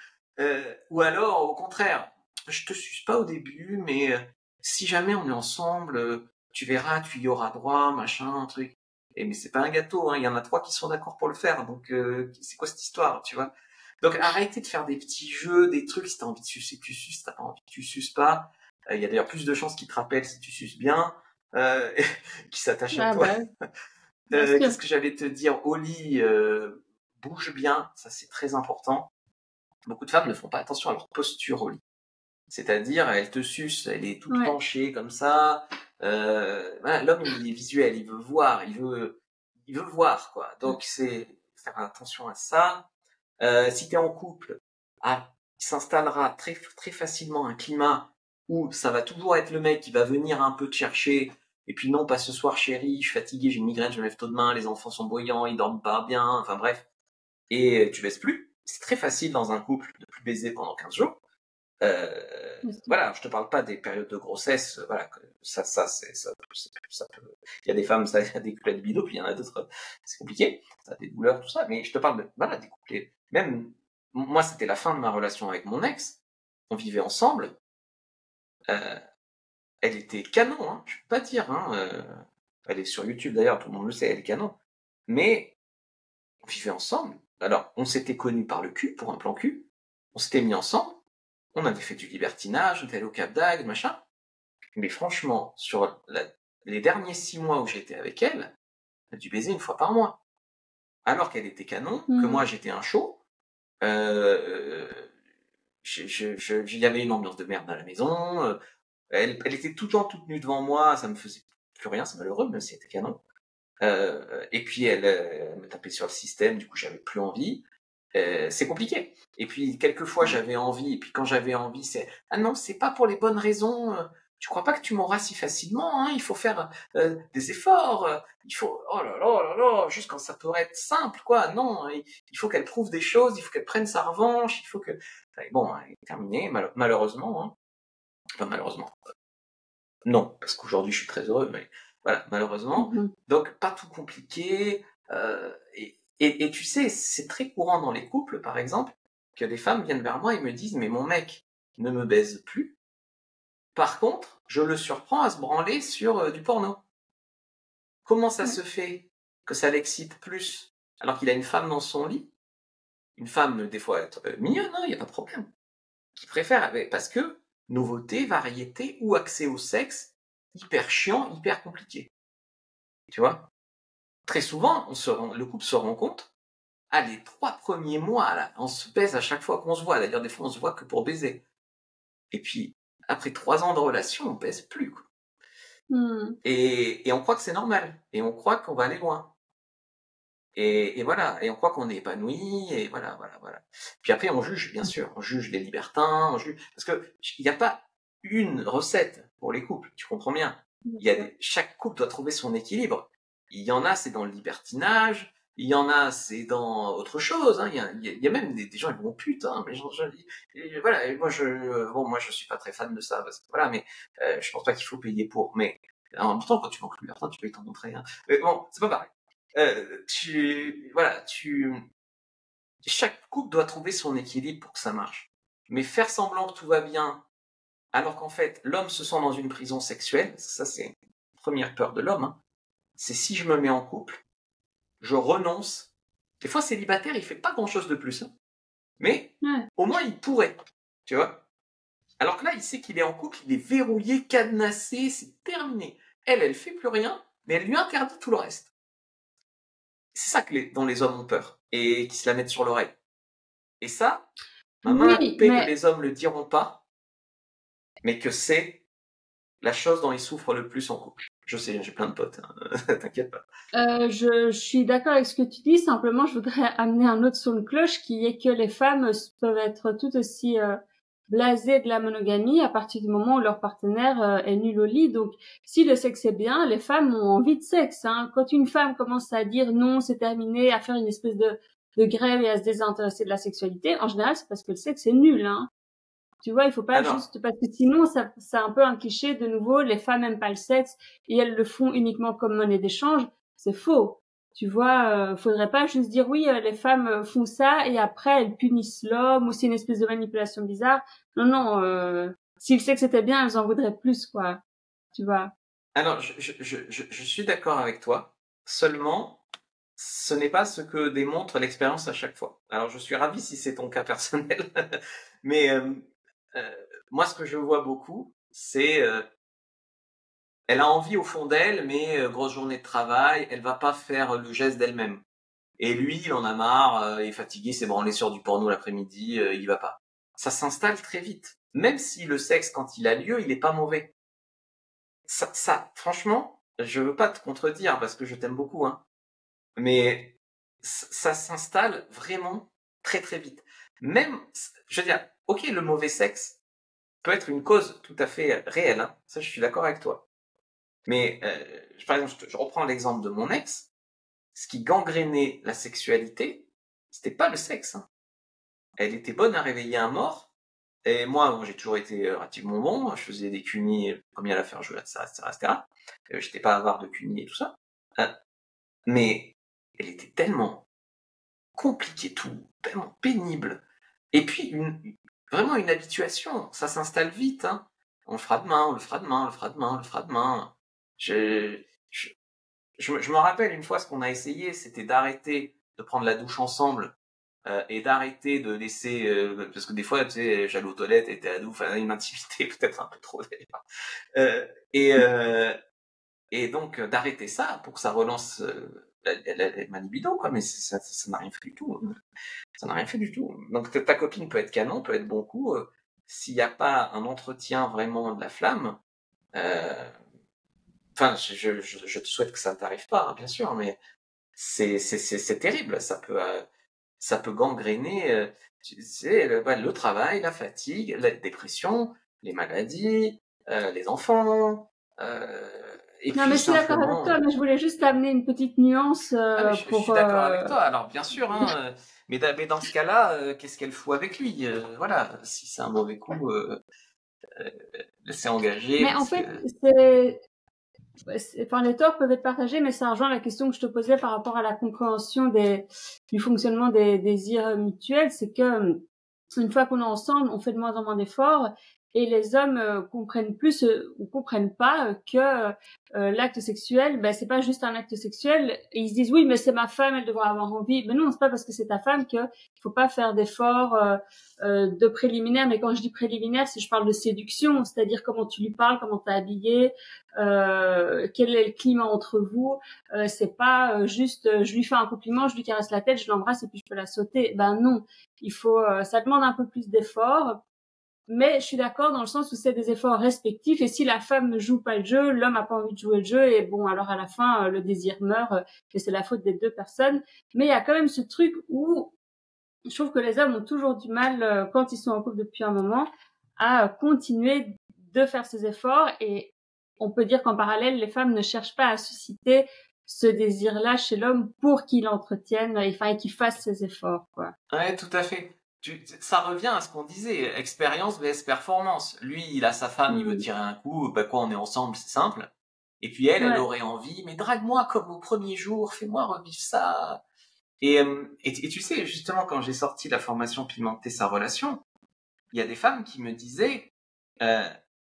Ou alors, au contraire, je te suce pas au début, mais si jamais on est ensemble, tu verras, tu y auras droit, machin, un truc. Et mais c'est pas un gâteau, hein. Il y en a 3 qui sont d'accord pour le faire. Donc c'est quoi cette histoire, tu vois? Donc arrêtez de faire des petits jeux, des trucs. Si t'as envie de sucer, tu suces. Si t'as pas envie, tu suces pas. Il y a d'ailleurs plus de chances qu'ils te rappellent si tu suces bien, qu'ils s'attachent à toi. Qu'est-ce que j'allais te dire? Au lit, bouge bien, ça c'est très important. Beaucoup de femmes ne font pas attention à leur posture au lit. C'est-à-dire, elle te suce, elle est toute penchée comme ça. Voilà, l'homme, il est visuel, il veut voir, il veut voir, quoi. Donc, c'est faire attention à ça. Si t'es en couple, il s'installera très, très facilement un climat où ça va toujours être le mec qui va venir un peu te chercher. Et puis non, pas ce soir, chérie, je suis fatigué, j'ai une migraine, je me lève tôt demain, les enfants sont bruyants, ils dorment pas bien, enfin bref. Et tu baises plus. C'est très facile dans un couple de plus baiser pendant 15 jours. Voilà, je te parle pas des périodes de grossesse, voilà, ça peut. Il y a des femmes, ça a des couples à libido, puis il y en a d'autres, c'est compliqué, ça a des douleurs, tout ça, mais je te parle de, voilà, des couples, même, moi, c'était la fin de ma relation avec mon ex, on vivait ensemble, elle était canon, hein, je peux pas dire, hein, elle est sur YouTube d'ailleurs, tout le monde le sait, elle est canon, mais on vivait ensemble, alors, on s'était connus par le cul, pour un plan cul, on s'était mis ensemble, on avait fait du libertinage, on était allé au Cap d'Agde, machin. Mais franchement, sur les derniers 6 mois où j'étais avec elle, elle a dû baiser une fois par mois. Alors qu'elle était canon, que moi j'étais un show. Il y avait une ambiance de merde à la maison. Elle était tout le temps toute nue devant moi, ça me faisait plus rien, c'est malheureux, même si elle était canon. Et puis elle me tapait sur le système, du coup j'avais plus envie. C'est compliqué. Et puis quelquefois j'avais envie, et puis quand j'avais envie, c'est ah non, c'est pas pour les bonnes raisons. tu crois pas que tu m'auras si facilement, hein, il faut faire des efforts, il faut, oh là là, oh là là, juste quand ça pourrait être simple, quoi, non, il faut qu'elle prouve des choses, il faut qu'elle prenne sa revanche, il faut que... Bon, elle est terminée, malheureusement, hein. Enfin, malheureusement. Non, parce qu'aujourd'hui je suis très heureux, mais voilà, malheureusement. Donc, pas tout compliqué, et tu sais, c'est très courant dans les couples, par exemple, que des femmes viennent vers moi et me disent, mais mon mec ne me baise plus. Par contre, je le surprends à se branler sur du porno. Comment ça se fait que ça l'excite plus alors qu'il a une femme dans son lit? Une femme, des fois, être mignonne, il n'y a pas de problème. Qui préfère, parce que nouveauté, variété ou accès au sexe, hyper chiant, hyper compliqué. Tu vois? Très souvent, le couple se rend compte, les 3 premiers mois, là, on se baise à chaque fois qu'on se voit. D'ailleurs, des fois, on se voit que pour baiser. Et puis, après 3 ans de relation, on baise plus, quoi. Et on croit que c'est normal. Et on croit qu'on va aller loin. Et voilà. Et on croit qu'on est épanoui. Et voilà. Puis après, on juge, bien sûr. On juge les libertins. Parce que il n'y a pas une recette pour les couples. Tu comprends bien. Chaque couple doit trouver son équilibre. Il y en a, c'est dans le libertinage. Il y en a, c'est dans autre chose. Hein. Il y a même des gens, ils vont putain. Mais voilà. Et moi, je suis pas très fan de ça. Parce que, voilà, mais je pense pas qu'il faut payer pour. Mais en même temps, quand tu manques le libertin, tu payes ton entrée. Hein. Mais bon, c'est pas pareil. Chaque couple doit trouver son équilibre pour que ça marche. Mais faire semblant que tout va bien, alors qu'en fait, l'homme se sent dans une prison sexuelle, ça c'est la première peur de l'homme, hein. C'est si je me mets en couple, je renonce. Des fois, célibataire, il fait pas grand-chose de plus, hein. Mais au moins, il pourrait, tu vois. Alors que là, il sait qu'il est en couple, il est verrouillé, cadenassé, c'est terminé. Elle fait plus rien, mais elle lui interdit tout le reste. C'est ça dont les hommes ont peur, et qui se la mettent sur l'oreille. Et ça, ma main coupée que les hommes le diront pas, mais que c'est la chose dont ils souffrent le plus en couple. Je sais, j'ai plein de potes, hein. T'inquiète pas. Je suis d'accord avec ce que tu dis, simplement je voudrais amener un autre son de cloche qui est que les femmes peuvent être tout aussi blasées de la monogamie à partir du moment où leur partenaire est nul au lit. Donc si le sexe est bien, les femmes ont envie de sexe, hein. Quand une femme commence à dire non, c'est terminé, à faire une espèce de grève et à se désintéresser de la sexualité, en général c'est parce que le sexe est nul, hein. Tu vois, il faut pas juste, parce que sinon, c'est un peu un cliché, de nouveau, les femmes aiment pas le sexe et elles le font uniquement comme monnaie d'échange. C'est faux. Tu vois, faudrait pas juste dire oui, les femmes font ça et après elles punissent l'homme ou c'est une espèce de manipulation bizarre. Non, si le sexe était bien, elles en voudraient plus, quoi. Tu vois. Alors, je suis d'accord avec toi. Seulement, ce n'est pas ce que démontre l'expérience à chaque fois. Alors, je suis ravi si c'est ton cas personnel. Mais moi, ce que je vois beaucoup, c'est elle a envie au fond d'elle, mais grosse journée de travail, elle va pas faire le geste d'elle-même. Et lui, il en a marre, il est fatigué, s'est branlé sur du porno l'après-midi, il y va pas. Ça s'installe très vite. Même si le sexe, quand il a lieu, il est pas mauvais. Ça, franchement, je veux pas te contredire parce que je t'aime beaucoup, hein. Mais ça s'installe vraiment très très vite. Même, je veux dire, ok, le mauvais sexe peut être une cause tout à fait réelle, hein. Ça, je suis d'accord avec toi. Mais, par exemple, je reprends l'exemple de mon ex. Ce qui gangrénait la sexualité, c'était pas le sexe, hein. Elle était bonne à réveiller un mort. Et moi, j'ai toujours été relativement bon. Je faisais des cunis, premier à la faire jouer, etc., etc. J'étais pas avare de cunis et tout ça. Mais elle était tellement compliquée tout, tellement pénible. Et puis, vraiment une habituation. Ça s'installe vite, hein. On le fera demain, on le fera demain, on le fera demain, on le fera demain. Je me rappelle une fois ce qu'on a essayé, c'était d'arrêter de prendre la douche ensemble et d'arrêter de laisser parce que des fois tu sais j'allais aux toilettes et t'es à la douche, une intimité peut-être un peu trop d'ailleurs et donc d'arrêter ça pour que ça relance ma libido, quoi. Mais ça n'a rien fait du tout, ça n'a rien fait du tout. Donc ta copine peut être canon, peut être bon coup, s'il n'y a pas un entretien vraiment de la flamme, enfin je te souhaite que ça ne t'arrive pas, hein, bien sûr, mais c'est terrible, ça peut gangréner, tu sais, le travail, la fatigue, la dépression, les maladies, les enfants, et Non, puis mais je suis d'accord avec simplement. toi, mais je voulais juste amener une petite nuance Ah mais je pour. suis d'accord avec toi. Alors bien sûr, hein, mais dans ce cas-là, qu'est-ce qu'elle fout avec lui? Voilà, si c'est un mauvais coup, laissez engager Mais en parce que. fait, enfin, les torts peuvent être partagés, mais ça rejoint la question que je te posais par rapport à la compréhension du fonctionnement des désirs mutuels. C'est que une fois qu'on est ensemble, on fait de moins en moins d'efforts et les hommes comprennent plus ou comprennent pas que l'acte sexuel, ben c'est pas juste un acte sexuel. Et ils se disent oui, mais c'est ma femme, elle devrait avoir envie. Mais non, c'est pas parce que c'est ta femme que il faut pas faire d'efforts de préliminaire. Mais quand je dis préliminaire, c'est je parle de séduction, c'est-à-dire comment tu lui parles, comment t'es habillé, quel est le climat entre vous. C'est pas juste je lui fais un compliment, je lui caresse la tête, je l'embrasse et puis je peux la sauter. Ben non, il faut ça demande un peu plus d'efforts, mais je suis d'accord dans le sens où c'est des efforts respectifs et si la femme ne joue pas le jeu, l'homme a pas envie de jouer le jeu et bon alors à la fin le désir meurt et c'est la faute des deux personnes. Mais il y a quand même ce truc où je trouve que les hommes ont toujours du mal quand ils sont en couple depuis un moment à continuer de faire ces efforts et on peut dire qu'en parallèle les femmes ne cherchent pas à susciter ce désir-là chez l'homme pour qu'il l'entretienne, enfin et qu'il fasse ses efforts quoi. Ouais, tout à fait. Ça revient à ce qu'on disait, expérience vs performance. Lui, il a sa femme, il veut Mmh. tirer un coup, bah quoi, on est ensemble, c'est simple. Et puis elle Ouais. aurait envie, mais drague-moi comme au premier jour, fais-moi revivre ça. Et tu sais, justement, quand j'ai sorti la formation Pimenter sa relation, il y a des femmes qui me disaient, euh,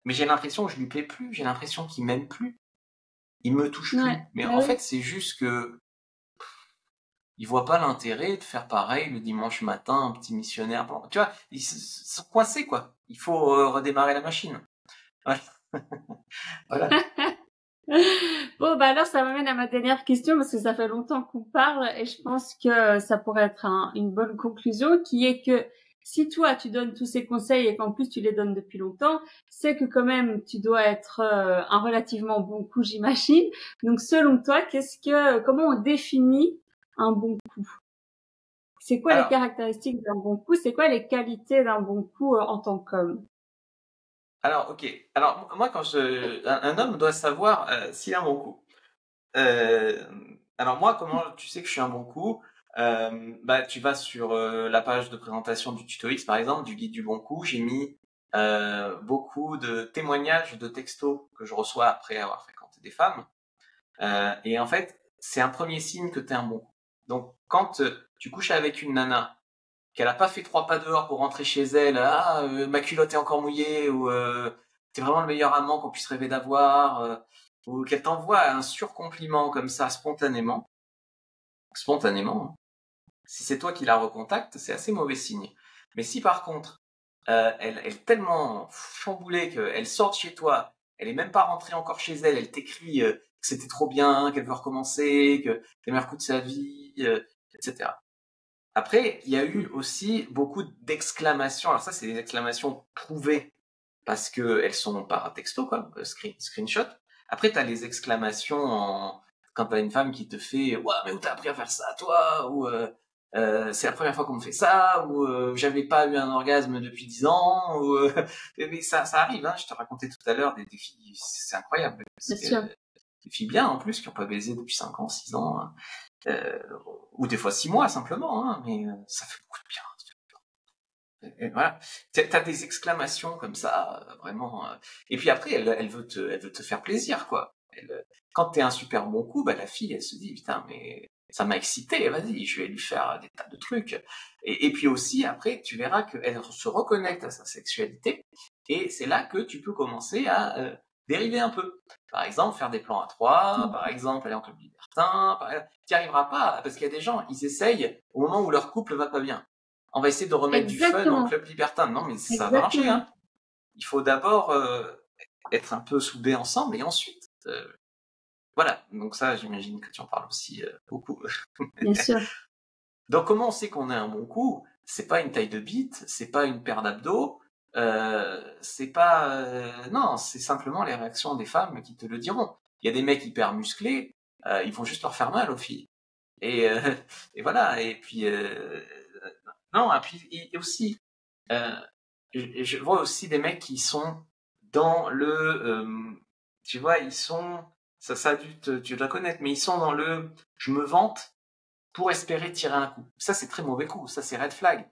mais j'ai l'impression que je lui plais plus, j'ai l'impression qu'il m'aime plus, il me touche Ouais. plus. Mais Bah en oui. fait, c'est juste que ils voient pas l'intérêt de faire pareil le dimanche matin, un petit missionnaire. Bon, tu vois, ils sont coincés, quoi. Il faut redémarrer la machine. Ouais. Voilà. Bon, bah alors ça m'amène à ma dernière question parce que ça fait longtemps qu'on parle et je pense que ça pourrait être une bonne conclusion qui est que si toi tu donnes tous ces conseils et qu'en plus tu les donnes depuis longtemps, c'est que quand même tu dois être un relativement bon coup, j'imagine. Donc selon toi, comment on définit un bon coup? C'est quoi les Alors, caractéristiques d'un bon coup? C'est quoi les qualités d'un bon coup en tant qu'homme? ok. Alors, moi, un homme doit savoir s'il a un bon coup. Euh, alors moi, comment tu sais que je suis un bon coup? Bah, tu vas sur la page de présentation du Tuto X, par exemple, du guide du bon coup. J'ai mis beaucoup de témoignages de textos que je reçois après avoir fréquenté des femmes. Et en fait, c'est un premier signe que t'es un bon coup. Donc, quand tu couches avec une nana, qu'elle a pas fait 3 pas dehors pour rentrer chez elle, ma culotte est encore mouillée, ou t'es vraiment le meilleur amant qu'on puisse rêver d'avoir, ou qu'elle t'envoie un surcompliment comme ça spontanément, hein. Si c'est toi qui la recontacte, c'est assez mauvais signe. Mais si par contre, elle est tellement chamboulée qu'elle sort de chez toi, elle est même pas rentrée encore chez elle, elle t'écrit que c'était trop bien, qu'elle veut recommencer, que c'est le meilleur coup de sa vie, etc. Après, il y a eu aussi beaucoup d'exclamations. Alors ça, c'est des exclamations prouvées parce que elles sont par texto, quoi, screenshot. Après, t'as les exclamations quand t'as une femme qui te fait «Ouah, mais où t'as appris à faire ça, toi?» ou «C'est la première fois qu'on me fait ça» ou «J'avais pas eu un orgasme depuis 10 ans» ou mais ça arrive, hein. Je te racontais tout à l'heure des filles, c'est incroyable. Bien sûr, Des filles bien, en plus, qui ont pas baisé depuis 5 ans, 6 ans, hein. Ou des fois 6 mois, simplement, hein, mais ça fait beaucoup de bien. Et voilà. T'as des exclamations comme ça, vraiment. Et puis après, elle veut te faire plaisir, quoi. Quand t'es un super bon coup, bah, la fille, elle se dit, putain, mais ça m'a excité, vas-y, je vais lui faire des tas de trucs. Et puis aussi, après, tu verras qu'elle se reconnecte à sa sexualité. Et c'est là que tu peux commencer à dériver un peu. Par exemple, faire des plans à trois, par exemple, aller en club libertin. Tu n'y arriveras pas, parce qu'il y a des gens, ils essayent au moment où leur couple va pas bien. On va essayer de remettre du fun en exactement, club libertin. Non, mais ça va pas marcher, exactement. hein. Il faut d'abord être un peu soudés ensemble et ensuite, voilà. Donc ça, j'imagine que tu en parles aussi beaucoup. Bien sûr. Donc comment on sait qu'on a un bon coup? C'est pas une taille de bite, c'est pas une paire d'abdos, c'est pas non, c'est simplement les réactions des femmes qui te le diront. Il y a des mecs hyper musclés, ils vont juste leur faire mal aux filles. Et, et voilà. Et puis non, et puis et aussi, je vois aussi des mecs qui sont dans tu vois, ils sont, ça tu dois connaître, mais ils sont dans je me vante pour espérer tirer un coup. Ça, c'est très mauvais coup. Ça, c'est red flag.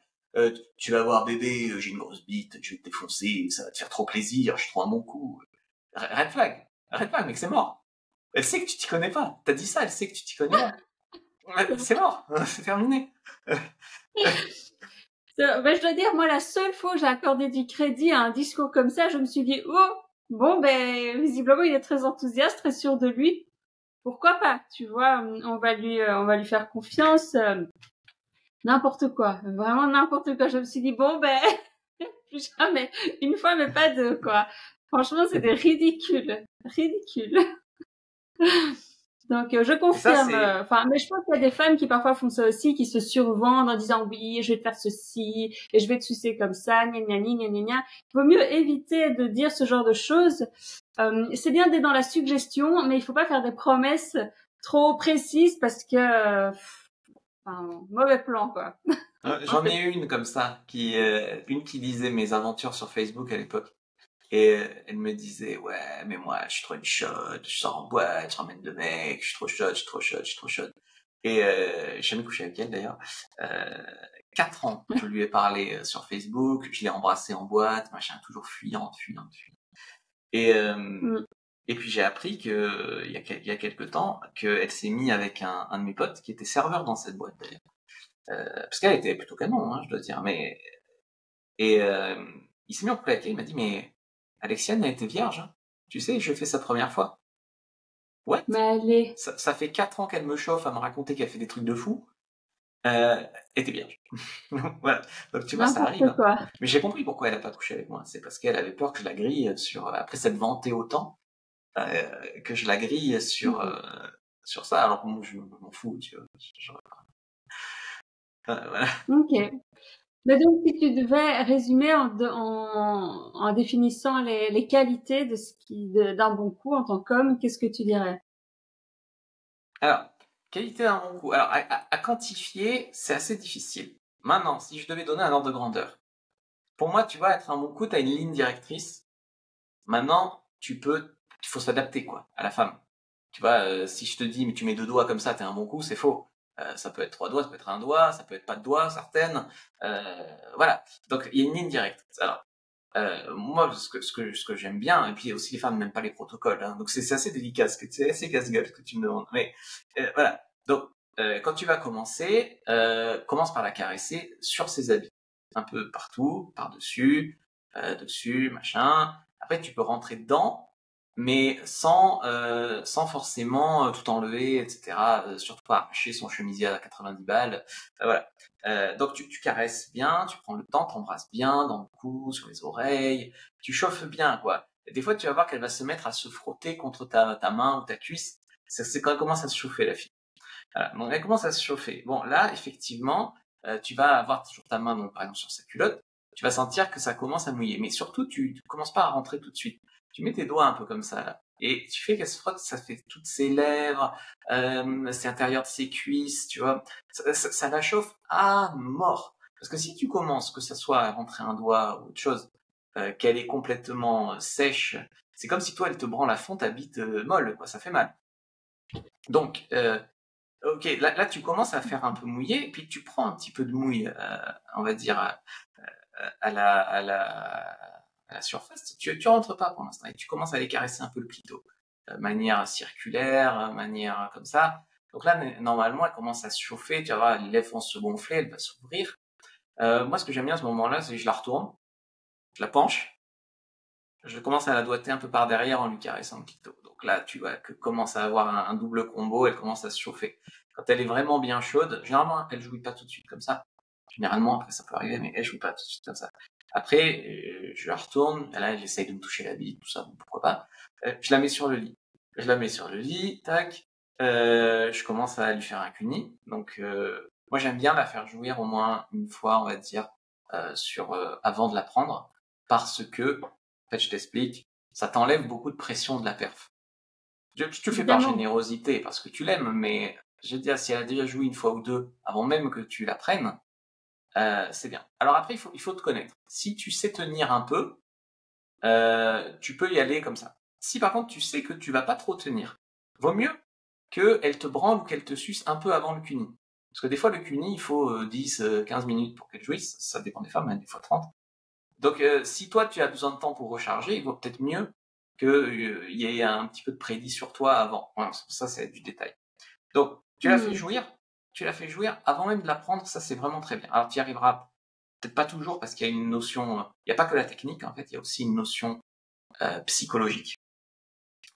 Tu vas voir bébé, j'ai une grosse bite, je vais te défoncer, ça va te faire trop plaisir, je trouve un bon coup. Red flag. Red flag, mec, c'est mort. Elle sait que tu t'y connais pas. T'as dit ça, elle sait que tu t'y connais pas. C'est mort. C'est terminé. Ben, je dois dire, moi, la seule fois où j'ai accordé du crédit à un discours comme ça, je me suis dit, oh, bon, ben, visiblement, il est très enthousiaste, très sûr de lui. Pourquoi pas, tu vois, on va lui faire confiance, n'importe quoi, vraiment n'importe quoi. Je me suis dit, bon, ben, plus jamais, une fois, mais pas deux, quoi. Franchement, c'était ridicule, ridicule. Donc, je confirme. Mais je pense qu'il y a des femmes qui parfois font ça aussi, qui se survendent en disant oui, je vais te faire ceci et je vais te sucer comme ça, gna gna gna gna gna. Il vaut mieux éviter de dire ce genre de choses. C'est bien d'être dans la suggestion, mais il faut pas faire des promesses trop précises parce que mauvais plan, quoi. J'en ai une comme ça, une qui lisait mes aventures sur Facebook à l'époque. Et elle me disait, ouais, mais moi, je suis trop une shot, je sors en boîte, je ramène de mecs, je suis trop shot, je suis trop shot, je suis trop shot. Et j'ai jamais couché avec elle d'ailleurs. 4 ans, je lui ai parlé sur Facebook, je l'ai embrassée en boîte, machin, toujours fuyante. Et et puis j'ai appris que il y a quelques temps qu'elle s'est mise avec un de mes potes qui était serveur dans cette boîte d'ailleurs. Parce qu'elle était plutôt canon, hein, je dois dire. Et il s'est mis en couple avec elle, il m'a dit, mais Alexiane a été vierge, hein. Tu sais, je fais sa première fois. What? Mais allez. Ça fait 4 ans qu'elle me chauffe à me raconter qu'elle fait des trucs de fou. Elle était vierge. Voilà. Donc tu vois, ça arrive. N'importe quoi. Mais j'ai compris pourquoi elle a pas couché avec moi. C'est parce qu'elle avait peur que je la grille après s'être vantée autant, que je la grille sur ça. Alors que moi, je m'en fous, tu vois. Voilà. Ok. Mais donc, si tu devais résumer en définissant les qualités d'un bon coup en tant qu'homme, qu'est-ce que tu dirais? Alors, qualité d'un bon coup. Alors, à quantifier, c'est assez difficile. Maintenant, si je devais donner un ordre de grandeur. Pour moi, tu vois, être un bon coup, tu as une ligne directrice. Maintenant, il faut s'adapter, quoi, à la femme. Tu vois, si je te dis, mais tu mets 2 doigts comme ça, t'es un bon coup, c'est faux. Ça peut être 3 doigts, ça peut être un doigt, ça peut être pas de doigts, certaines. Voilà. Donc, il y a une ligne directrice. Alors, moi, ce que j'aime bien, et puis aussi les femmes n'aiment pas les protocoles, hein, donc c'est assez délicat, c'est assez casse-gueule ce que tu me demandes. Mais voilà. Donc, quand tu vas commencer, commence par la caresser sur ses habits, un peu partout, par-dessus, dessus, machin. Après, tu peux rentrer dedans, mais sans forcément tout enlever, etc. Surtout pas arracher son chemisier à 90 balles. Voilà. Donc tu caresses bien, tu prends le temps, t'embrasses bien dans le cou, sur les oreilles, tu chauffes bien, quoi. Et des fois, tu vas voir qu'elle va se mettre à se frotter contre ta main ou ta cuisse. C'est quand elle commence à se chauffer, la fille. Voilà. Donc elle commence à se chauffer. Bon, là, effectivement, tu vas avoir toujours ta main, donc, par exemple, sur sa culotte. Tu vas sentir que ça commence à mouiller. Mais surtout, tu commences pas à rentrer tout de suite. Tu mets tes doigts un peu comme ça, là. Et tu fais qu'elle se frotte, ça fait toutes ses lèvres, c'est l'intérieur de ses cuisses, tu vois. Ça la chauffe à mort. Parce que si tu commences, que ça soit à rentrer un doigt ou autre chose, qu'elle est complètement sèche, c'est comme si toi, elle te branle à fond ta bite molle, quoi. Ça fait mal. Donc, ok, là, tu commences à faire un peu mouillé, et puis tu prends un petit peu de mouille, on va dire, à la surface. Tu rentres pas pour l'instant, et tu commences à aller caresser un peu le clito, manière circulaire, manière comme ça. Donc là, normalement, elle commence à se chauffer, tu vas voir, les lèvres vont se gonfler, elle va s'ouvrir. Moi, ce que j'aime bien à ce moment-là, c'est que je la retourne, je la penche, je commence à la doigter un peu par derrière en lui caressant le clito. Donc là, tu vois que commence à avoir un double combo, elle commence à se chauffer. Quand elle est vraiment bien chaude, généralement, elle jouit pas tout de suite comme ça. Généralement, après, ça peut arriver, mais elle jouit pas tout de suite comme ça. Après, je la retourne, là, elle essaye de me toucher la bite, tout ça, bon, pourquoi pas. Je la mets sur le lit. Je la mets sur le lit, tac. Je commence à lui faire un cuni. Donc, moi, j'aime bien la faire jouir au moins une fois, on va dire, avant de la prendre, parce que, en fait, je t'explique, ça t'enlève beaucoup de pression de la perf. Tu le fais par générosité, parce que tu l'aimes, mais je veux dire, si elle a déjà joué une fois ou deux, avant même que tu la prennes, c'est bien. Alors après, il faut te connaître. Si tu sais tenir un peu, tu peux y aller comme ça. Si par contre tu sais que tu vas pas trop tenir, vaut mieux qu'elle te branle ou qu'elle te suce un peu avant le cuni. Parce que des fois le cuni, il faut 10, 15 minutes pour qu'elle jouisse, ça dépend des femmes, hein, des fois 30. Donc si toi tu as besoin de temps pour recharger, il vaut peut-être mieux qu'il y ait un petit peu de prédit sur toi avant. Voilà, ça c'est du détail. Donc tu l'as fait jouir avant même de la prendre, ça c'est vraiment très bien. Alors tu y arriveras peut-être pas toujours parce qu'il y a une notion, il n'y a pas que la technique en fait, il y a aussi une notion psychologique.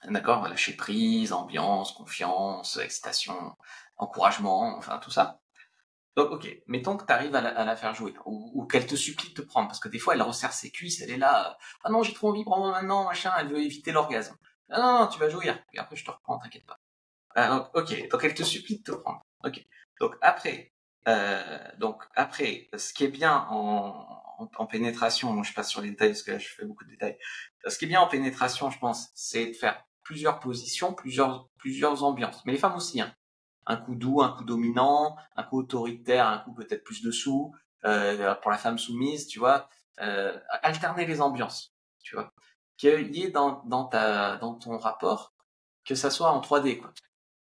D'accord, lâcher prise, ambiance, confiance, excitation, encouragement, enfin tout ça. Donc ok, mettons que tu arrives à la faire jouer ou qu'elle te supplie de te prendre parce que des fois elle resserre ses cuisses, elle est là, ah non j'ai trop envie, prends-moi maintenant, machin, elle veut éviter l'orgasme. Ah non, non, tu vas jouir, et après je te reprends, t'inquiète pas. Ok, donc elle te supplie de te prendre. Ok, donc après, ce qui est bien en pénétration, je passe sur les détails parce que là je fais beaucoup de détails. Ce qui est bien en pénétration, je pense, c'est de faire plusieurs positions, plusieurs ambiances. Mais les femmes aussi, hein. Un coup doux, un coup dominant, un coup autoritaire, un coup peut-être plus dessous. Pour la femme soumise, tu vois, alterner les ambiances, tu vois, qu'il y ait dans ton rapport que ça soit en 3D, quoi.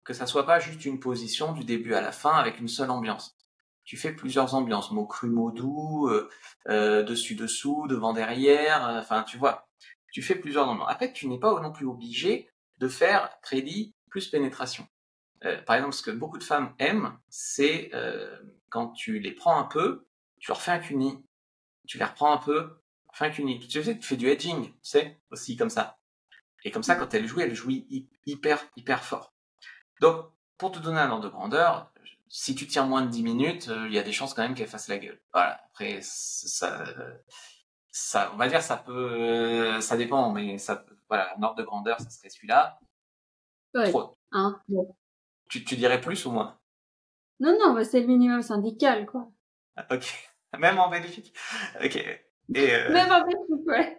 Que ça soit pas juste une position du début à la fin avec une seule ambiance. Tu fais plusieurs ambiances, mots crus, mots doux, dessus, dessous, devant, derrière, enfin, tu vois. Tu fais plusieurs ambiances. Après, tu n'es pas non plus obligé de faire prédit plus pénétration. Par exemple, ce que beaucoup de femmes aiment, c'est quand tu les prends un peu, tu leur fais un cuni, tu les reprends un peu, fais un cuni. Tu sais, tu fais du edging, tu sais, aussi comme ça. Et comme ça, quand elle jouit hyper fort. Donc, pour te donner un ordre de grandeur, si tu tiens moins de 10 minutes, il y a des chances quand même qu'elle fasse la gueule. Voilà. Après, on va dire, ça dépend, mais voilà, un ordre de grandeur, ça serait celui-là. Ouais. Trop. Hein, bon. Tu dirais plus ou moins? Non, non, bah, c'est le minimum syndical, quoi. Ok. Même en Belgique. Ok. Même en Belgique, ouais.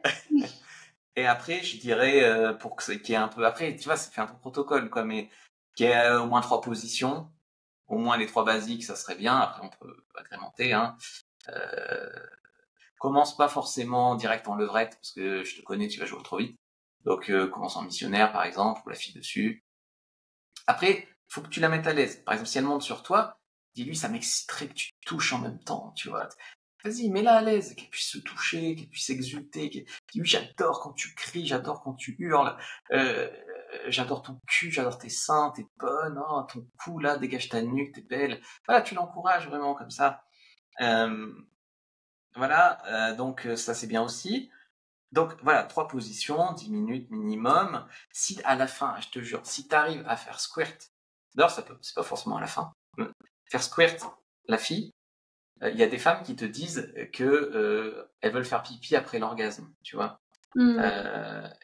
Et après, je dirais, pour qu'il y ait un peu, après, tu vois, ça fait un peu protocole, quoi, mais qu'il y ait au moins 3 positions, au moins les 3 basiques, ça serait bien. Après, on peut agrémenter, hein. Commence pas forcément direct en levrette, parce que je te connais, tu vas jouer trop vite. Donc, commence en missionnaire, par exemple, ou la fille dessus. Après, faut que tu la mettes à l'aise. Par exemple, si elle monte sur toi, dis-lui, ça m'exciterait que tu te touches en même temps, tu vois. Vas-y, mets-la à l'aise, qu'elle puisse se toucher, qu'elle puisse exulter. Dis-lui, j'adore quand tu cries, j'adore quand tu hurles, j'adore ton cul, j'adore tes seins, t'es bonne, oh, ton cou là, dégage ta nuque, t'es belle. Voilà, tu l'encourages vraiment comme ça. Voilà, donc ça c'est bien aussi. Donc voilà, 3 positions, 10 minutes minimum. Si à la fin, je te jure, si tu arrives à faire squirt, d'ailleurs c'est pas forcément à la fin, faire squirt la fille, il y a des femmes qui te disent que elles veulent faire pipi après l'orgasme, tu vois.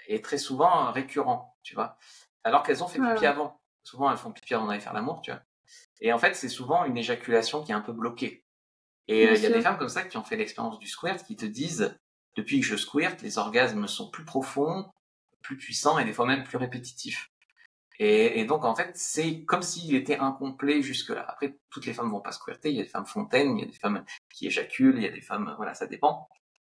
Et très souvent récurrent, tu vois. Alors qu'elles ont fait pipi avant. Souvent elles font pipi avant d'aller faire l'amour, tu vois. Et en fait, c'est souvent une éjaculation qui est un peu bloquée. Et il y a des femmes comme ça qui ont fait l'expérience du squirt qui te disent, depuis que je squirt, les orgasmes sont plus profonds, plus puissants et des fois même plus répétitifs. Et donc en fait, c'est comme s'il était incomplet jusque-là. Après, toutes les femmes vont pas squirter, il y a des femmes fontaines, il y a des femmes qui éjaculent, il y a des femmes, voilà, ça dépend.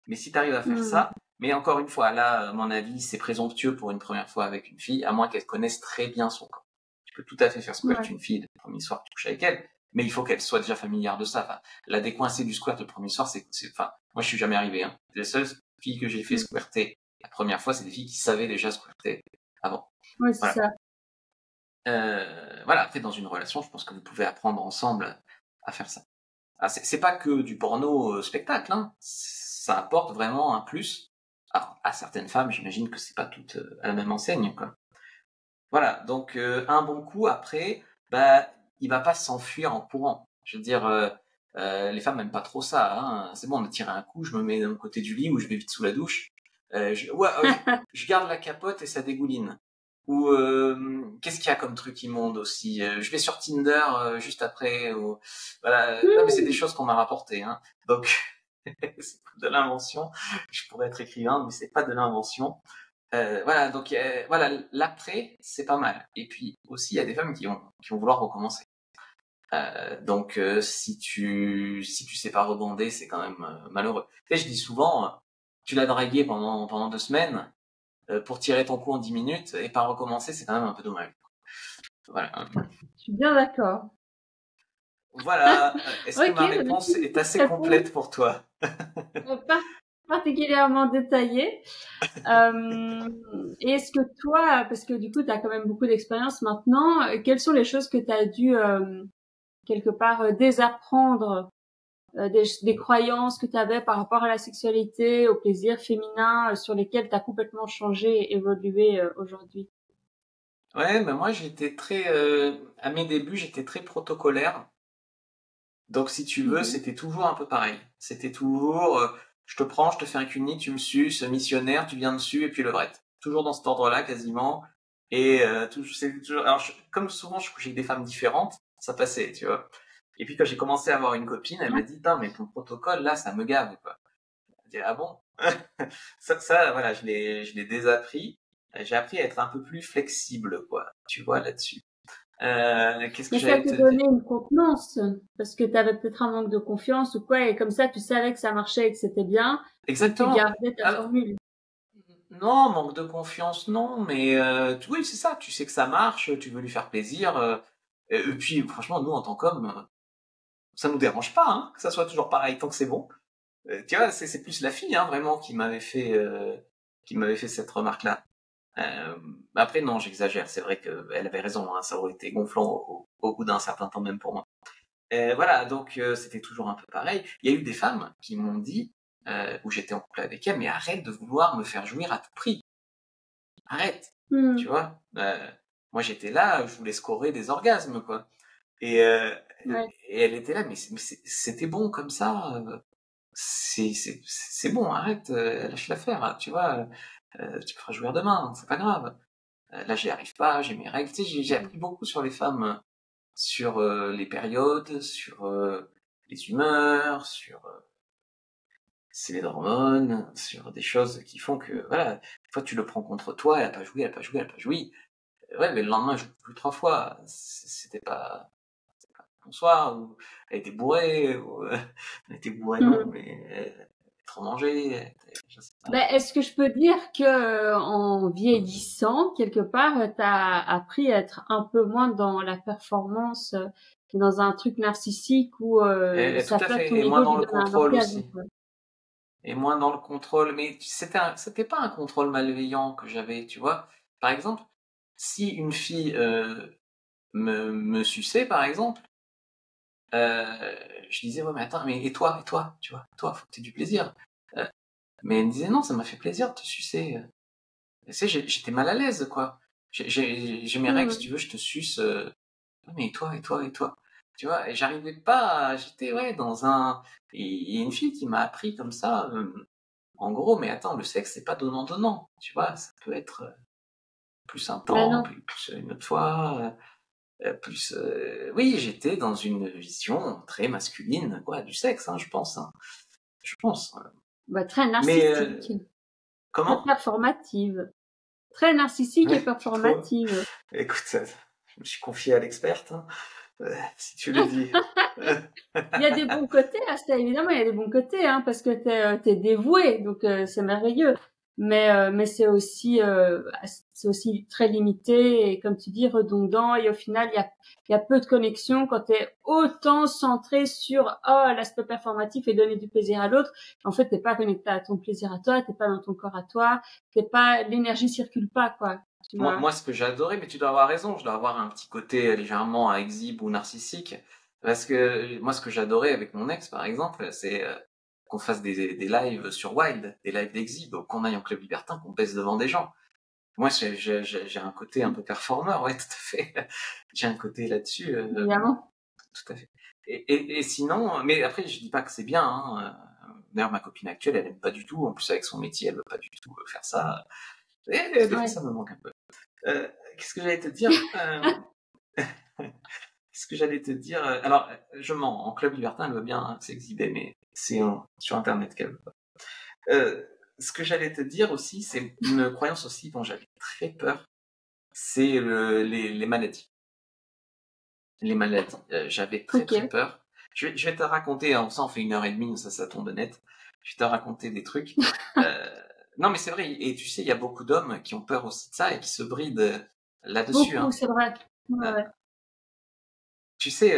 Mais si tu arrives à faire ça, mais encore une fois, là, à mon avis, c'est présomptueux pour une première fois avec une fille, à moins qu'elle connaisse très bien son corps. Tu peux tout à fait faire squirt une fille le premier soir que tu couches avec elle, mais il faut qu'elle soit déjà familière de ça. Enfin, la décoincée du squirt le premier soir, enfin, moi je suis jamais arrivé, hein. Les seules filles que j'ai fait squirter la première fois, c'est des filles qui savaient déjà squirter avant. Ouais, c'est ça. Voilà, après dans une relation, je pense que vous pouvez apprendre ensemble à faire ça. Ah, c'est pas que du porno spectacle, hein. Ça apporte vraiment un plus. Alors, à certaines femmes, j'imagine que c'est pas toutes à la même enseigne, quoi. Voilà, donc un bon coup après, bah il va pas s'enfuir en courant. Je veux dire, les femmes n'aiment pas trop ça, hein. C'est bon, on a tiré un coup, je me mets d'un côté du lit ou je vais vite sous la douche. Je garde la capote et ça dégouline. Ou qu'est-ce qu'il y a comme truc immonde aussi, je vais sur Tinder juste après. Ou voilà, non mais c'est des choses qu'on m'a rapportées, hein. Donc c'est de l'invention. Je pourrais être écrivain, mais c'est pas de l'invention. Voilà, donc voilà, l'après, c'est pas mal. Et puis aussi, il y a des femmes qui vont vouloir recommencer. Donc si tu sais pas rebonder, c'est quand même malheureux. Tu sais, je dis souvent, tu l'as dragué pendant 2 semaines pour tirer ton coup en 10 minutes et pas recommencer, c'est quand même un peu dommage. Voilà. Je suis bien d'accord. Voilà. Est-ce que Ok, ma merci réponse est beaucoup de assez réponse complète pour toi? particulièrement détaillée. Et est-ce que toi, parce que du coup, tu as quand même beaucoup d'expérience maintenant, quelles sont les choses que tu as dû quelque part désapprendre, des croyances que tu avais par rapport à la sexualité, au plaisir féminin, sur lesquelles tu as complètement changé et évolué aujourd'hui? Ouais, mais moi j'étais très, à mes débuts, j'étais très protocolaire. Donc si tu veux, Mhm. c'était toujours un peu pareil. C'était toujours, je te prends, je te fais un cuni, tu me suces, missionnaire, tu viens dessus et puis levrette. Toujours dans cet ordre-là quasiment. Et c'est toujours. Alors comme souvent je couchais avec des femmes différentes, ça passait, tu vois. Et puis quand j'ai commencé à avoir une copine, elle m'a dit, putain, mais ton protocole là, ça me gave, quoi. Je dis, ah bon? Ça, voilà, je l'ai désappris. J'ai appris à être un peu plus flexible, quoi. Tu vois là-dessus. Qu'est-ce que Mais ça j'allais te te dire? donnait une contenance, parce que tu avais peut-être un manque de confiance ou quoi, et comme ça, tu savais que ça marchait et que c'était bien, donc tu Exactement. gardais ta Alors, formule. non, manque de confiance, non, mais oui, c'est ça. Tu sais que ça marche, tu veux lui faire plaisir. Et puis, franchement, nous, en tant qu'hommes, ça nous dérange pas, hein, que ça soit toujours pareil tant que c'est bon. Tu vois, c'est plus la fille, hein, vraiment, qui m'avait fait cette remarque-là. Euh, Après, non, j'exagère. C'est vrai qu'elle avait raison. Hein, ça aurait été gonflant au bout d'un certain temps, même pour moi. Voilà, donc c'était toujours un peu pareil. Il y a eu des femmes qui m'ont dit, où j'étais en couple avec elles, mais arrête de vouloir me faire jouir à tout prix. Arrête, tu Hmm. vois. Moi j'étais là, je voulais scorer des orgasmes, quoi. Et, Ouais. et elle était là, mais c'était bon comme ça. C'est bon, arrête, lâche l'affaire, hein, tu vois. Tu me feras jouir demain, c'est pas grave. Là j'y arrive pas, j'ai mes règles. Tu sais, j'ai appris beaucoup sur les femmes, sur les périodes, sur les humeurs, sur c'est les hormones, sur des choses qui font que, voilà, des fois tu le prends contre toi, elle a pas joué, elle a pas joué, elle a pas joué. Ouais, mais le lendemain, je joue plus 3 fois. C'était pas bonsoir, ou elle était bourrée, ou elle était bourrée, non, Hmm. mais elle était trop mangée, je sais pas. Ben, est-ce que je peux dire que en vieillissant, quelque part, tu as appris à être un peu moins dans la performance, dans un truc narcissique où Tout ça à flatte fait, ton et moins ego dans lui le donne un contrôle orgasme, aussi. quoi. Et moins dans le contrôle, mais c'était pas un contrôle malveillant que j'avais, tu vois. Par exemple, si une fille me suçait, par exemple, je disais, ouais, mais attends, mais et toi, tu vois, toi, faut que t'aies du plaisir. Euh, mais elle me disait, non, ça m'a fait plaisir de te sucer. Tu sais, j'étais mal à l'aise, quoi. J'ai mes règles, si Hmm. tu veux, je te suce. Ouais, mais et toi. Tu vois, et j'arrivais pas, j'étais, ouais, dans un. Et il y a une fille qui m'a appris comme ça, en gros, mais attends, le sexe, c'est pas donnant-donnant. Tu vois, ça peut être plus un Ben temps, non. plus une autre fois. Plus, oui, j'étais dans une vision très masculine, quoi, du sexe, hein, je pense. Hein. Je pense. Ben, très Mais narcissique, très comment? performative, très narcissique et Ouais, tu trouves? performative. Écoute, je me suis confié à l'experte, hein, si tu le dis. Il y a des bons côtés à ça, évidemment, il y a des bons côtés, hein, parce que t'es dévoué, donc c'est merveilleux. Mais c'est aussi très limité et comme tu dis redondant et au final il y a peu de connexion quand t'es autant centré sur l'aspect performatif et donner du plaisir à l'autre. En fait, t'es pas connecté à ton plaisir à toi, t'es pas dans ton corps à toi, l'énergie circule pas quoi, tu vois. Moi, ce que j'ai adoré, mais tu dois avoir raison, je dois avoir un petit côté légèrement exhibe ou narcissique, parce que moi, ce que j'adorais avec mon ex, par exemple, c'est qu'on fasse des lives sur Wild, des lives d'exhibe, qu'on aille en club libertin, qu'on pèse devant des gens. Moi, j'ai un côté un peu performeur, ouais, tout à fait. J'ai un côté là-dessus, Évidemment. tout à fait. Et sinon, mais après, je dis pas que c'est bien. Hein. D'ailleurs, ma copine actuelle, elle aime pas du tout. En plus, avec son métier, elle veut pas du tout faire ça. Et des fois, Ouais. ça me manque un peu. Qu'est-ce que j'allais te dire Qu'est-ce que j'allais te dire Alors, je mens. En club libertin, elle veut bien s'exhiber, mais c'est sur Internet qu'elle veut pas. Ce que j'allais te dire aussi, c'est une croyance aussi dont j'avais très peur, c'est les maladies. Les maladies. J'avais très Ok. très peur. Je vais te raconter, hein, ça en fait 1 heure et demie, ça tombe net. je vais te raconter des trucs. Non, mais c'est vrai. Et tu sais, il y a beaucoup d'hommes qui ont peur aussi de ça et qui se brident là-dessus. Beaucoup, Hein. c'est vrai. Ouais. Tu sais,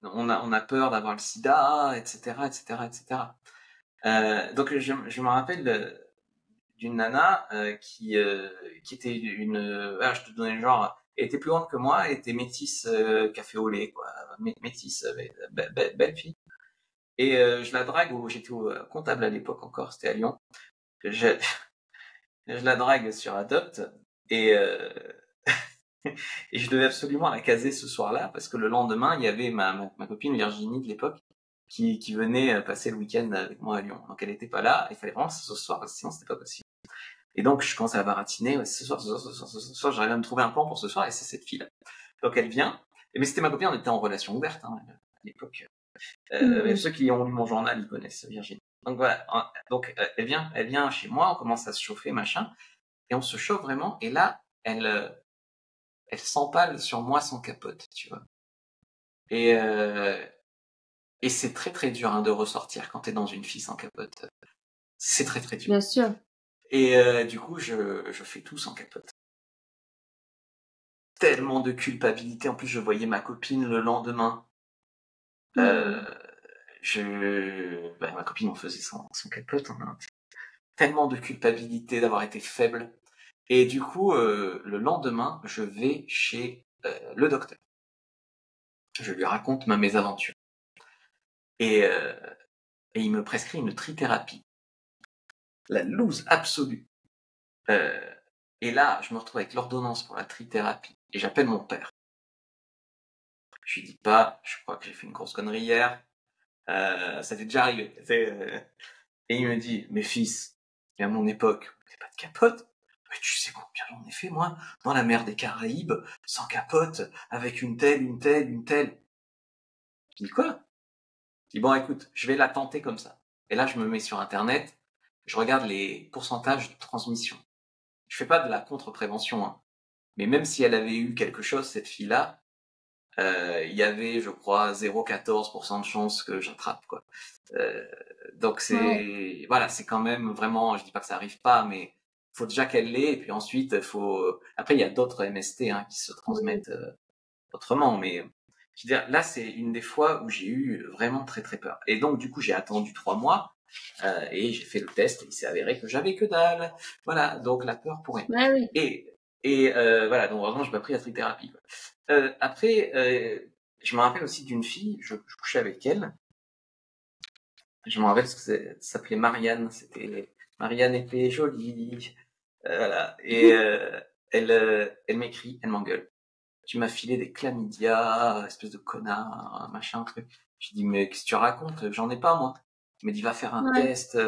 on a peur d'avoir le sida, etc., etc., etc. Donc je me rappelle d'une nana qui était je te donnais le genre, elle était plus grande que moi, elle était métisse café au lait, quoi, métisse, belle fille. Et je la drague, j'étais comptable à l'époque encore, c'était à Lyon. Je, je la drague sur Adopt et et je devais absolument la caser ce soir-là parce que le lendemain il y avait ma copine Virginie de l'époque qui venait passer le week-end avec moi à Lyon. Donc elle était pas là, il fallait vraiment ce soir parce que sinon c'était pas possible. Et donc je commence à la baratiner, ouais, ce soir, j'arrive à me trouver un plan pour ce soir et c'est cette fille-là. Donc elle vient, mais c'était ma copine, on était en relation ouverte à l'époque. Ceux qui ont lu mon journal, ils connaissent Virginie. Donc voilà, donc elle vient chez moi, on commence à se chauffer, machin, et on se chauffe vraiment, et là, elle s'empale sur moi sans capote, tu vois. Et c'est très très dur de ressortir quand t'es dans une fille sans capote. C'est très très dur. Bien sûr. Et du coup, je fais tout sans capote. Tellement de culpabilité. En plus, je voyais ma copine le lendemain. Ma copine en faisait sans capote. Hein. Tellement de culpabilité d'avoir été faible. Et du coup, le lendemain, je vais chez le docteur. Je lui raconte ma mésaventure. Et il me prescrit une trithérapie. La loose absolue. Et là, je me retrouve avec l'ordonnance pour la trithérapie. Et j'appelle mon père. Je lui dis pas, je crois que j'ai fait une grosse connerie hier. Ça t'est déjà arrivé. Et il me dit, mes fils, et à mon époque, c'est pas de capote. Mais tu sais combien j'en ai fait, moi, dans la mer des Caraïbes, sans capote, avec une telle, une telle, une telle. Je dis quoi? Je dis bon, écoute, je vais la tenter comme ça. Et là, je me mets sur Internet, je regarde les pourcentages de transmission. Je fais pas de la contre-prévention, hein. Mais même si elle avait eu quelque chose, cette fille-là, il y avait, je crois, 0,14% de chance que j'attrape, quoi. Donc voilà, c'est quand même vraiment, je dis pas que ça arrive pas, mais faut déjà qu'elle l'ait, et puis ensuite, après, il y a d'autres MST, hein, qui se transmettent autrement, mais je veux dire, là, c'est une des fois où j'ai eu vraiment très très peur. Et donc, du coup, j'ai attendu 3 mois, et j'ai fait le test, et il s'est avéré que j'avais que dalle. Voilà, donc la peur pour rien. Ouais, oui. Et voilà, donc heureusement, j'ai pas pris la trithérapie, quoi. Après, je me rappelle aussi d'une fille, je couchais avec elle. Je me rappelle parce que ça s'appelait Marianne, Marianne était jolie. Voilà. Et elle m'écrit, elle m'engueule. Tu m'as filé des chlamydia, espèce de connard, machin, truc. Je dis, mais qu'est-ce que tu racontes? J'en ai pas, moi. Elle me dit, va faire un test.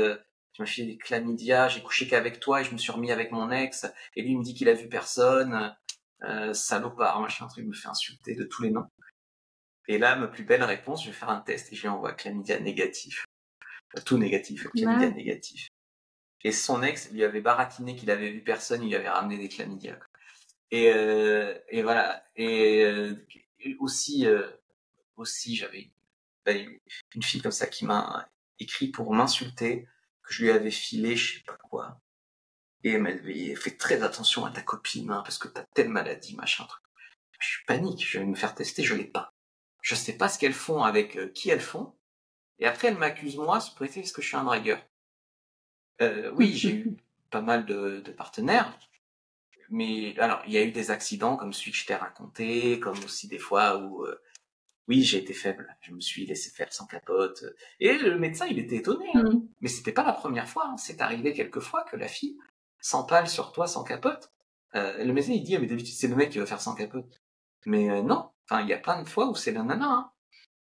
Tu m'as filé des chlamydia, j'ai couché qu'avec toi et je me suis remis avec mon ex. Et lui, il me dit qu'il a vu personne. Salopard, machin, truc, il me fait insulter de tous les noms. Et là, ma plus belle réponse, je vais faire un test et je lui envoie chlamydia négatif. Tout négatif, chlamydia négatif. Et son ex lui avait baratiné qu'il avait vu personne, il lui avait ramené des chlamydia. Et voilà. Et aussi, j'avais une fille comme ça qui m'a écrit pour m'insulter, que je lui avais filé, je sais pas quoi. Et elle m'avait fait très attention à ta copine, hein, parce que t'as telle maladie, machin truc. Je panique, je vais me faire tester, je l'ai pas. Je sais pas ce qu'elles font avec qui elles font. Et après, elles m'accusent moi, sous prétexte que je suis un dragueur. Oui, j'ai eu pas mal de partenaires. Mais alors, il y a eu des accidents comme celui que je t'ai raconté, comme aussi des fois où, oui, j'ai été faible. Je me suis laissé faire sans capote. Et le médecin, il était étonné. Hein. Mais c'était pas la première fois. Hein. C'est arrivé quelques fois que la fille s'empale sur toi sans capote. Le médecin, il dit, ah, mais d'habitude, c'est le mec qui va faire sans capote. Mais non. Enfin, il y a plein de fois où c'est la nana. Hein.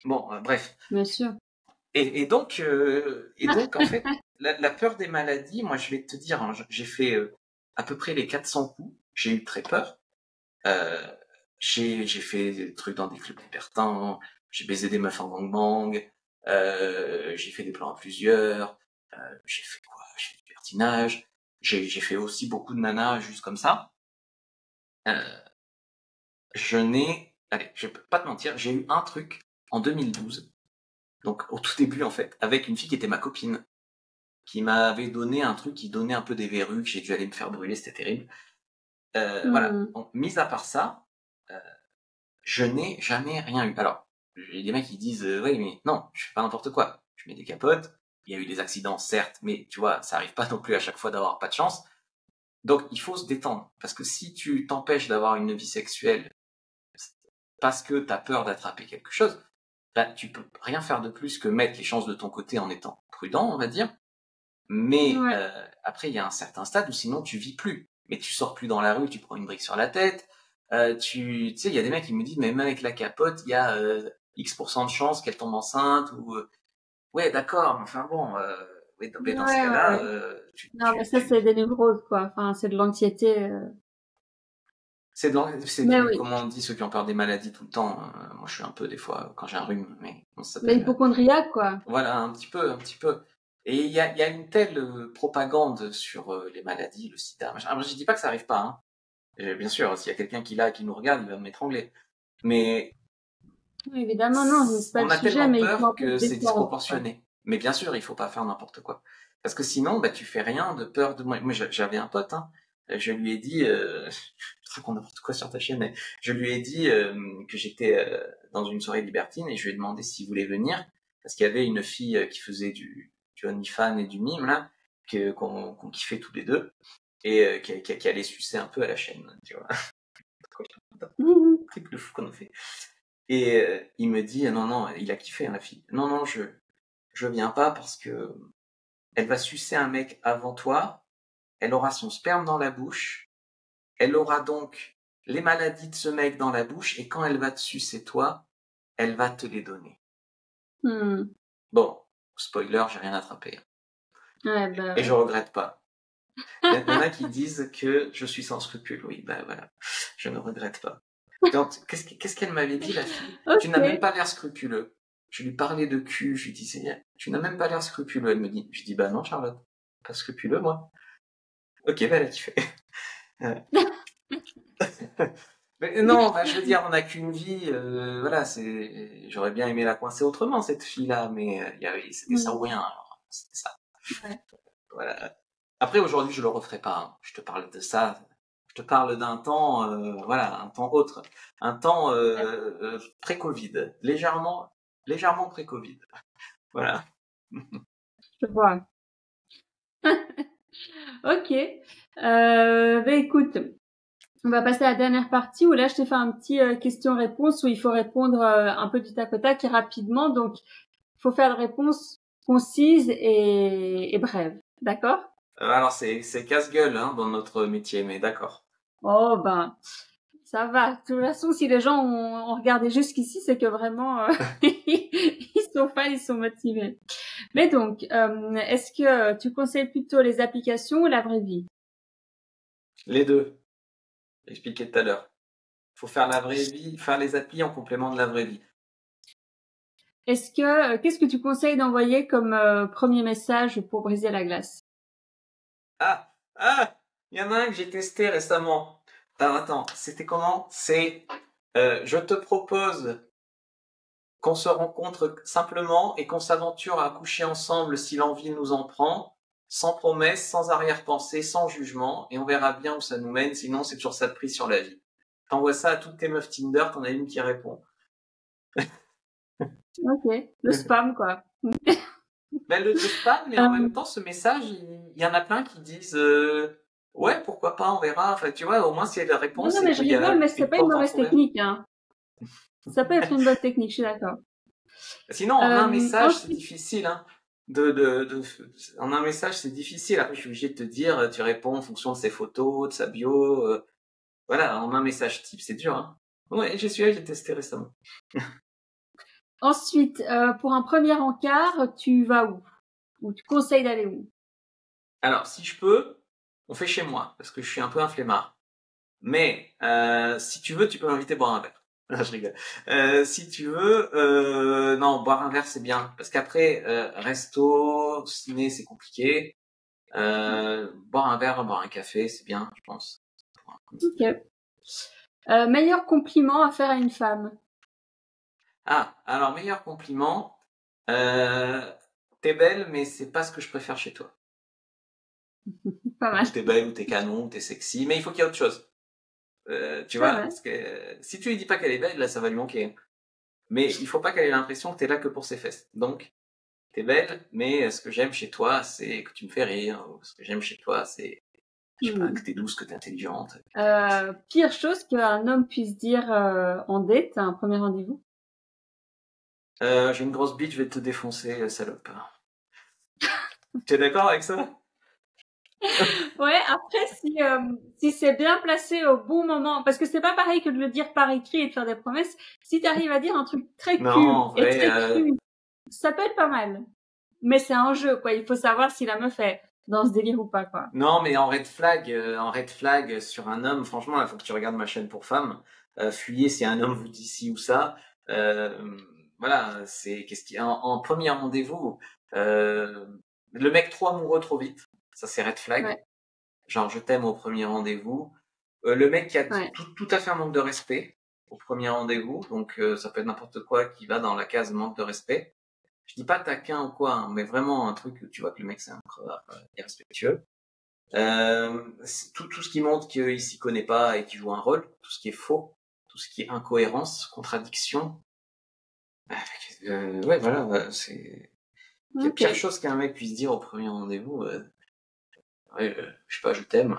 Bon, bref. Bien sûr. Et donc, en fait, la peur des maladies, moi, je vais te dire, hein, j'ai fait à peu près les 400 coups. J'ai eu très peur. J'ai fait des trucs dans des clubs libertins. J'ai baisé des meufs en gangbang. J'ai fait des plans à plusieurs. J'ai fait quoi? J'ai fait du libertinage. J'ai fait aussi beaucoup de nanas juste comme ça. Allez, je peux pas te mentir, j'ai eu un truc en 2012. Donc au tout début en fait, avec une fille qui était ma copine, qui m'avait donné un truc qui donnait un peu des verrues, que j'ai dû aller me faire brûler, c'était terrible. Voilà. Donc, mis à part ça, je n'ai jamais rien eu. Alors, j'ai des mecs qui disent, oui, mais non, je fais pas n'importe quoi. Je mets des capotes. Il y a eu des accidents, certes, mais tu vois, ça arrive pas non plus à chaque fois d'avoir pas de chance. Donc, il faut se détendre. Parce que si tu t'empêches d'avoir une vie sexuelle parce que t'as peur d'attraper quelque chose, bah, tu peux rien faire de plus que mettre les chances de ton côté en étant prudent, on va dire. Mais Ouais. après, il y a un certain stade où sinon tu vis plus. Mais tu sors plus dans la rue, tu prends une brique sur la tête. Tu sais, il y a des mecs qui me disent, mais même avec la capote, il y a X% de chance qu'elle tombe enceinte. Ou ouais, d'accord, mais enfin bon, ouais, dans ce Ouais, cas-là, ouais. Non, mais ça, c'est des névroses, quoi. Enfin, c'est de l'anxiété. c'est Mais du, oui. comment on dit, ceux qui ont peur des maladies tout le temps. Moi, je suis un peu des fois quand j'ai un rhume, mais on s'appelle. L'hypochondriaque, quoi. Voilà, un petit peu, un petit peu. Et il y a une telle propagande sur les maladies, le sida. Machin. Alors, je dis pas que ça arrive pas, hein. Bien sûr, s'il y a quelqu'un qui l'a, qui nous regarde, il va m'étrangler. Mais Oui, évidemment, non, c'est pas le on a sujet, tellement mais il faut un peur peu de que c'est détente, quoi. disproportionné. Mais bien sûr, il faut pas faire n'importe quoi. Parce que sinon, bah, tu fais rien de peur de moi. Moi, j'avais un pote, hein. Je lui ai dit, je te raconte n'importe quoi sur ta chaîne, mais je lui ai dit que j'étais dans une soirée libertine et je lui ai demandé s'il voulait venir. Parce qu'il y avait une fille qui faisait du OnlyFans et du mime, là, qu'on kiffait tous les deux. Et qui allait sucer un peu à la chaîne, tu vois. Mhm. Truc de fou qu'on a fait. Et il me dit, non, non, il a kiffé, hein, la fille. Non, non, je viens pas parce que elle va sucer un mec avant toi, elle aura son sperme dans la bouche, elle aura donc les maladies de ce mec dans la bouche, et quand elle va te sucer toi, elle va te les donner. Hmm. Bon, spoiler, j'ai rien attrapé. Ouais, bah Et je ouais. regrette pas. Il y en a qui disent que je suis sans scrupules. Oui, bah voilà, je ne regrette pas. Donc, qu'est-ce qu'elle m'avait dit, la fille? Tu n'as même Ok. pas l'air scrupuleux. Je lui parlais de cul, je lui disais, tu n'as même pas l'air scrupuleux. Elle me dit, je dis, bah non, Charlotte, pas scrupuleux, moi. Ok, bah elle a kiffé. Ouais. Mais non, bah, je veux dire, on n'a qu'une vie, voilà, j'aurais bien aimé la coincer autrement, cette fille-là, mais c'était ça Hmm. ou rien, alors, c'était ça. Ouais. Voilà. Après, aujourd'hui, je le referai pas, hein. Je te parle de ça. Je te parle d'un temps, voilà, un temps autre, un temps Ouais, pré-Covid, légèrement pré-Covid. Voilà. je vois. Ok. Bah écoute, on va passer à la dernière partie où là, je t'ai fait un petit question-réponse où il faut répondre un peu du tac au tac et rapidement. Donc, il faut faire des réponses concises et brèves. D'accord? Alors, c'est casse-gueule, hein, dans notre métier, mais d'accord. Oh ben, ça va. De toute façon, si les gens ont regardé jusqu'ici, c'est que vraiment, ils sont fans, ils sont motivés. Mais donc, est-ce que tu conseilles plutôt les applications ou la vraie vie? Les deux. J'ai expliqué tout à l'heure. Faut faire la vraie vie, faire les applis en complément de la vraie vie. Qu'est-ce que tu conseilles d'envoyer comme premier message pour briser la glace? Ah, ah, il y en a un que j'ai testé récemment. Attends, c'était comment? Je te propose qu'on se rencontre simplement et qu'on s'aventure à coucher ensemble si l'envie nous en prend, sans promesse, sans arrière-pensée, sans jugement, et on verra bien où ça nous mène, sinon c'est toujours ça de prise sur la vie. T'envoies ça à toutes tes meufs Tinder, t'en as une qui répond. Ok, le spam quoi. Ben, le spam, mais en même temps, ce message, il y en a plein qui disent ouais, pourquoi pas, on verra. Enfin, tu vois, au moins, si la Non, réponse, non, c'est mais je qu'il y rigole, a mais c'est une pas une porte mauvaise entrouverte. technique, hein. Ça peut être une bonne technique, je suis d'accord. Sinon, en un message, c'est Ensuite, difficile, hein. En un message, c'est difficile. Après, je suis obligé de te dire, tu réponds en fonction de ses photos, de sa bio. Voilà, en un message type, c'est dur, hein. Ouais, j'ai testé récemment. pour un premier encart, tu vas où? Ou tu conseilles d'aller où? Alors, si je peux, on fait chez moi, parce que je suis un peu un flemmard. Mais si tu veux, tu peux m'inviter à boire un verre. Non, je rigole. Si tu veux, non, boire un verre c'est bien, parce qu'après resto, ciné c'est compliqué. Boire un verre, boire un café c'est bien, je pense. Ok. Meilleur compliment à faire à une femme. Ah, alors meilleur compliment. T'es belle, mais c'est pas ce que je préfère chez toi. Pas mal. Ou t'es belle, ou t'es canon, ou t'es sexy, mais il faut qu'il y ait autre chose. Tu Pas vois, mal. parce que si tu lui dis pas qu'elle est belle, là, ça va lui manquer. Mais il faut pas qu'elle ait l'impression que t'es là que pour ses fesses. Donc, t'es belle, mais ce que j'aime chez toi, c'est que tu me fais rire. Ou ce que j'aime chez toi, c'est, je sais pas, que t'es douce, que t'es intelligente. Pire chose qu'un homme puisse dire en date à un premier rendez-vous. J'ai une grosse bite, je vais te défoncer, salope. Tu es d'accord avec ça? Ouais, après si c'est bien placé au bon moment, parce que c'est pas pareil que de le dire par écrit et de faire des promesses. Si tu arrives à dire un truc très Non, cul en et vrai, très cru, ça peut être pas mal. Mais c'est un jeu, quoi. Il faut savoir si la meuf est dans ce délire ou pas, quoi. non, mais en red flag sur un homme, franchement, il faut que tu regardes ma chaîne pour femmes. Fuyez si un homme vous dit ci ou ça. Voilà, c'est qu'est-ce qui en premier rendez-vous, le mec trop amoureux trop vite, ça c'est red flag. Ouais. Genre je t'aime au premier rendez-vous. Le mec qui a Ouais. tout à fait un manque de respect au premier rendez-vous, donc ça peut être n'importe quoi qui va dans la case manque de respect. Je dis pas taquin ou quoi, hein, mais vraiment un truc où tu vois que le mec c'est un crevard, irrespectueux. Tout ce qui montre qu'il s'y connaît pas et qu'il joue un rôle, tout ce qui est faux, tout ce qui est incohérence, contradiction. Ouais, voilà, c'est il y a pire Ok. chose qu'un mec puisse dire au premier rendez-vous. Ouais, je sais pas, je t'aime.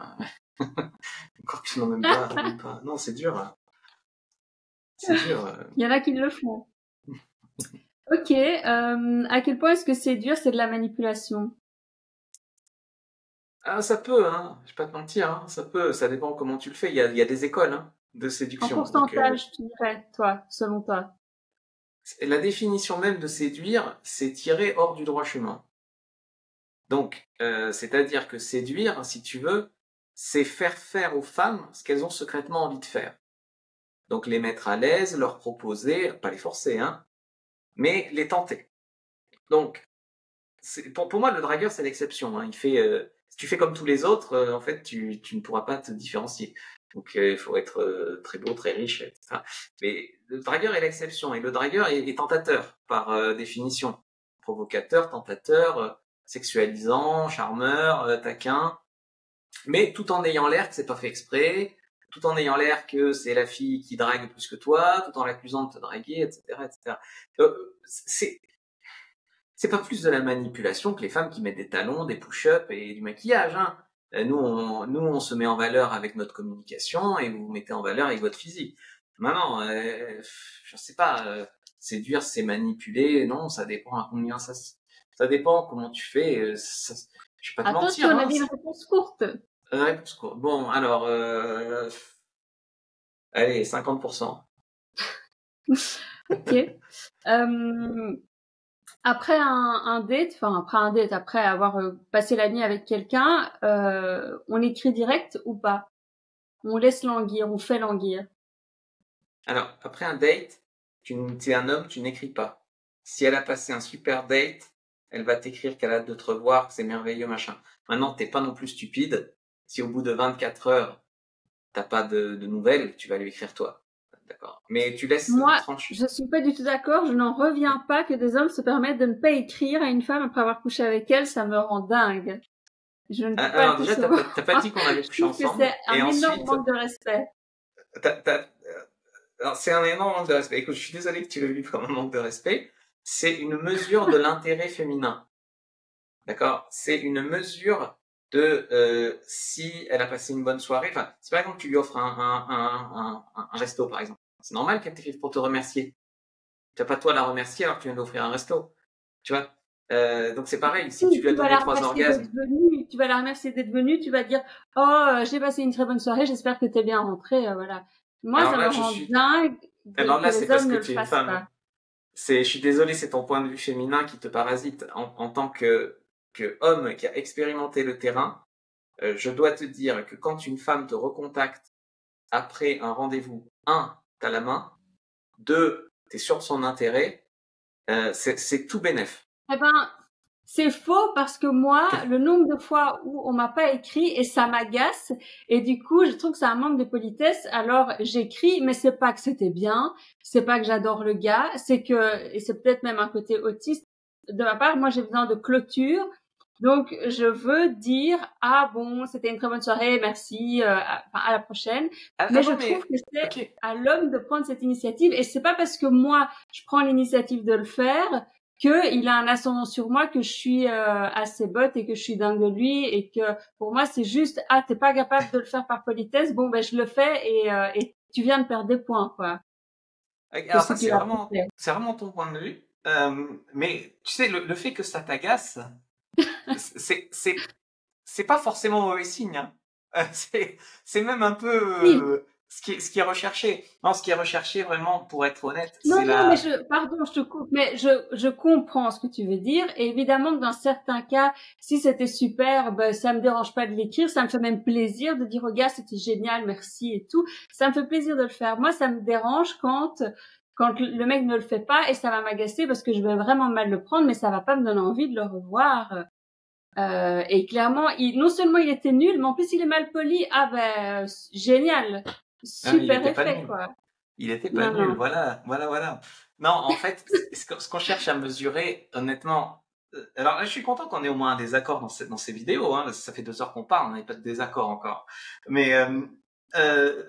Encore que tu n'en même pas, même pas. Non, c'est dur. Hein. C'est dur. Il y en a qui le font. Ok. À quel point est-ce que c'est dur, c'est de la manipulation? Ah, ça peut, hein. Je vais pas te mentir, hein. Ça peut. Ça dépend comment tu le fais. Il y a des écoles, hein, de En séduction. Donc, pourcentage, tu dirais, toi, selon toi. la définition même de séduire, c'est tirer hors du droit chemin. Donc, c'est-à-dire que séduire, si tu veux, c'est faire faire aux femmes ce qu'elles ont secrètement envie de faire. Donc, les mettre à l'aise, leur proposer, pas les forcer, hein, mais les tenter. Donc, pour moi, le dragueur, c'est l'exception. Hein. Si tu fais comme tous les autres, en fait, tu ne pourras pas te différencier. Donc, il faut être très beau, très riche, etc. Mais le dragueur est l'exception. Et le dragueur est tentateur, par définition. Provocateur, tentateur, sexualisant, charmeur, taquin. Mais tout en ayant l'air que c'est pas fait exprès, tout en ayant l'air que c'est la fille qui drague plus que toi, tout en l'accusant de te draguer, etc., etc. C'est pas plus de la manipulation que les femmes qui mettent des talons, des push-ups et du maquillage. Hein. Nous, on se met en valeur avec notre communication et vous vous mettez en valeur avec votre physique. Maintenant, je sais pas, séduire, c'est manipuler. Non, ça dépend à combien ça dépend comment tu fais. Je vais pas te Attention, mentir. on a Hein, dit une réponse courte. réponse courte. Bon, alors, allez, 50%. Ok. Après avoir passé la nuit avec quelqu'un, on écrit direct ou pas? On laisse languir, on fait languir. Alors, après un date, t'es un homme, tu n'écris pas. Si elle a passé un super date, elle va t'écrire qu'elle a hâte de te revoir, que c'est merveilleux, machin. Maintenant, t'es pas non plus stupide. Si au bout de 24 heures, t'as pas de nouvelles, tu vas lui écrire toi. D'accord. Mais tu laisses Moi, trancher. je suis pas du tout d'accord. Je n'en reviens pas que des hommes se permettent de ne pas écrire à une femme après avoir couché avec elle. Ça me rend dingue. Je ne peux pas le Alors déjà, concevoir. t'as pas dit qu'on avait Je couché trouve que ensemble. c'est Et un énorme ensuite, manque de respect. alors, c'est un énorme manque de respect. Écoute, je suis désolé que tu le vives comme un manque de respect. C'est une mesure de l'intérêt féminin. D'accord? C'est une mesure de si elle a passé une bonne soirée. Enfin, si par exemple tu lui offres un resto, par exemple, c'est normal qu'elle t'écrive pour te remercier. Tu n'as pas toi à la remercier alors que tu viens d'offrir un resto. Tu vois? Donc c'est pareil. Si tu lui as Tu vas donné la 3 remercier d'être orgasmes, venue. Tu vas la remercier d'être venue. Tu vas dire, oh, j'ai passé une très bonne soirée. J'espère que t'es bien rentrée. Voilà. Moi, alors ça me là je rend suis, dingue alors que là c'est les parce hommes que ne le tu es une fassent femme. pas. Je suis désolé, c'est ton point de vue féminin qui te parasite en tant que homme qui a expérimenté le terrain. Je dois te dire que quand une femme te recontacte après un rendez-vous, un, t'as la main, deux, t'es sûr de son intérêt, c'est tout bénef. Eh ben, c'est faux parce que moi, le nombre de fois où on m'a pas écrit et ça m'agace et du coup, je trouve que c'est un manque de politesse. Alors, j'écris, mais c'est pas que c'était bien, c'est pas que j'adore le gars, c'est que et c'est peut-être même un côté autiste. de ma part, moi j'ai besoin de clôture. Donc je veux dire ah bon, c'était une très bonne soirée, merci, à la prochaine. Mais je trouve que c'est ok. à l'homme de prendre cette initiative et c'est pas parce que moi je prends l'initiative de le faire que il a un ascendant sur moi, que je suis à ses bottes et que je suis dingue de lui et que pour moi c'est juste ah t'es pas capable de le faire par politesse, bon ben je le fais et tu viens de perdre des points quoi. Que Alors si ça, tu l'as pas fait. c'est vraiment ton point de vue. Mais tu sais, le fait que ça t'agace, c'est, c'est, c'est pas forcément mauvais signe. Hein. C'est même un peu Oui. ce qui est recherché. Non, ce qui est recherché vraiment, pour être honnête, Non, c'est non, mais la. pardon, je te coupe, mais je comprends ce que tu veux dire. Et évidemment que dans certains cas, si c'était super, ben, ça me dérange pas de l'écrire, ça me fait même plaisir de dire, regarde, c'était génial, merci et tout. Ça me fait plaisir de le faire. Moi, ça me dérange quand le mec ne le fait pas et ça va m'agacer parce que je vais vraiment mal le prendre, mais ça va pas me donner envie de le revoir. Et clairement, non seulement il était nul, mais en plus il est mal poli. Ah ben, génial. Non, il Super était pas effet, nul. quoi. Il était pas Non, nul. non. Voilà, voilà, voilà. Non, en fait, ce qu'on cherche à mesurer, honnêtement. Alors là, je suis content qu'on ait au moins un désaccord dans ces vidéos. Hein, parce que ça fait 2 heures qu'on parle, on n'a pas de désaccord encore. Mais euh,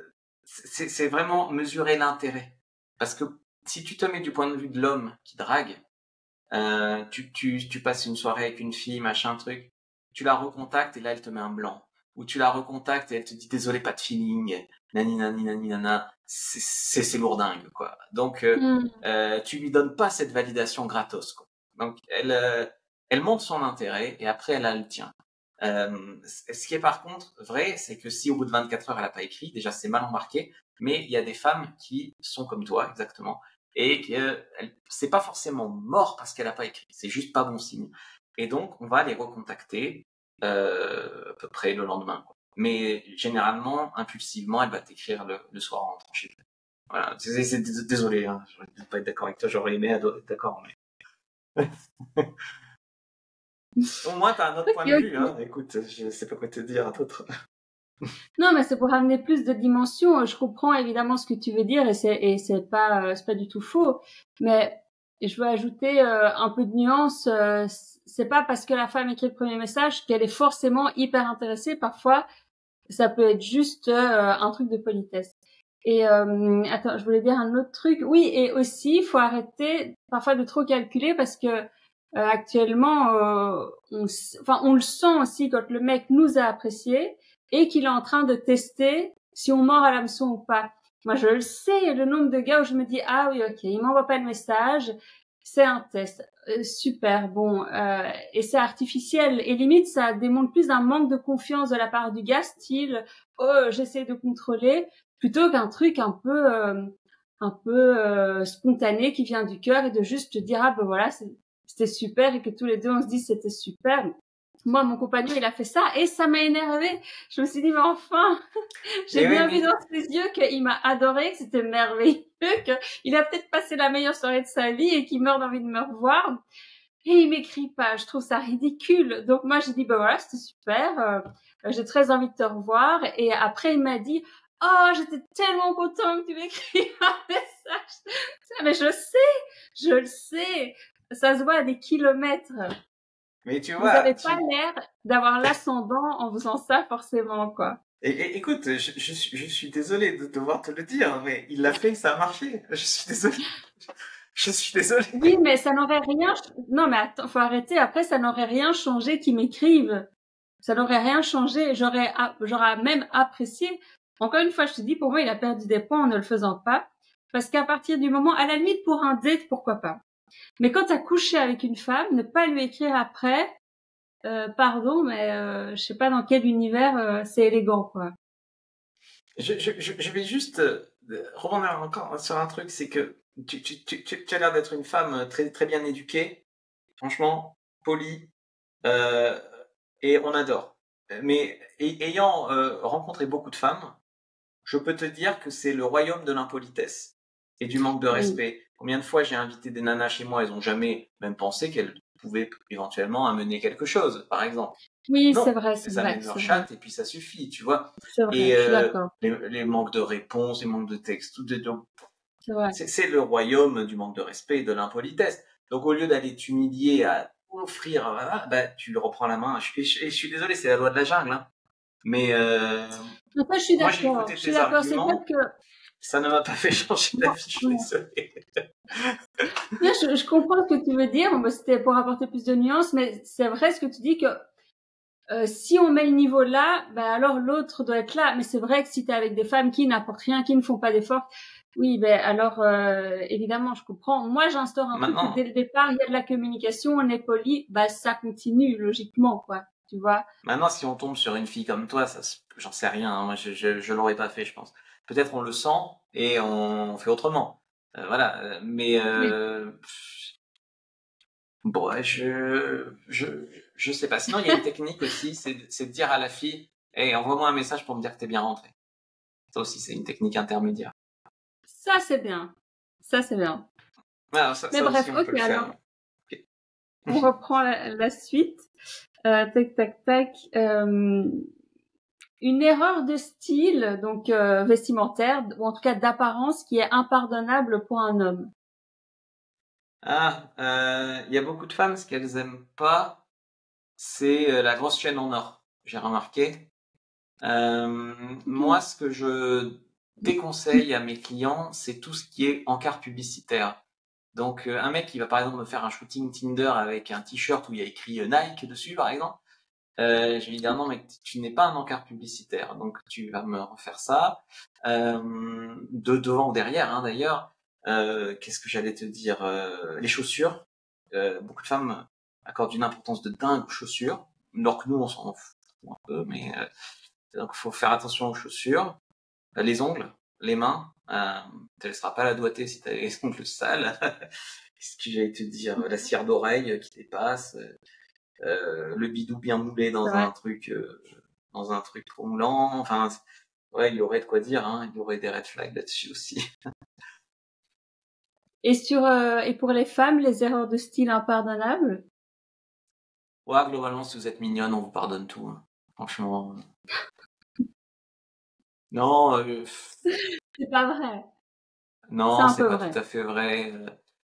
c'est vraiment mesurer l'intérêt. Parce que si tu te mets du point de vue de l'homme qui drague, tu passes une soirée avec une fille, machin truc, tu la recontactes et là elle te met un blanc. Ou tu la recontactes et elle te dit désolé, pas de feeling, nani nani nani nana, c'est lourdingue quoi. Donc Hmm. tu lui donnes pas cette validation gratos quoi. Donc elle montre son intérêt et après elle a le tien. Ce qui est par contre vrai, c'est que si au bout de 24 heures elle a pas écrit, déjà c'est mal embarqué, mais il y a des femmes qui sont comme toi exactement et c'est pas forcément mort parce qu'elle a pas écrit, c'est juste pas bon signe. Et donc on va les recontacter à peu près le lendemain. Quoi. Mais généralement, impulsivement, elle va t'écrire le soir en rentrant chez elle. Voilà, désolé, hein, j'aurais dû pas être d'accord avec toi, j'aurais aimé être d'accord, mais au moins t'as un autre point Ok, de vue, ok. hein. Écoute, je sais pas quoi te dire d'autre. Non, mais c'est pour amener plus de dimensions. Je comprends évidemment ce que tu veux dire et c'est pas du tout faux. Mais je veux ajouter un peu de nuance. C'est pas parce que la femme écrit le premier message qu'elle est forcément hyper intéressée. Parfois, ça peut être juste un truc de politesse. Et attends, je voulais dire un autre truc. Oui, et aussi, il faut arrêter parfois de trop calculer parce que actuellement, on le sent aussi quand le mec nous a appréciés et qu'il est en train de tester si on mord à l'hameçon ou pas. Moi, je le sais, le nombre de gars où je me dis ah oui, ok, il m'envoie pas de message, c'est un test. Super, bon, et c'est artificiel et limite ça démontre plus un manque de confiance de la part du gars, style oh j'essaie de contrôler, plutôt qu'un truc un peu spontané qui vient du cœur et de juste te dire ah ben voilà c'était super et que tous les deux on se dit c'était super. Moi mon compagnon il a fait ça et ça m'a énervé. Je me suis dit mais enfin j'ai Mais oui, bien vu mais dans ses yeux qu'il m'a adoré, que c'était merveilleux, qu'il a peut-être passé la meilleure soirée de sa vie et qu'il meurt d'envie de me revoir. Et il m'écrit pas, je trouve ça ridicule. Donc moi j'ai dit bah voilà c'était super, j'ai très envie de te revoir. Et après il m'a dit oh j'étais tellement content que tu m'écris un message. Mais je le sais, ça se voit à des kilomètres. mais tu Vous vois, avez pas l'air d'avoir l'ascendant en faisant ça forcément quoi. écoute, je suis désolé de devoir te le dire, mais il l'a fait, ça a marché. Je suis désolé. Je suis désolé. Oui, mais ça n'aurait rien. Non, mais attends, faut arrêter. Après, ça n'aurait rien changé qu'ils m'écrivent. Ça n'aurait rien changé. J'aurais même apprécié. Encore une fois, je te dis, pour moi, il a perdu des points en ne le faisant pas. Parce qu'à partir du moment, à la limite, pour un date, pourquoi pas. Mais quand t'as couché avec une femme, ne pas lui écrire après, pardon, mais je sais pas dans quel univers c'est élégant, quoi. Je vais juste rebondir encore sur un truc, c'est que tu as l'air d'être une femme très, très bien éduquée, franchement, polie, euh, et on adore. Mais ayant rencontré beaucoup de femmes, je peux te dire que c'est le royaume de l'impolitesse et du manque de Oui, respect. Combien de fois j'ai invité des nanas chez moi, elles ont jamais même pensé qu'elles pouvaient éventuellement amener quelque chose, par exemple. oui, c'est Non, vrai, c'est elles vrai, amènent leur c'est vrai, chatte et puis ça suffit, tu vois. c'est vrai. Et Je suis d'accord. les manques de réponses, les manques de textes, C'est vrai. c'est le royaume du manque de respect et de l'impolitesse. Donc au lieu d'aller t'humilier à offrir, voilà, bah, tu le reprends la main. Je suis désolé, c'est la loi de la jungle, hein. Mais Enfin, je suis moi j'ai d'accord. écouté Je suis tes d'accord. C'est peut-être arguments, que ça ne m'a pas fait changer moi, d'avis, je suis ouais. désolé. Non, je comprends ce que tu veux dire. Bon, c'était pour apporter plus de nuances, mais c'est vrai ce que tu dis que si on met le niveau là, ben alors l'autre doit être là. Mais c'est vrai que si tu es avec des femmes qui n'apportent rien, qui ne font pas d'efforts, oui, ben alors évidemment, je comprends. Moi, j'instaure un truc où dès Maintenant, le départ, il y a de la communication, on est poli, bah ça continue logiquement, quoi. Tu vois. maintenant, si on tombe sur une fille comme toi, j'en sais rien, hein. Moi, je l'aurais pas fait, je pense. Peut-être on le sent et on fait autrement. Voilà. Mais Oui. bon, ouais, je sais pas. Sinon, il y a une technique aussi, c'est de dire à la fille, hey, envoie-moi un message pour me dire que t'es bien rentré. Ça aussi, c'est une technique intermédiaire. Ça, c'est bien. Ça, c'est bien. Ah, Mais ça aussi, bref, on peut ok, le faire. alors Ok. on reprend la suite. Tac, tac, tac. Une erreur de style, donc vestimentaire, ou en tout cas d'apparence, qui est impardonnable pour un homme. Ah, il y a beaucoup de femmes, ce qu'elles aiment pas, c'est la grosse chaîne en or. J'ai remarqué. Moi, Ok. ce que je déconseille à mes clients, c'est tout ce qui est encart publicitaire. Donc, un mec qui va par exemple me faire un shooting Tinder avec un t-shirt où il y a écrit Nike dessus, par exemple, je vais lui dire non, mais tu n'es pas un encart publicitaire, donc tu vas me refaire ça. De devant ou derrière, hein, d'ailleurs. Qu'est-ce que j'allais te dire? Les chaussures. Beaucoup de femmes accordent une importance de dingue aux chaussures, alors que nous, on s'en fout un peu, mais donc faut faire attention aux chaussures. Les ongles, les mains. Tu ne laisseras pas la doigté si tu as les ongles sales. Qu'est-ce que j'allais te dire? La cire d'oreille qui dépasse. Le bidou bien moulé C'est vrai. dans un truc trop moulant. Enfin, ouais, il y aurait de quoi dire, hein. Il y aurait des red flags là-dessus aussi. Et pour les femmes, les erreurs de style impardonnables? Ouais, globalement, si vous êtes mignonne, on vous pardonne tout, hein. Franchement. Non, C'est pas vrai. C'est non, un c'est peu pas vrai. tout à fait vrai.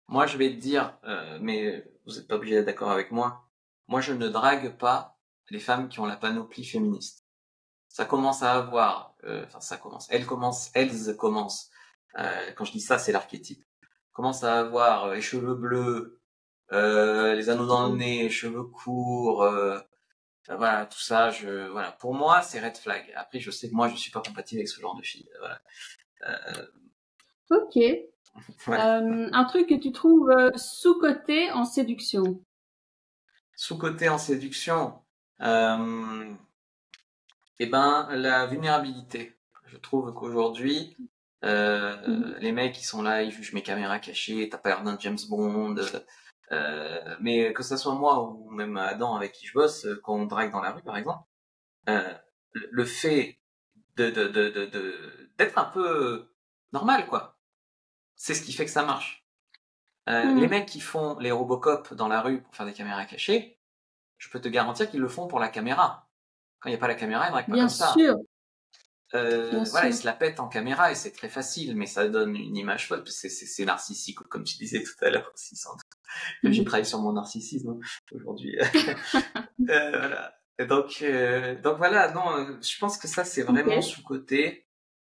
Moi, je vais te dire, mais vous n'êtes pas obligé d'être d'accord avec moi. Moi, je ne drague pas les femmes qui ont la panoplie féministe. Ça commence à avoir, enfin, ça commence. Elles commencent. Quand je dis ça, c'est l'archétype. Commence à avoir les cheveux bleus, les anneaux dans le nez, les cheveux courts, voilà, tout ça, voilà. Pour moi, c'est red flag. Après, je sais que moi, je suis pas compatible avec ce genre de fille. Voilà. Ok. Ouais. Un truc que tu trouves sous-coté en séduction. Sous-côté en séduction, euh, eh ben, la vulnérabilité. Je trouve qu'aujourd'hui, Mhm. les mecs qui sont là, ils jugent mes caméras cachées, t'as pas l'air d'un James Bond. Mais que ça soit moi ou même Adam avec qui je bosse, quand on drague dans la rue, par exemple, euh, le fait d'être un peu normal, quoi. C'est ce qui fait que ça marche. Les Mhm. mecs qui font les Robocop dans la rue pour faire des caméras cachées, je peux te garantir qu'ils le font pour la caméra. Quand il n'y a pas la caméra, ils draguent pas Bien comme ça. sûr, bien Voilà, ils sûr. se la pètent en caméra et c'est très facile, mais ça donne une image folle. C'est narcissique, comme tu disais tout à l'heure aussi, sans doute. J'ai Mhm. travaillé sur mon narcissisme aujourd'hui. Voilà. Et donc voilà, non, je pense que ça c'est Ok, vraiment sous-coté,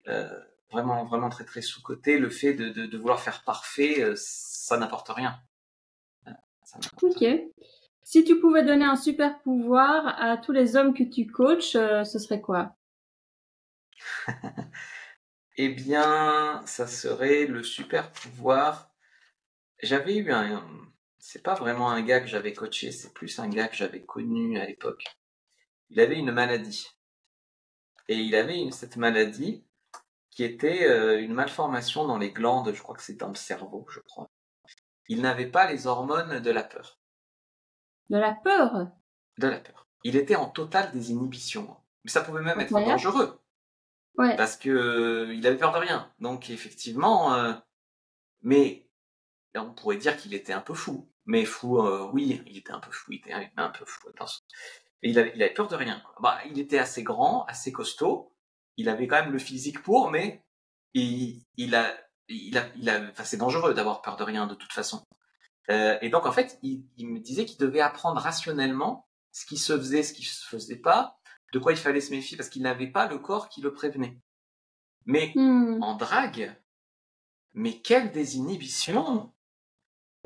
euh, vraiment vraiment très très sous-coté. Le fait de vouloir faire parfait, ça n'apporte rien. Ça n'apporte ok. rien. Si tu pouvais donner un super pouvoir à tous les hommes que tu coaches, ce serait quoi? Eh bien, ça serait le super pouvoir. J'avais eu c'est pas vraiment un gars que j'avais coaché, c'est plus un gars que j'avais connu à l'époque. Il avait une maladie. Et il avait cette maladie qui était une malformation dans les glandes, je crois que c'est dans le cerveau, je crois. Il n'avait pas les hormones de la peur. De la peur? De la peur. Il était en totale désinhibition. Mais ça pouvait même être Incroyable. dangereux, Ouais, parce que il avait peur de rien. Donc effectivement, mais on pourrait dire qu'il était un peu fou. Mais fou, oui, il était un peu fou, il était un peu fou, attention. Et il avait peur de rien, quoi. Bah, il était assez grand, assez costaud. Il avait quand même le physique pour, mais il a, enfin, c'est dangereux d'avoir peur de rien de toute façon. Et donc, en fait, il me disait qu'il devait apprendre rationnellement ce qui se faisait, ce qui se faisait pas, de quoi il fallait se méfier, parce qu'il n'avait pas le corps qui le prévenait. Mais en drague, mais quelle désinhibition!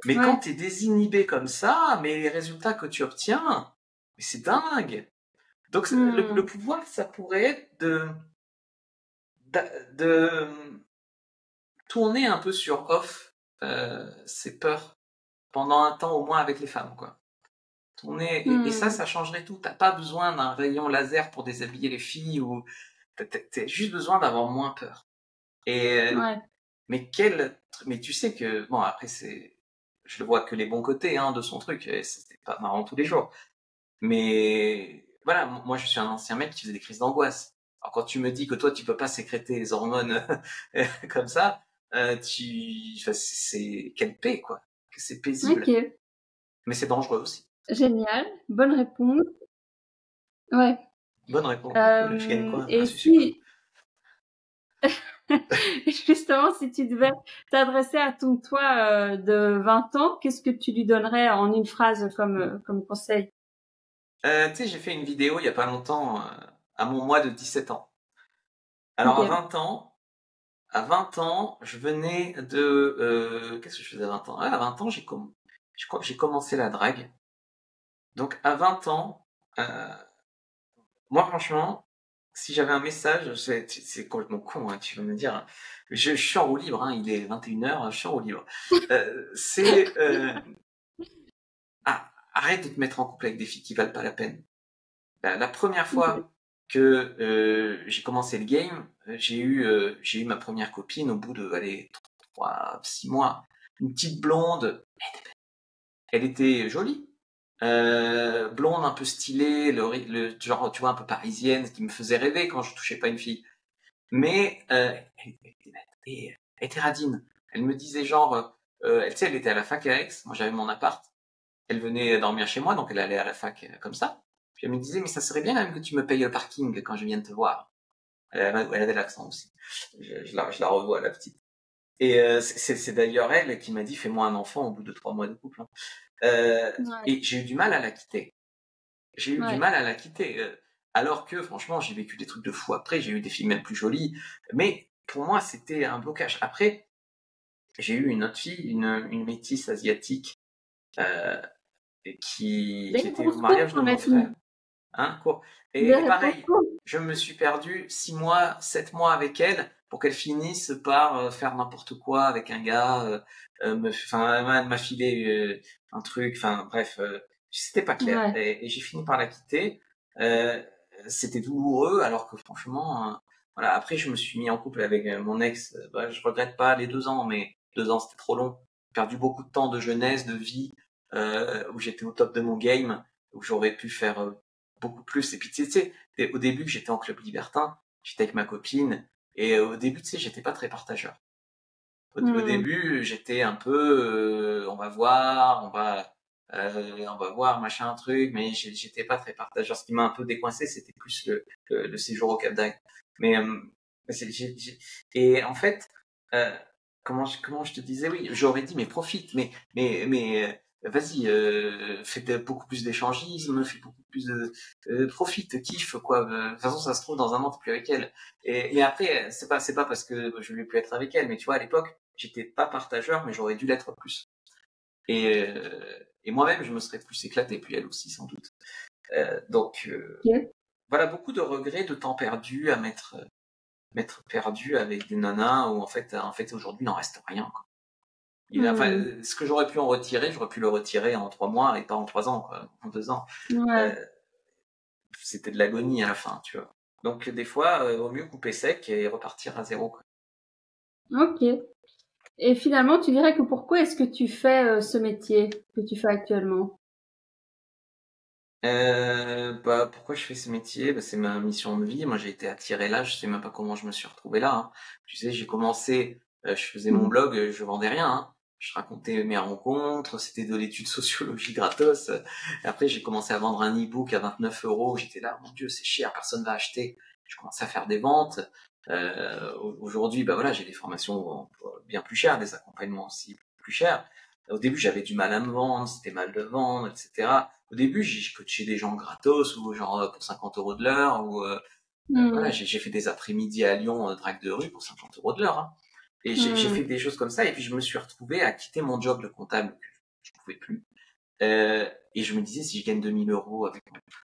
Mais quand t'es désinhibé comme ça, mais les résultats que tu obtiens, mais c'est dingue! Donc, le pouvoir, ça pourrait être de tourner un peu sur off ses peurs pendant un temps au moins avec les femmes, quoi. Tourner, et ça changerait tout. T'as pas besoin d'un rayon laser pour déshabiller les filles, ou t'as juste besoin d'avoir moins peur. Et mais tu sais que bon, après je le vois que les bons côtés de son truc, et c'était pas marrant tous les jours. Mais voilà, moi je suis un ancien mec qui faisait des crises d'angoisse. Alors quand tu me dis que toi tu peux pas sécréter les hormones comme ça, c'est quelle paix, quoi. Que c'est paisible. Ok. Mais c'est dangereux aussi. Génial. Bonne réponse. Ouais. Bonne réponse. Cool. Je gagne quoi? Et Ah, c'est super. Justement, si tu devais t'adresser à ton toi de 20 ans, qu'est-ce que tu lui donnerais en une phrase comme conseil? Tu sais, j'ai fait une vidéo il y a pas longtemps à mon mois de 17 ans. Alors Ok. à 20 ans, je venais de qu'est-ce que je faisais à 20 ans? À 20 ans, je crois que j'ai commencé la drague. Donc à 20 ans, moi franchement, si j'avais un message, c'est complètement con, tu vas me dire. Je suis en roue libre, il est 21h, je suis en roue libre. C'est arrête de te mettre en couple avec des filles qui valent pas la peine. La première fois que j'ai commencé le game, j'ai eu ma première copine au bout de 6 mois. Une petite blonde, elle était jolie. Blonde, un peu stylée, le genre, tu vois, un peu parisienne, ce qui me faisait rêver quand je touchais pas une fille. Mais elle était radine. Elle me disait genre, tu sais, elle était à la fac à Aix, moi j'avais mon appart. Elle venait dormir chez moi, donc elle allait à la fac comme ça. Puis elle me disait, mais ça serait bien quand même que tu me payes le parking quand je viens te voir. Elle avait l'accent aussi. Je la revois, la petite. Et c'est d'ailleurs elle qui m'a dit, fais-moi un enfant au bout de 3 mois de couple. Et j'ai eu du mal à la quitter. J'ai eu du mal à la quitter. Alors que, franchement, j'ai vécu des trucs de fou après. J'ai eu des filles même plus jolies. Mais pour moi, c'était un blocage. Après, j'ai eu une autre fille, une métisse asiatique, qui était au mariage de mon frère. Court. Et pareil, je me suis perdu 6 mois, 7 mois avec elle pour qu'elle finisse par faire n'importe quoi avec un gars, m'a filé un truc, enfin bref, c'était pas clair. Et j'ai fini par la quitter. C'était douloureux, alors que franchement, voilà. Après, je me suis mis en couple avec mon ex. Je regrette pas les 2 ans, mais 2 ans c'était trop long. J'ai perdu beaucoup de temps de jeunesse, de vie, où j'étais au top de mon game, où j'aurais pu faire beaucoup plus. Et puis tu sais, au début j'étais en club libertin, j'étais avec ma copine, et au début tu sais, j'étais pas très partageur. Au début j'étais un peu, on va voir, machin truc, mais j'étais pas très partageur. Ce qui m'a un peu décoincé, c'était plus le séjour au Cap d'Agde. Mais et en fait, comment je te disais, oui, j'aurais dit mais profite, mais vas-y, fais beaucoup plus d'échangisme, fais beaucoup plus de profite, kiffe quoi. De toute façon, ça se trouve dans un an t'es plus avec elle. Mais après, c'est pas parce que je voulais plus être avec elle, mais tu vois, à l'époque, j'étais pas partageur, mais j'aurais dû l'être plus. Et moi-même, je me serais plus éclaté, puis elle aussi sans doute. Donc voilà, beaucoup de regrets, de temps perdu à m'être perdu avec des nanas où en fait aujourd'hui il n'en reste rien, quoi. Ce que j'aurais pu en retirer, j'aurais pu le retirer en 3 mois et pas en 3 ans, quoi, en 2 ans. C'était de l'agonie à la fin, tu vois. Donc des fois, vaut mieux couper sec et repartir à zéro, quoi. Ok. Et finalement, tu dirais que pourquoi est-ce que tu fais ce métier que tu fais actuellement? Pourquoi je fais ce métier? C'est ma mission de vie. Moi, j'ai été attiré là. Je sais même pas comment je me suis retrouvé là. Tu sais, j'ai commencé, je faisais mon blog, je vendais rien. Je racontais mes rencontres. C'était de l'étude sociologie gratos. Après, j'ai commencé à vendre un e-book à 29 €. J'étais là, mon Dieu, c'est cher, personne va acheter. Je commençais à faire des ventes. Aujourd'hui, voilà, j'ai des formations bien plus chères, des accompagnements aussi plus chers. Au début, j'avais du mal à me vendre, c'était mal de vendre, etc. Au début, j'ai coaché des gens gratos ou genre pour 50 euros de l'heure ou voilà, j'ai fait des après-midi à Lyon, drague de rue pour 50 euros de l'heure. Hein. Et j'ai fait des choses comme ça et puis je me suis retrouvé à quitter mon job de comptable que je pouvais plus. Et je me disais, si je gagne 2000 euros avec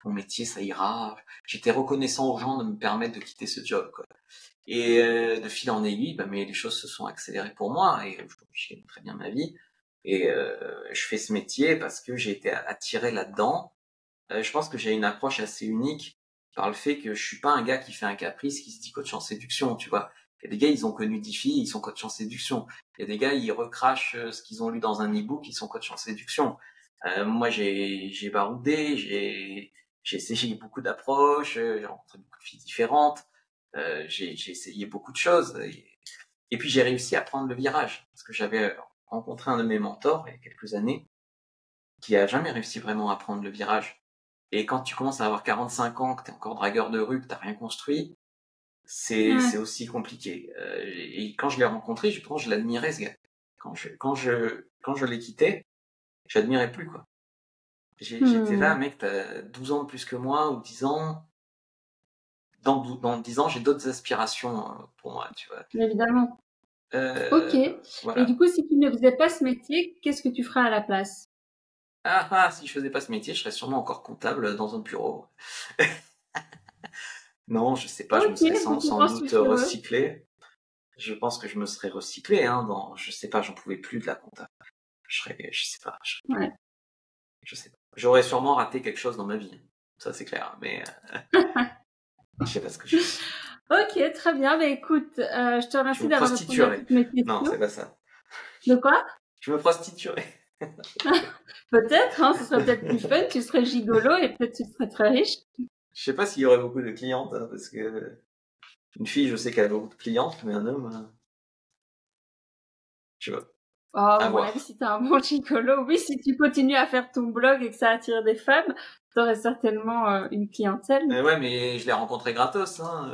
mon métier, ça ira. J'étais reconnaissant aux gens de me permettre de quitter ce job, quoi. Et de fil en aiguille, bah, mais les choses se sont accélérées pour moi et je gagne très bien ma vie. Et je fais ce métier parce que j'ai été attiré là-dedans. Je pense que j'ai une approche assez unique par le fait que je suis pas un gars qui fait un caprice, qui se dit coach en séduction, tu vois. Il y a des gars, ils ont connu 10 filles, ils sont coach en séduction. Il y a des gars, ils recrachent ce qu'ils ont lu dans un e-book, ils sont coach en séduction. Moi, j'ai baroudé, j'ai essayé beaucoup d'approches, j'ai rencontré beaucoup de filles différentes, j'ai essayé beaucoup de choses. Et puis, j'ai réussi à prendre le virage. Parce que j'avais rencontré un de mes mentors il y a quelques années, qui a jamais réussi vraiment à prendre le virage. Et quand tu commences à avoir 45 ans, que t'es encore dragueur de rue, que t'as rien construit, c'est aussi compliqué. Et quand je l'ai rencontré, je l'admirais, ce gars. Quand je l'ai quitté, j'admirais plus, quoi. J'étais là, mec, t'as 12 ans de plus que moi, ou 10 ans. Dans 10 ans, j'ai d'autres aspirations pour moi, tu vois. Évidemment. Ok. Voilà. Et du coup, si tu ne faisais pas ce métier, qu'est-ce que tu ferais à la place? Si je faisais pas ce métier, je serais sûrement encore comptable dans un bureau. Non, je sais pas, je me serais sans doute recyclé. Je pense que je me serais recyclé, hein, je sais pas, j'en pouvais plus de la compta. Je sais pas. Je sais pas. J'aurais sûrement raté quelque chose dans ma vie. Ça, c'est clair, mais je sais pas ce que je fais. Ok, très bien. Bah, écoute, je te remercie d'avoir répondu à toutes mes questions. Non, c'est pas ça. De quoi? Je me prostituerais. Peut-être, hein, ce serait peut-être plus fun, tu serais gigolo et peut-être tu serais très riche. Je sais pas s'il y aurait beaucoup de clientes, hein, parce que une fille, je sais qu'elle a beaucoup de clientes, mais un homme, je sais pas. Oh, à mon avis, si t'es un bon gigolo, oui, si tu continues à faire ton blog et que ça attire des femmes, t'aurais certainement une clientèle. Ouais, mais je l'ai rencontré gratos, hein.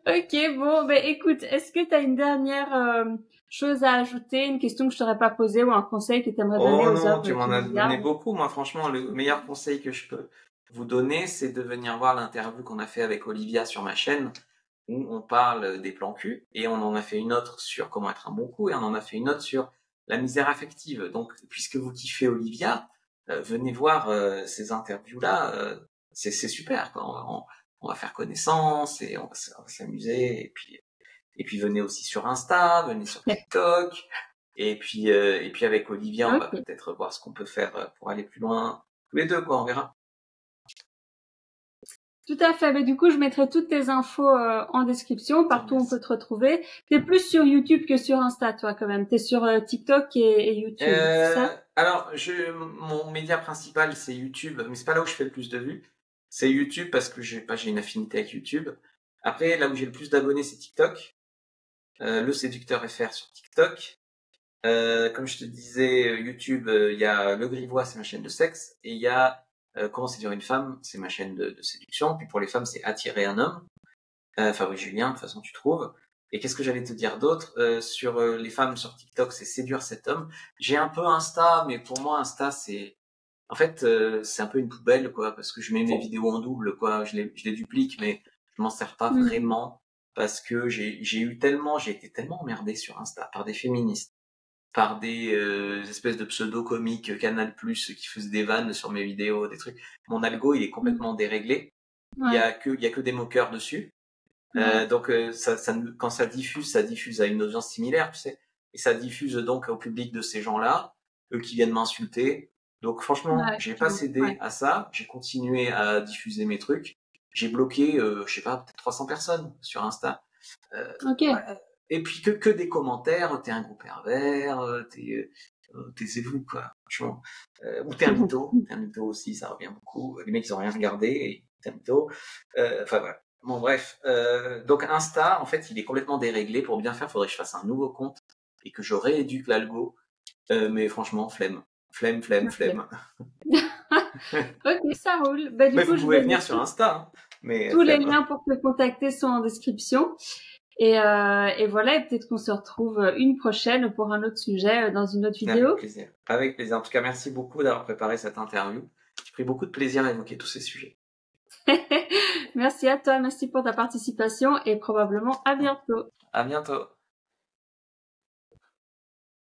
Ok, bon, ben écoute, est-ce que tu as une dernière chose à ajouter, une question que je t'aurais pas posée ou un conseil que tu aimerais donner aux hommes? Tu m'en as donné beaucoup. Moi, franchement, le meilleur conseil que je peux vous donner, c'est de venir voir l'interview qu'on a fait avec Olivia sur ma chaîne, où on parle des plans cul, et on en a fait une autre sur comment être un bon coup, et on en a fait une autre sur la misère affective. Donc, puisque vous kiffez Olivia, venez voir ces interviews-là, c'est super, quoi. On va faire connaissance et on va s'amuser et puis venez aussi sur Insta, venez sur TikTok et puis avec Olivia on va peut-être voir ce qu'on peut faire pour aller plus loin tous les deux, quoi, on verra. Tout à fait. Mais du coup, je mettrai toutes tes infos en description, partout où on peut te retrouver. T'es plus sur YouTube que sur Insta, toi, quand même. T'es sur TikTok et YouTube, c'est ça? Alors, mon média principal, c'est YouTube, mais c'est pas là où je fais le plus de vues. C'est YouTube parce que j'ai une affinité avec YouTube. Après, là où j'ai le plus d'abonnés, c'est TikTok. Le séducteur FR sur TikTok. Comme je te disais, YouTube, il y a Le Grivois, c'est ma chaîne de sexe, et il y a Comment séduire une femme, c'est ma chaîne de séduction. Puis pour les femmes, c'est Attirer un homme. Fabrice Julien, de toute façon, tu trouves. Et qu'est-ce que j'allais te dire d'autre sur les femmes sur TikTok, c'est Séduire cet homme. J'ai un peu Insta, mais pour moi, Insta, c'est en fait, c'est un peu une poubelle, quoi, parce que je mets mes vidéos en double, quoi. Je les duplique, mais je m'en sers pas vraiment parce que j'ai été tellement emmerdé sur Insta par des féministes, par des espèces de pseudo-comiques Canal+, qui faisaient des vannes sur mes vidéos, des trucs. Mon algo, il est complètement déréglé. Il y a que des moqueurs dessus. Donc quand ça diffuse à une audience similaire, tu sais. Et ça diffuse donc au public de ces gens-là, eux qui viennent m'insulter. Donc franchement, j'ai pas cédé à ça. J'ai continué à diffuser mes trucs. J'ai bloqué, je sais pas, peut-être 300 personnes sur Insta. Et puis que des commentaires, t'es un gros pervers, taisez-vous, quoi, franchement. Ou t'es un mytho aussi, ça revient beaucoup. Les mecs, ils ont rien regardé, et t'es un mytho. Enfin, voilà. Bon, bref. Donc, Insta, en fait, il est complètement déréglé. Pour bien faire, faudrait que je fasse un nouveau compte et que je rééduque l'algo. Mais franchement, flemme. Ok, ça roule. Bah, du coup, vous pouvez venir sur Insta, hein, mais tous les liens pour te contacter sont en description. Et voilà, et peut-être qu'on se retrouve une prochaine pour un autre sujet dans une autre vidéo. Avec plaisir. Avec plaisir. En tout cas, merci beaucoup d'avoir préparé cette interview. J'ai pris beaucoup de plaisir à évoquer tous ces sujets. Merci à toi, merci pour ta participation et probablement à bientôt. À bientôt.